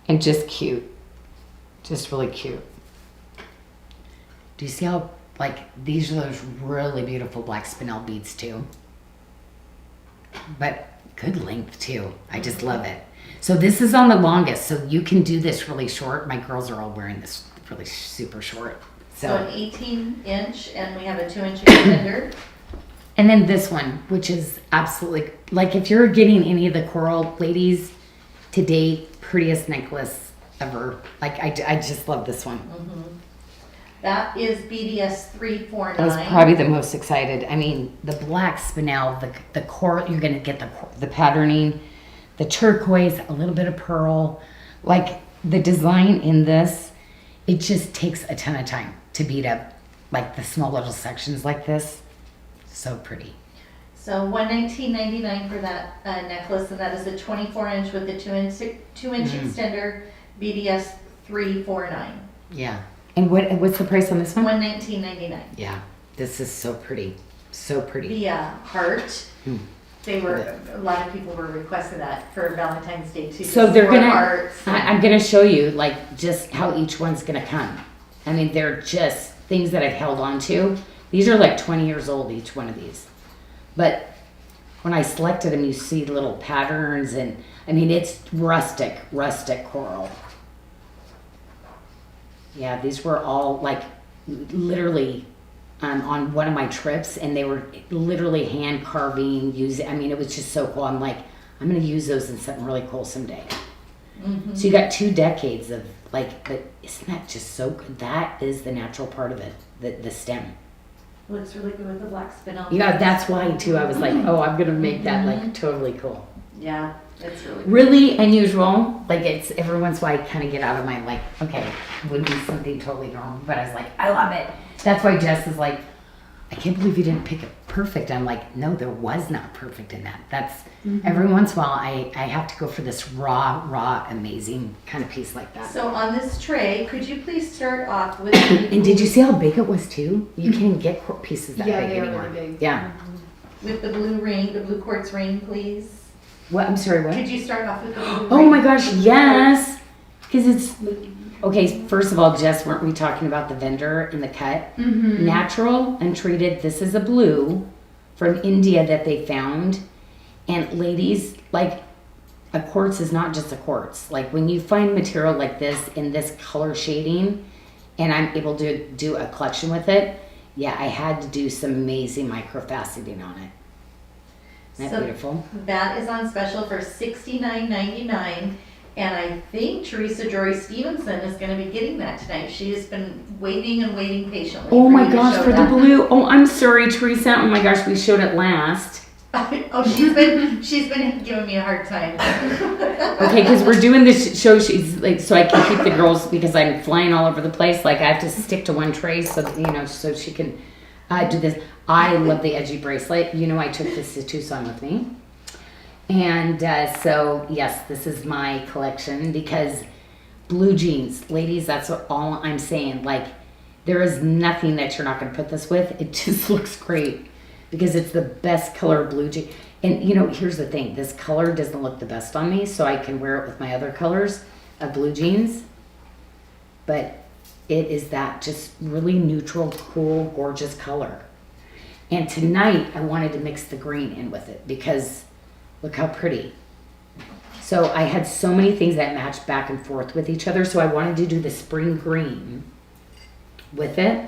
And just cute. Just really cute. Do you see how, like, these are those really beautiful black spinel beads too? But good length too. I just love it. So this is on the longest, so you can do this really short. My girls are all wearing this really super short. So an 18-inch, and we have a 2-inch extender. And then this one, which is absolutely, like, if you're getting any of the coral, ladies, to date, prettiest necklace ever. Like, I just love this one. Mm-hmm. That is BDS 349. I was probably the most excited. I mean, the black spinel, the coral, you're gonna get the patterning, the turquoise, a little bit of pearl. Like, the design in this, it just takes a ton of time to beat up, like, the small little sections like this. So pretty. So $119.99 for that necklace, and that is a 24-inch with the 2-inch extender, BDS 349. Yeah. And what's the price on this one? $119.99. Yeah. This is so pretty. So pretty. The heart, Hmm. a lot of people were requesting that for Valentine's Day too. So they're More gonna, hearts. I'm gonna show you like just how each one's gonna come. I mean, they're just things that I've held on to. These are like 20 years old, each one of these. But when I selected them, you see little patterns and, I mean, it's rustic coral. Yeah, these were all like literally on one of my trips, and they were literally hand carving, using, I mean, it was just so cool. I'm like, I'm gonna use those in something really cool someday. Mm-hmm. So you got 2 decades of like, but isn't that just so good? That is the natural part of it, the stem. Looks really good with the black spinel. Yeah, that's why too. I was like, oh, I'm gonna make that like totally cool. Yeah, it's really cool. Really unusual. Like, it's every once in a while I kind of get out of my like, okay, would be something totally normal. But I was like, I love it. That's why Jess is like, I can't believe you didn't pick it perfect. I'm like, no, there was not perfect in that. That's every once in a while I have to go for this raw, amazing kind of piece like that. So on this tray, could you please start off with And did you see how big it was too? You can't even get pieces that Yeah, big they are anymore. really big. Yeah. with the blue ring, the blue quartz ring, please? What? I'm sorry, what? Could you start off with the blue? Oh my gosh, yes! Because it's, okay, first of all, Jess, weren't we talking about the vendor and the cut? Mm-hmm. Natural, untreated, this is a blue from India that they found. And ladies, like, a quartz is not just a quartz. Like, when you find material like this in this color shading, and I'm able to do a collection with it, yeah, I had to do some amazing microfaceting on it. Isn't that So beautiful? that is on special for $69.99. And I think Teresa Jory Stevenson is going to be getting that tonight. She has been waiting and waiting patiently. Oh for my you to gosh, show for the that. blue. Oh, I'm sorry, Teresa. Oh my gosh, we showed it last. Oh, she's been giving me a hard time. Okay, because we're doing this show. She's like, so I can keep the girls because I'm flying all over the place. Like, I have to stick to one tray so that, you know, so she can do this. I love the edgy bracelet. You know, I took this to Tucson with me. And so, yes, this is my collection because blue jeans, ladies, that's all I'm saying. Like, there is nothing that you're not going to put this with. It just looks great because it's the best color blue jean. And, you know, here's the thing. This color doesn't look the best on me, so I can wear it with my other colors of blue jeans. But it is that just really neutral, cool, gorgeous color. And tonight, I wanted to mix the green in with it because look how pretty. So I had so many things that matched back and forth with each other. So I wanted to do the spring green with it.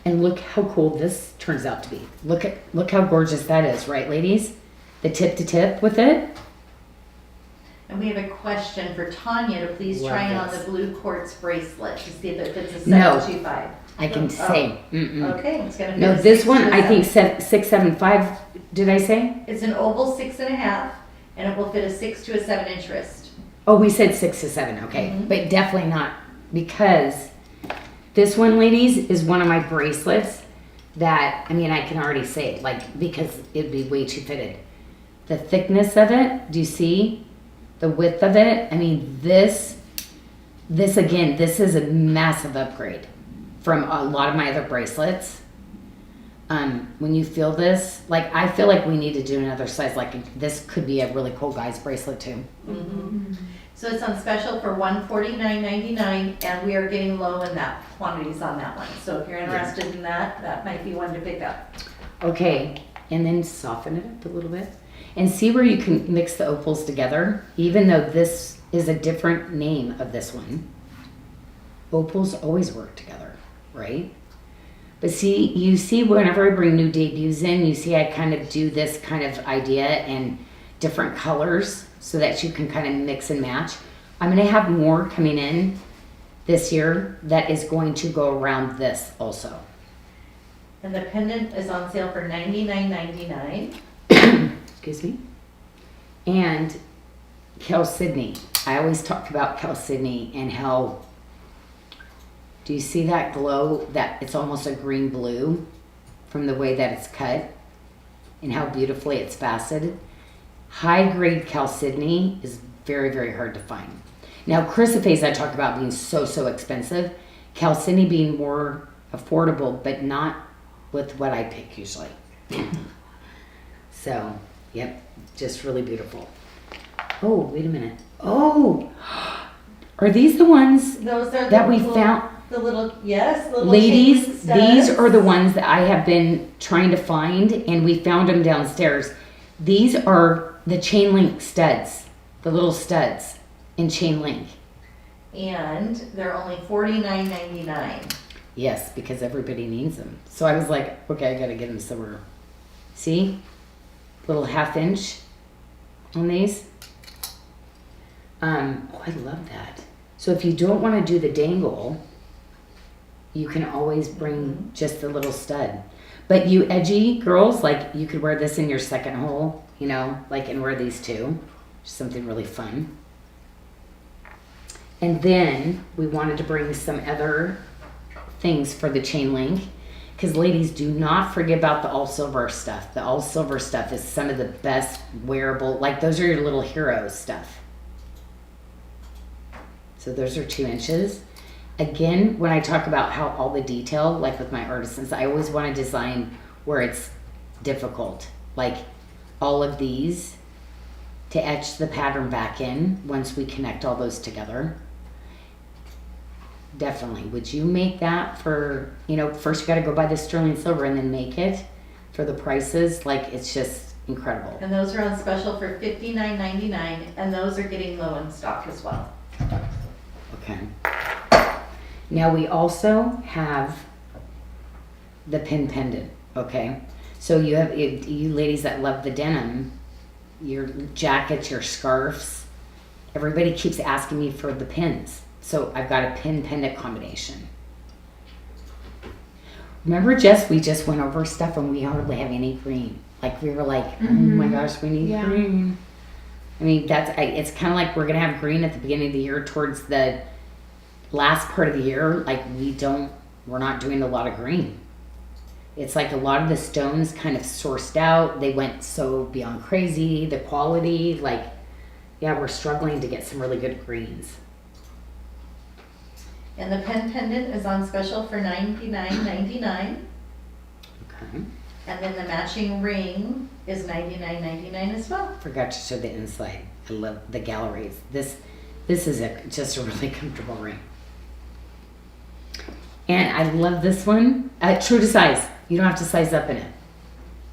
And look how cool this turns out to be. Look how gorgeous that is, right, ladies? The tip to tip with it. And we have a question for Tanya to please Love try on this. the blue quartz bracelet to see if it fits a No. 725. I can Oh. say. Mm-mm. Okay, it's gonna fit. No, a this 6 one to a I think 7. 675. Did I say? It's an oval 6.5, and it will fit a 6 to a 7-inch wrist. Oh, we said 6 to 7. Okay, Mhm. but definitely not because this one, ladies, is one of my bracelets that, I mean, I can already say it, like, because it'd be way too fitted. The thickness of it, do you see? The width of it, I mean, this again, this is a massive upgrade from a lot of my other bracelets. When you feel this, like, I feel like we need to do another size. Like, this could be a really cool guy's bracelet too. So it's on special for $149.99, and we are getting low in that quantities on that one. So if you're interested in that, that might be one to pick up. Okay, and then soften it up a little bit. And see where you can mix the opals together, even though this is a different name of this one. Opals always work together, right? But see, you see whenever I bring new debuts in, you see I kind of do this kind of idea in different colors so that you can kind of mix and match. I'm going to have more coming in this year that is going to go around this also. And the pendant is on sale for $99.99. Excuse me. And Cal Sydney. I always talk about Cal Sydney and how, do you see that glow? That it's almost a green blue from the way that it's cut and how beautifully it's faceted. High grade Cal Sydney is very, very hard to find. Now, chrysoprase I talked about being so expensive. Cal Sydney being more affordable, but not with what I pick usually. So, yep, just really beautiful. Oh, wait a minute. Oh, are these the ones Those are that the we little, found? the little, yes, the little Ladies, chain these studs. are the ones that I have been trying to find, and we found them downstairs. These are the chain link studs, the little studs in chain link. And they're only $49.99. Yes, because everybody needs them. So I was like, okay, I gotta get them somewhere. See? Little 1/2 inch on these. Oh, I love that. So if you don't want to do the dangle, you can always bring just the little stud. But you edgy girls, like, you could wear this in your second hole, you know, like, and wear these too. Something really fun. And then we wanted to bring some other things for the chain link. Because ladies, do not forget about the all silver stuff. The all silver stuff is some of the best wearable, like, those are your little hero stuff. So those are 2 inches. Again, when I talk about how all the detail, like with my artisans, I always want to design where it's difficult. Like all of these to etch the pattern back in once we connect all those together. Definitely. Would you make that for, first you got to go buy the sterling silver and then make it for the prices? Like, it's just incredible. And those are on special for $59.99, and those are getting low in stock as well. Okay. Now we also have the pin pendant, okay? So you have, you ladies that love the denim, your jackets, your scarves, everybody keeps asking me for the pins. So I've got a pin pendant combination. Remember, Jess, we just went over stuff and we hardly have any green. Like, we were like, oh my gosh, we need green. I mean, it's kind of like we're going to have green at the beginning of the year towards the last part of the year. Like, we're not doing a lot of green. It's like a lot of the stones kind of sourced out. They went so beyond crazy. The quality, like, yeah, we're struggling to get some really good greens. And the pen pendant is on special for $99.99. Okay. And then the matching ring is $99.99 as well. Forgot to show the inside. I love the galleries. This is just a really comfortable ring. And I love this one. True to size. You don't have to size up in it.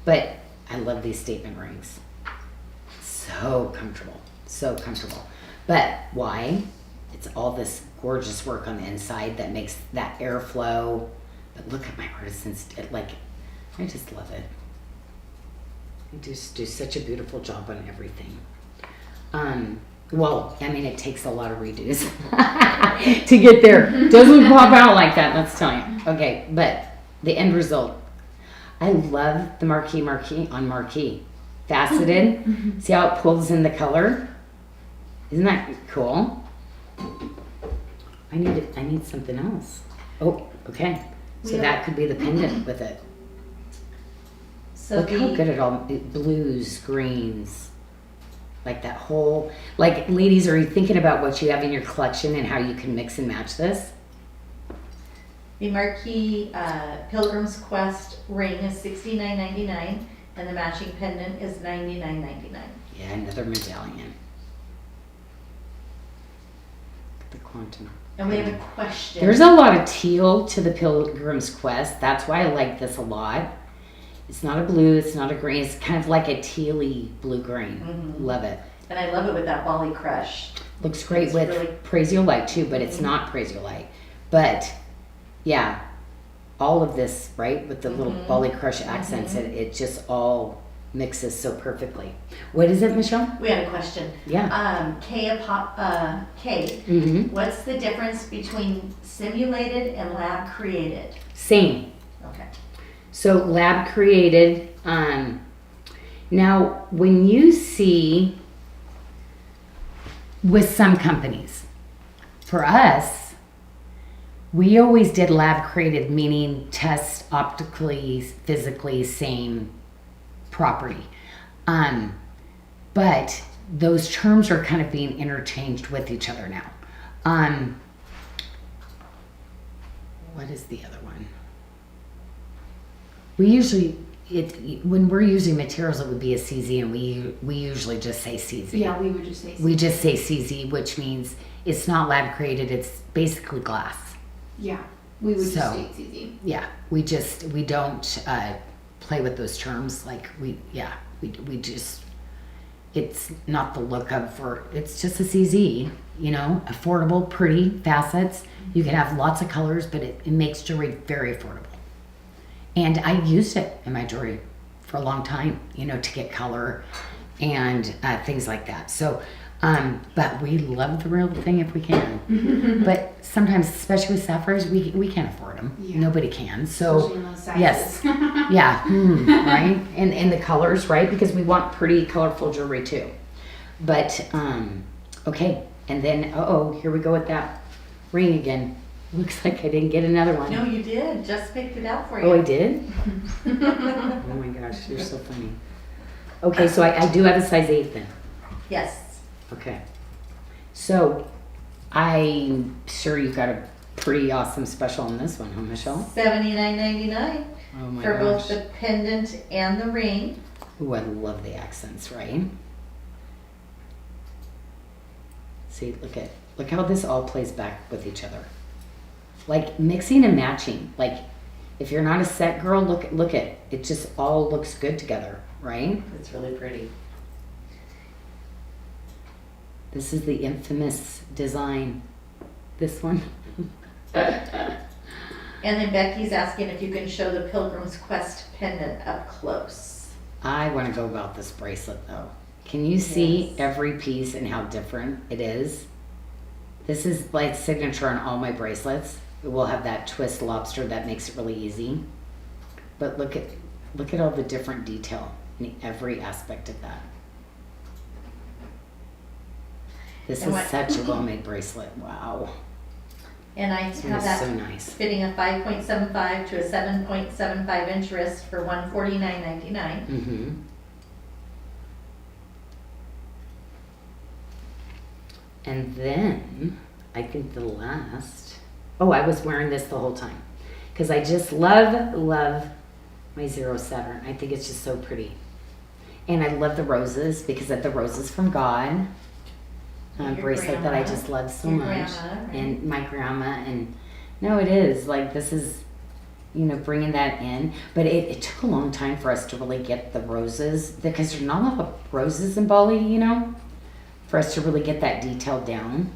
But I love these statement rings. So comfortable. So comfortable. But why? It's all this gorgeous work on the inside that makes that airflow. But look at my artisans. I just love it. I just do such a beautiful job on everything. Well, I mean, it takes a lot of redos to get there. Doesn't pop out like that, let's tell you. Okay, but the end result. I love the marquee on marquee. Faceted. See how it pulls in the color? Isn't that cool? I need something else. Oh, okay. So that could be the pendant with it. So Look how good blues, greens, like that whole, like, ladies, are you thinking about what you have in your collection and how you can mix and match this? the marquee Pilgrim's Quest ring is $69.99, and the matching pendant is $99.99. Yeah, another medallion. The quantum. And we have a question. There's a lot of teal to the Pilgrim's Quest. That's why I like this a lot. It's not a blue, it's not a green. It's kind of like a tealy blue-green. Mm-hmm. Love it. And I love it with that Bali Crush. Looks great It's with really... Praisiolite too, but it's not Praisiolite. But yeah, all of this, right, with the little Bali Crush accents, it just all mixes so perfectly. What is it, Michelle? We had a question. Yeah. Kay, what's the difference between simulated and lab created? Same. Okay. So lab created. Now, when you see with some companies, for us, we always did lab created, meaning test optically, physically, same property. But those terms are kind of being interchanged with each other now. What is the other one? We usually, when we're using materials, it would be a CZ, and we usually just say CZ. Yeah, we would just say CZ. We just say CZ, which means it's not lab created, it's basically glass. Yeah, we would just So, say CZ. Yeah, we don't play with those terms. Like we just, it's not the look of, or it's just a CZ, affordable, pretty facets. You can have lots of colors, but it makes jewelry very affordable. And I used it in my jewelry for a long time, to get color and things like that. So, but we love the real thing if we can. But sometimes, especially with sapphires, we can't afford them. Yeah. Nobody can. So, Especially in those sizes. yes, yeah, right, and the colors, right, because we want pretty, colorful jewelry too. But okay, and then here we go with that ring again. Looks like I didn't get another one. No, you did. Just picked it out for you. Oh, I did? Oh my gosh, you're so funny. Okay, so I do have a size 8 then. Yes. Okay. So I'm sure you've got a pretty awesome special on this one, huh, Michelle? $79.99 Oh my for gosh. both the pendant and the ring. Ooh, I love the accents, right? See, look how this all plays back with each other. Like mixing and matching. Like if you're not a set girl, look at it. Just all looks good together, right? It's really pretty. This is the infamous design. This one. And then Becky's asking if you can show the Pilgrim's Quest pendant up close. I want to go about this bracelet though. Can you see Yes. every piece and how different it is? This is like signature on all my bracelets. It will have that twist lobster that makes it really easy. But look at all the different detail in every aspect of that. This And is what- such a well-made bracelet. Wow. And I This have one is that so nice. fitting a 5.75 to a 7.75 inch wrist for $149.99. Mm-hmm. And then I think the last. Oh, I was wearing this the whole time because I just love my 07. I think it's just so pretty, and I love the roses because of the roses from God. Your Bracelet that I grandma. just love so Your much, grandma, right? and my grandma. And no, it is like this is, bringing that in. But it took a long time for us to really get the roses because there's not a lot of roses in Bali, for us to really get that detail down.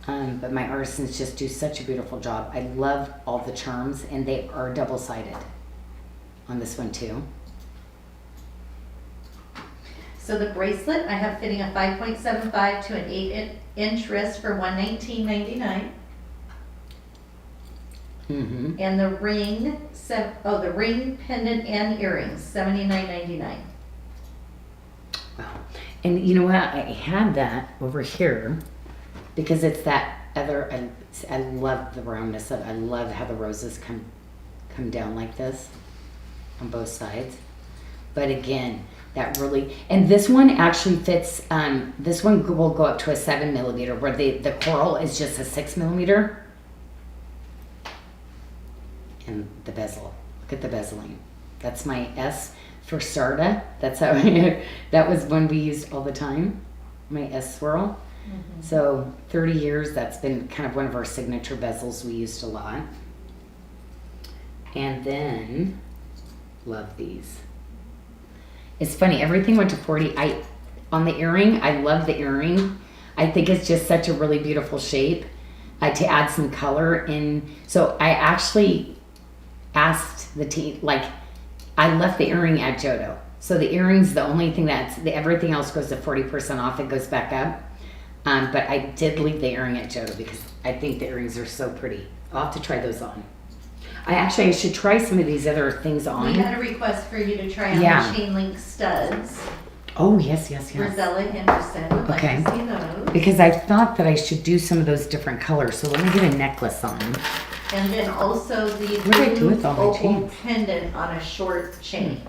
But my artisans just do such a beautiful job. I love all the charms, and they are double-sided on this one too. So the bracelet, I have fitting a 5.75 to an 8-inch wrist for $119.99. Mm-hmm. And the ring, the ring, pendant, and earrings, $79.99. Wow. And you know what? I had that over here because it's that other. I love the roundness of it. I love how the roses come down like this on both sides. But again, that really, and this one actually fits. This one will go up to a 7 millimeter, where the coral is just a 6 millimeter. And the bezel. Look at the bezeling. That's my S for Sarda. That's how that was one we used all the time. My S swirl. Mm-hmm. So 30 years, that's been kind of one of our signature bezels we used a lot. And then, love these. It's funny, everything went to 40. On the earring, I love the earring. I think it's just such a really beautiful shape. To add some color in. So I actually asked the team, I left the earring at Jodo. So the earring's the only thing everything else goes to 40% off. It goes back up. But I did leave the earring at Jodo because I think the earrings are so pretty. I'll have to try those on. I should try some of these other things on. We had a request for you to try on Yeah. the chain link studs. Oh, yes. Rosella Henderson would like Okay. to see those. Because I thought that I should do some of those different colors. So let me get a necklace on. And then also the What did I do with all my opal chains? pendant on a short chain.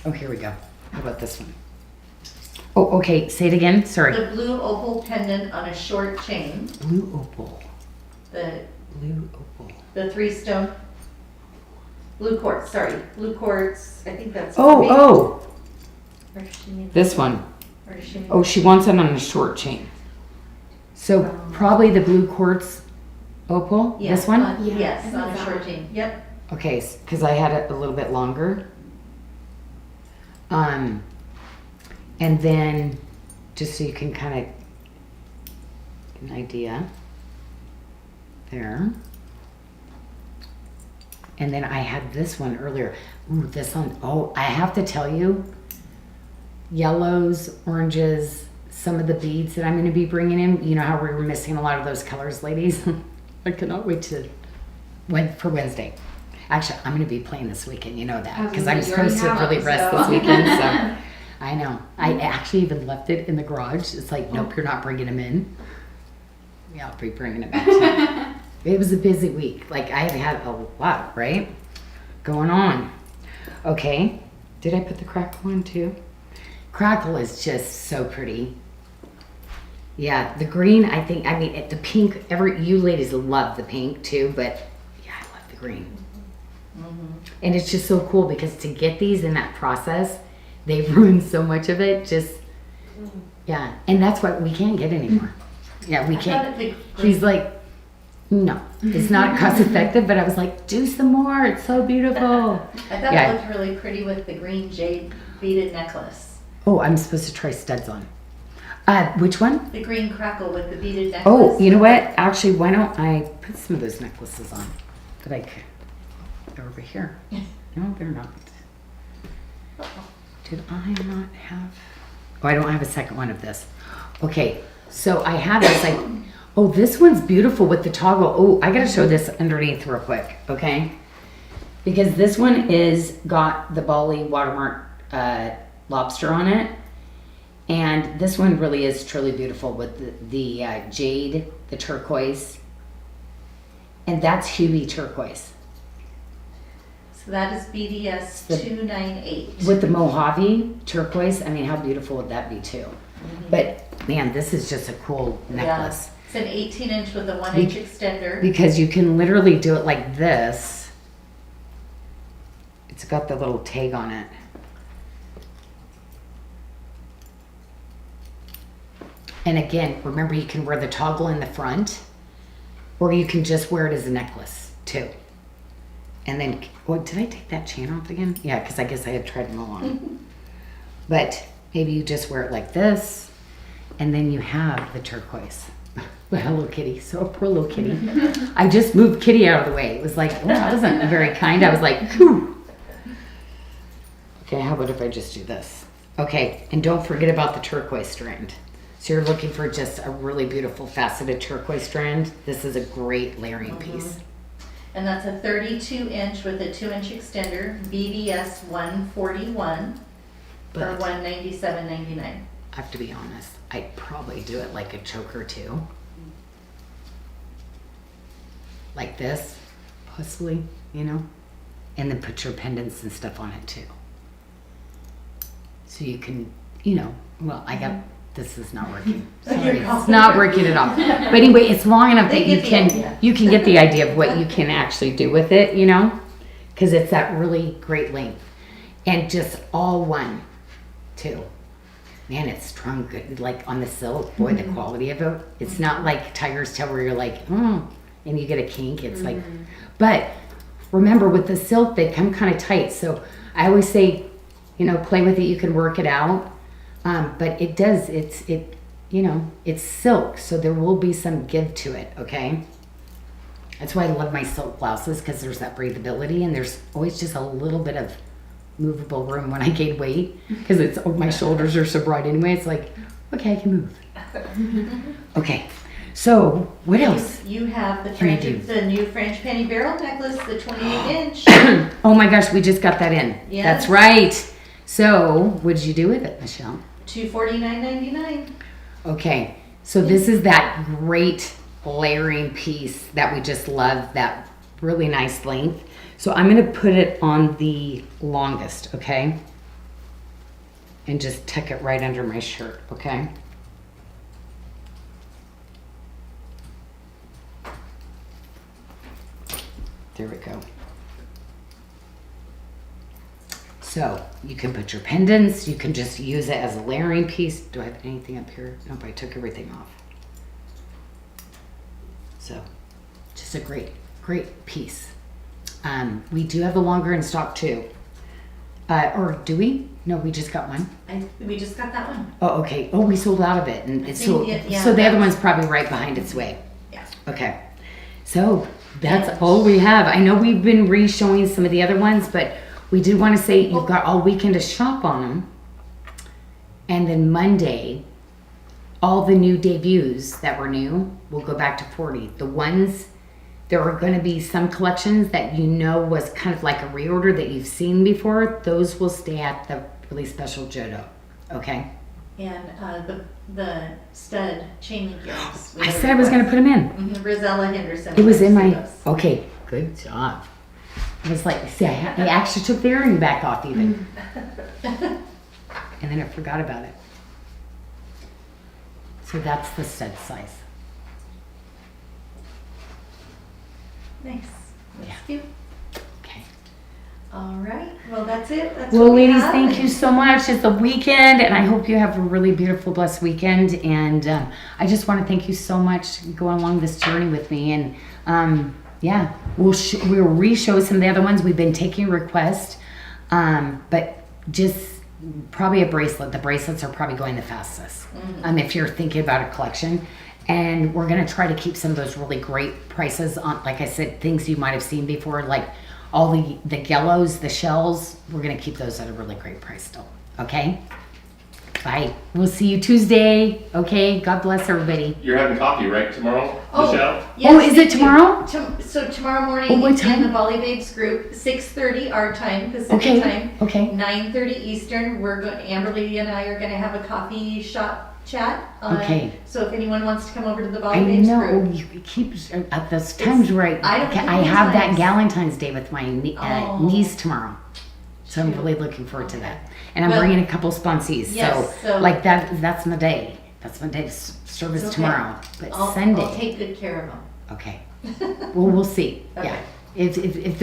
Oh, here we go. How about this one? Oh, okay. Say it again. Sorry. The blue opal pendant on a short chain. Blue opal. The Blue opal. 3-stone. Blue quartz, sorry. Blue quartz, I think that's. Oh. Or does she need This one. Or does she need Oh, she wants it on a short chain. So probably the blue quartz opal. Yeah, This one? Yeah, Yes, I on think a that short one. chain. Yep. Okay, because I had it a little bit longer. And then just so you can kind of get an idea there. And then I had this one earlier. Ooh, this one. Oh, I have to tell you, yellows, oranges, some of the beads that I'm going to be bringing in. You know how we were missing a lot of those colors, ladies? I cannot wait for Wednesday. Actually, I'm going to be playing this weekend. You know that because I'm You already supposed to have really them, rest so. this weekend. So I know. I actually even left it in the garage. It's like, nope, you're not bringing them in. Yeah, I'll be bringing it back to you. It was a busy week. Like I have had a lot, right? Going on. Okay. Did I put the crackle on too? Crackle is just so pretty. Yeah, the green, the pink, you ladies love the pink too, but yeah, I love the green. Mm-hmm. And it's just so cool because to get these in that process, they've ruined so much of it. Just Yeah, and that's what we can't get anymore. Yeah, we I thought can't. it He's like, no, it's not cost effective, but I was like, do some more. It's so beautiful. I thought Yeah. it looked really pretty with the green jade beaded necklace. Oh, I'm supposed to try studs on. Which one? The green crackle with the beaded necklace. Oh, you know what? Actually, why don't I put some of those necklaces on? They're over here. No, they're not. Did I not have? Oh, I don't have a second one of this. Okay, so I have this. Oh, this one's beautiful with the toggle. Oh, I gotta show this underneath real quick, okay? Because this one is got the Bali watermark lobster on it. And this one really is truly beautiful with the jade, the turquoise. And that's Huey turquoise. So that is BDS 298. With the Mojave turquoise, I mean, how beautiful would that be too? But man, this is just a cool necklace. Yeah. It's an 18-inch with a 1-inch extender. Because you can literally do it like this. It's got the little tag on it. And again, remember you can wear the toggle in the front, or you can just wear it as a necklace too. And then, oh, did I take that chain off again? Yeah, because I guess I had tried them all on. But maybe you just wear it like this, and then you have the turquoise. But hello, Kitty. So poor little Kitty. I just moved Kitty out of the way. It was like, oh, that wasn't very kind. I was like, whew. Okay, how about if I just do this? Okay, and don't forget about the turquoise strand. So you're looking for just a really beautiful faceted turquoise strand. This is a great layering piece. And that's a 32-inch with a 2-inch extender, BDS 141 for But $197.99. I have to be honest, I'd probably do it like a choker too. Like this, possibly, you know? And then put your pendants and stuff on it too. So you can, you know, well, this is not working. Sorry, it's not working at all. But anyway, it's long enough that you can get the idea of what you can actually do with it, you know? Because it's that really great length. And just all one, too. Man, it's strung good. Like on the silk, boy, the quality of it. It's not like tiger's tail where you're like, oh, and you get a kink. It's like, but remember with the silk, they come kind of tight. So I always say, you know, play with it. You can work it out. But it does, you know, it's silk. So there will be some give to it. Okay. That's why I love my silk blouses, because there's that breathability and there's always just a little bit of movable room when I gain weight, because my shoulders are so broad anyway. It's like, okay, I can move. Okay, so what else? You have Can I do? the new French penny barrel necklace, the 28-inch. Oh my gosh, we just got that in. Yes. That's right. So what did you do with it, Michelle? $249.99. Okay, so this is that great layering piece that we just love, that really nice length. So I'm going to put it on the longest, okay? And just tuck it right under my shirt, okay? There we go. So you can put your pendants, you can just use it as a layering piece. Do I have anything up here? Nope, I took everything off. So just a great, great piece. We do have the longer in stock too. Or do we? No, we just got one. We just got that one. Oh, okay. Oh, we sold out of it. And it's so yeah, the other one's probably right behind its way. Yeah. Okay. So that's all we have. I know we've been re-showing some of the other ones, but we did want to say you've got all weekend to shop on them. And then Monday, all the new debuts that were new will go back to 40. The ones, there are going to be some collections that you know was kind of like a reorder that you've seen before. Those will stay at the really special Jodo. Okay? And the stud chain link earrings. I said I was going to put them in. Rosella Henderson. It was in my, those. okay, good job. I was like, see, I actually took the earring back off even. And then I forgot about it. So that's the stud size. Nice. That's Yeah. cute. Okay. All right. Well, that's it. That's Well, what we ladies, have. thank you so much. It's the weekend, and I hope you have a really beautiful, blessed weekend. And I just want to thank you so much going along this journey with me. And yeah, we'll re-show some of the other ones. We've been taking requests, but just probably a bracelet. The bracelets are probably going the fastest. If you're thinking about a collection. And we're going to try to keep some of those really great prices on, like I said, things you might have seen before, like all the yellows, the shells. We're going to keep those at a really great price still. Okay? Bye. We'll see you Tuesday. Okay? God bless everybody. You're having coffee, right, tomorrow, Oh, Michelle? Oh, is it thank you. tomorrow? So tomorrow morning Oh, what in time? the Bali Babes group, 6:30 our time, Pacific Okay. time. Okay. 9:30 Eastern. Amberly and I are going to have a coffee shop chat. Okay. So if anyone wants to come over to the Bali I Babes know. group. You keep at those times right. I don't I keep have that times. Galentine's Day with my Oh. niece tomorrow. So I'm Shoot. really looking forward to that. And I'm Well, bringing a couple sponsees. yes, so- like that's my day. That's my day. Service Okay. tomorrow. But I'll Sunday. take good care of them. Okay. Well, we'll see. Okay. Yeah. If there's